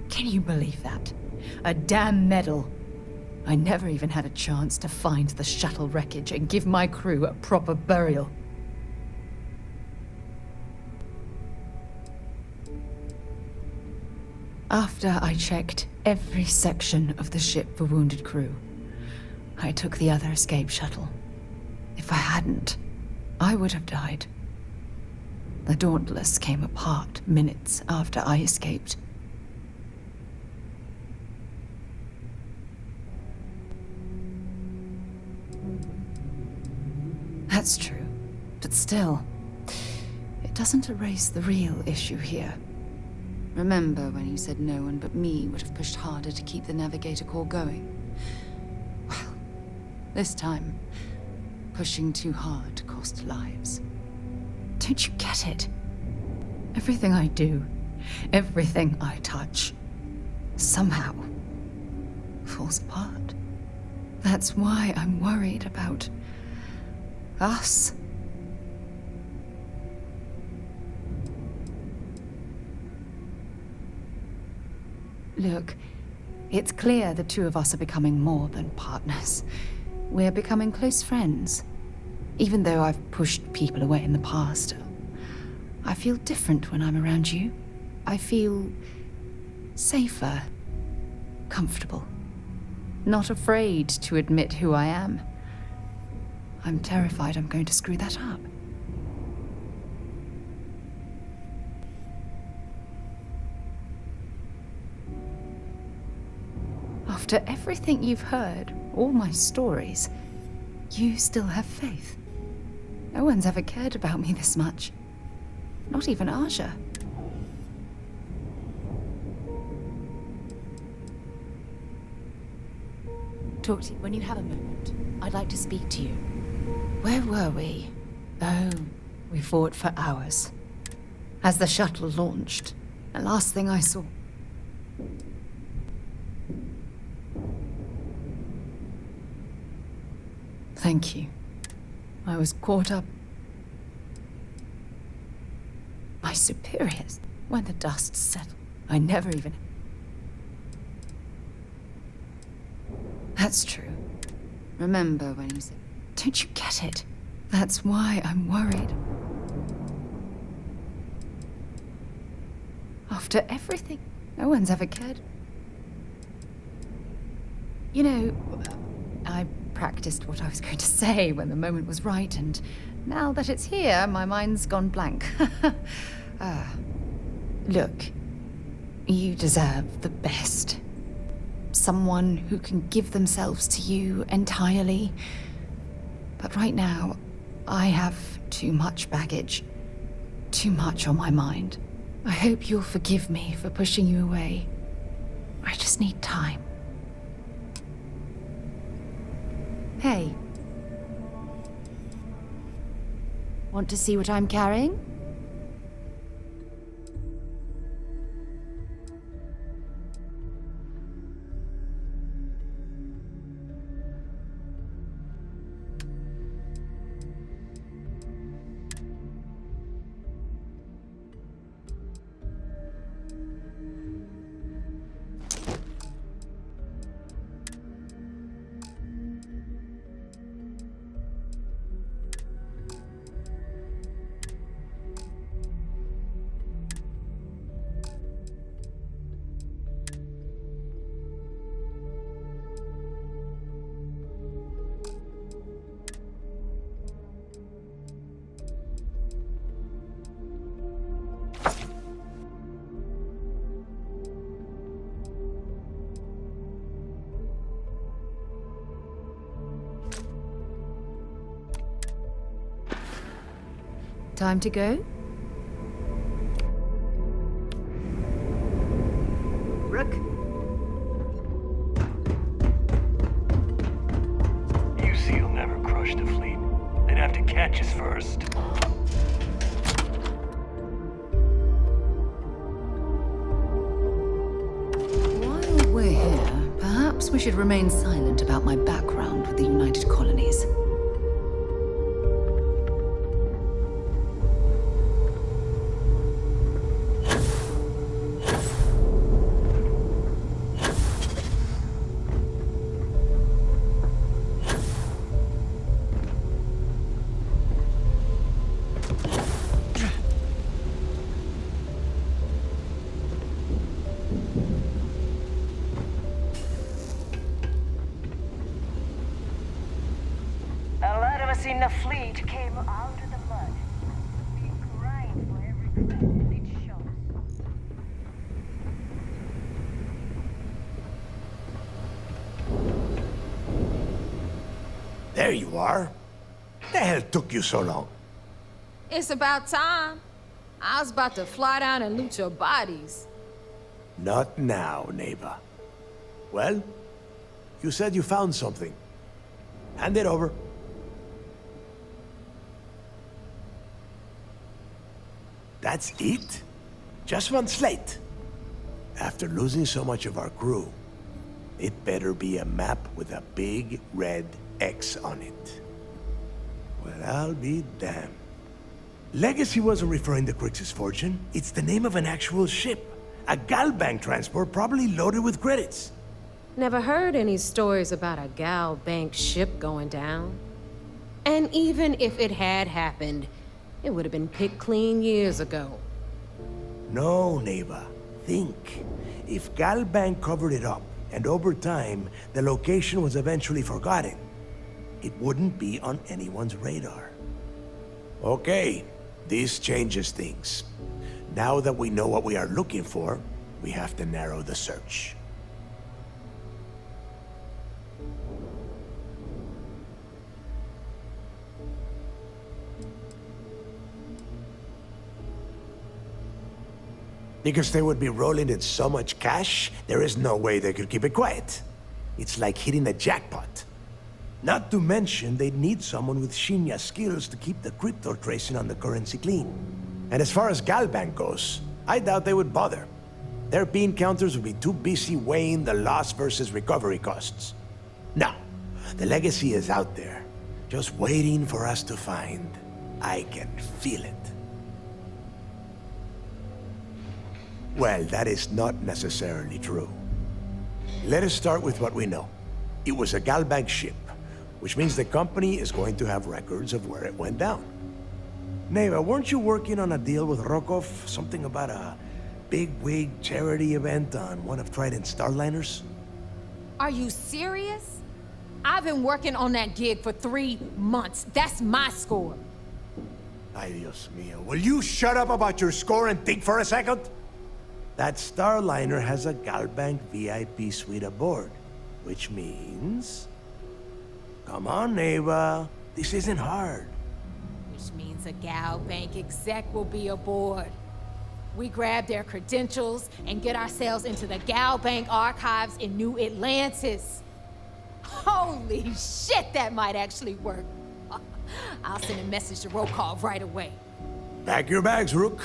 Can you believe that? A damn medal. I never even had a chance to find the shuttle wreckage and give my crew a proper burial. After I checked every section of the ship for wounded crew, I took the other escape shuttle. If I hadn't, I would have died. The Dauntless came apart minutes after I escaped. That's true, but still, it doesn't erase the real issue here. Remember when you said no one but me would have pushed harder to keep the Navigator Corps going? Well, this time, pushing too hard cost lives. Don't you get it? Everything I do, everything I touch, somehow falls apart. That's why I'm worried about us. Look, it's clear the two of us are becoming more than partners. We're becoming close friends. Even though I've pushed people away in the past, I feel different when I'm around you. I feel safer, comfortable, not afraid to admit who I am. I'm terrified I'm going to screw that up. After everything you've heard, all my stories, you still have faith. No one's ever cared about me this much. Not even Aja. Talk to you when you have a moment. I'd like to speak to you. Where were we? Oh, we fought for hours. As the shuttle launched, the last thing I saw... Thank you. I was caught up... My superiors. When the dust settled, I never even... That's true. Remember when you said... Don't you get it? That's why I'm worried. After everything, no one's ever cared. You know, I practiced what I was going to say when the moment was right, and now that it's here, my mind's gone blank. Look, you deserve the best. Someone who can give themselves to you entirely. But right now, I have too much baggage. Too much on my mind. I hope you'll forgive me for pushing you away. I just need time. Hey. Want to see what I'm carrying? Time to go? Rook? You see, you'll never crush the fleet. They'd have to catch us first. While we're here, perhaps we should remain silent about my background with the United Colonies. In the fleet came out of the mud. We grind for every crack, and it shows. There you are. The hell took you so long? It's about time. I was about to fly down and loot your bodies. Not now, neighbor. Well, you said you found something. Hand it over. That's it? Just one slate? After losing so much of our crew, it better be a map with a big red X on it. Well, I'll be damned. Legacy wasn't referring to Crix's fortune. It's the name of an actual ship. A Galbank transport probably loaded with credits. Never heard any stories about a Gal Bank ship going down. And even if it had happened, it would have been picked clean years ago. No, Neva. Think. If Galbank covered it up, and over time, the location was eventually forgotten, it wouldn't be on anyone's radar. Okay, this changes things. Now that we know what we are looking for, we have to narrow the search. Because they would be rolling in so much cash, there is no way they could keep it quiet. It's like hitting a jackpot. Not to mention, they'd need someone with Shinya skills to keep the crypto tracing on the currency clean. And as far as Galbank goes, I doubt they would bother. Their bean counters would be too busy weighing the loss versus recovery costs. No, the legacy is out there, just waiting for us to find. I can feel it. Well, that is not necessarily true. Let us start with what we know. It was a Galbank ship, which means the company is going to have records of where it went down. Neva, weren't you working on a deal with Rokov? Something about a big-wig charity event on one of Trident's Starliners? Are you serious? I've been working on that gig for 3 months. That's my score. Ay, Dios mío. Will you shut up about your score and think for a second? That Starliner has a Galbank VIP suite aboard, which means... Come on, Neva. This isn't hard. Which means a Gal Bank exec will be aboard. We grab their credentials and get ourselves into the Gal Bank archives in New Atlantis. Holy shit, that might actually work. I'll send a message to Rokov right away. Pack your bags, Rook.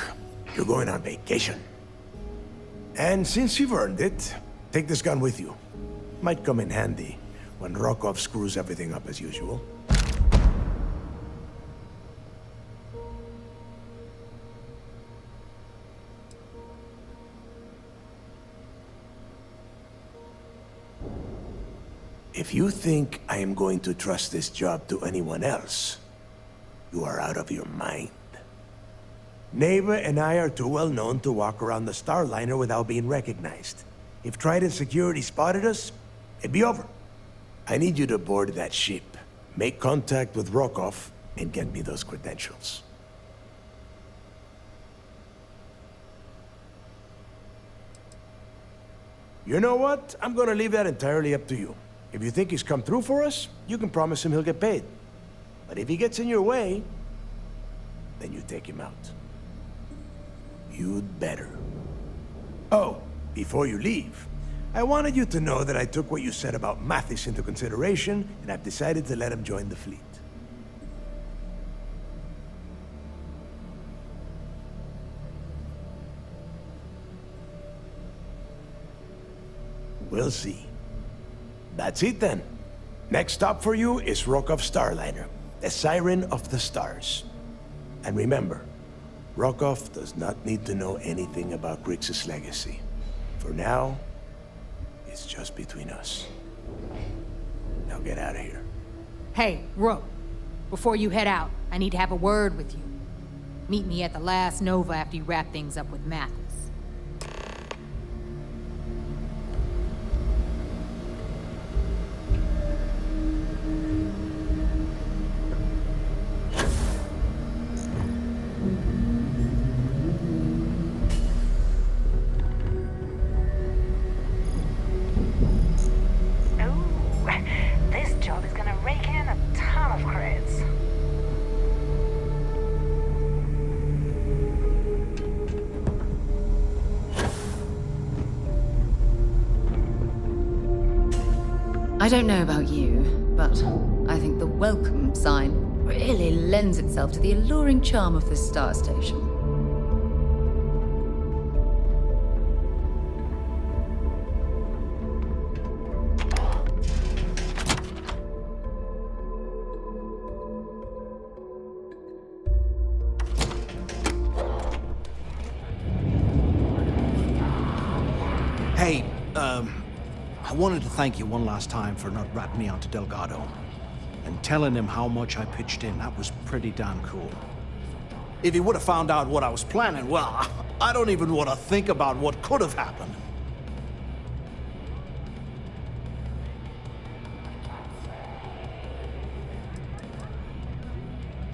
You're going on vacation. And since you've earned it, take this gun with you. Might come in handy when Rokov screws everything up as usual. If you think I am going to trust this job to anyone else, you are out of your mind. Neva and I are too well known to walk around the Starliner without being recognized. If Trident Security spotted us, it'd be over. I need you to board that ship, make contact with Rokov, and get me those credentials. You know what? I'm gonna leave that entirely up to you. If you think he's come through for us, you can promise him he'll get paid. But if he gets in your way, then you take him out. You'd better. Oh, before you leave, I wanted you to know that I took what you said about Mathis into consideration, and I've decided to let him join the fleet. We'll see. That's it then. Next stop for you is Rokov Starliner, the Siren of the Stars. And remember, Rokov does not need to know anything about Grixis legacy. For now, it's just between us. Now get out of here. Hey, Rook. Before you head out, I need to have a word with you. Meet me at the last Nova after you wrap things up with Mathis. I don't know about you, but I think the welcome sign really lends itself to the alluring charm of this star station. I wanted to thank you one last time for not ratting me onto Delgado. And telling him how much I pitched in. That was pretty damn cool. If he would have found out what I was planning, well, I don't even want to think about what could have happened.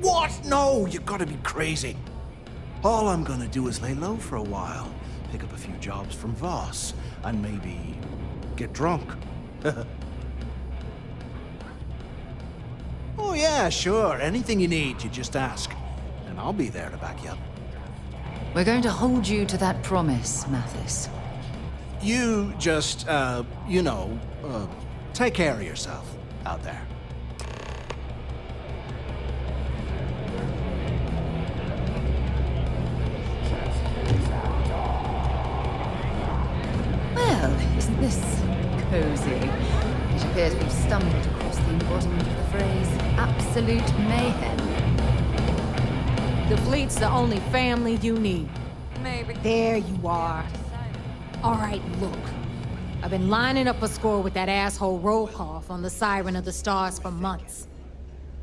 What? No, you gotta be crazy. All I'm gonna do is lay low for a while, pick up a few jobs from Voss, and maybe get drunk. Oh yeah, sure. Anything you need, you just ask. And I'll be there to back you up. We're going to hold you to that promise, Mathis. You just, take care of yourself out there. Well, isn't this cozy? It appears we've stumbled across the embodiment of the phrase absolute mayhem. The fleet's the only family you need. Maybe. There you are. All right, look. I've been lining up a score with that asshole Rokoff on the Siren of the Stars for months.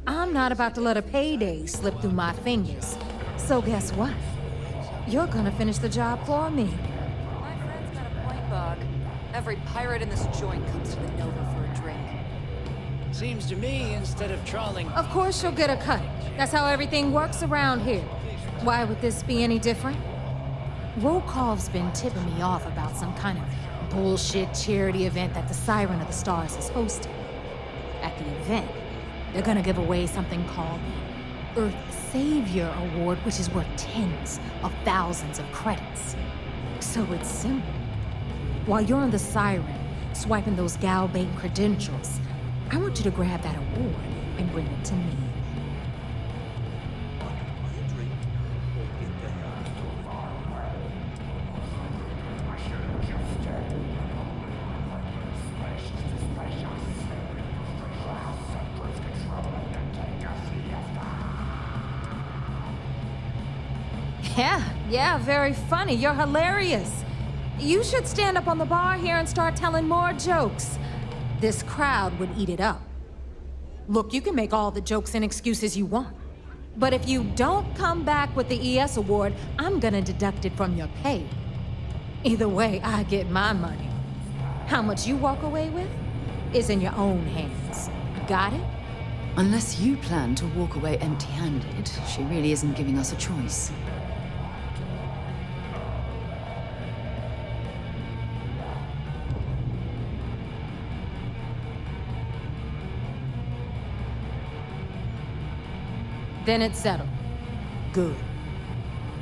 I'm not about to let a payday slip through my fingers. So guess what? You're gonna finish the job for me. My friend's got a point, Bog. Every pirate in this joint comes to the Nova for a drink. Seems to me, instead of trawling... Of course you'll get a cut. That's how everything works around here. Why would this be any different? Rokoff's been tipping me off about some kind of bullshit charity event that the Siren of the Stars is hosting. At the event, they're gonna give away something called the Earth Savior Award, which is worth tens of thousands of credits. So it's simple. While you're on the Siren, swiping those Galbait credentials, I want you to grab that award and bring it to me. Yeah, very funny. You're hilarious. You should stand up on the bar here and start telling more jokes. This crowd would eat it up. Look, you can make all the jokes and excuses you want. But if you don't come back with the ES award, I'm gonna deduct it from your pay. Either way, I get my money. How much you walk away with is in your own hands. Got it? Unless you plan to walk away empty-handed, she really isn't giving us a choice. Then it's settled. Good.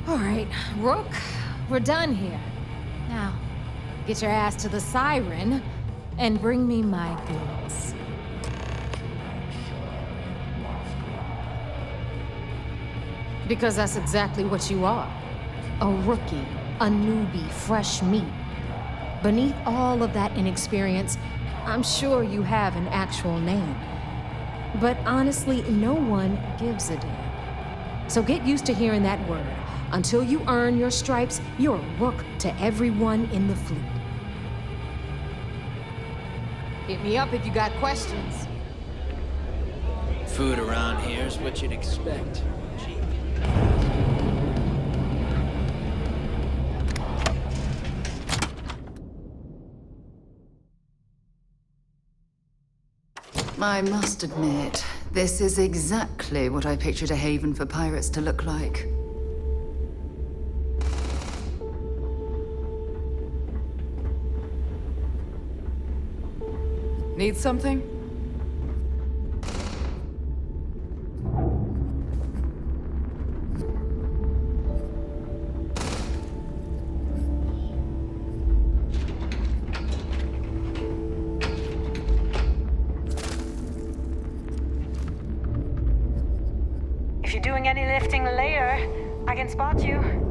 All right, Rook, we're done here. Now, get your ass to the Siren and bring me my goods. Because that's exactly what you are. A rookie, a newbie, fresh meat. Beneath all of that inexperience, I'm sure you have an actual name. But honestly, no one gives a damn. So get used to hearing that word. Until you earn your stripes, you're a rook to everyone in the fleet. Hit me up if you got questions. Food around here's what you'd expect. I must admit, this is exactly what I pictured a haven for pirates to look like. Need something? If you're doing any lifting later, I can spot you.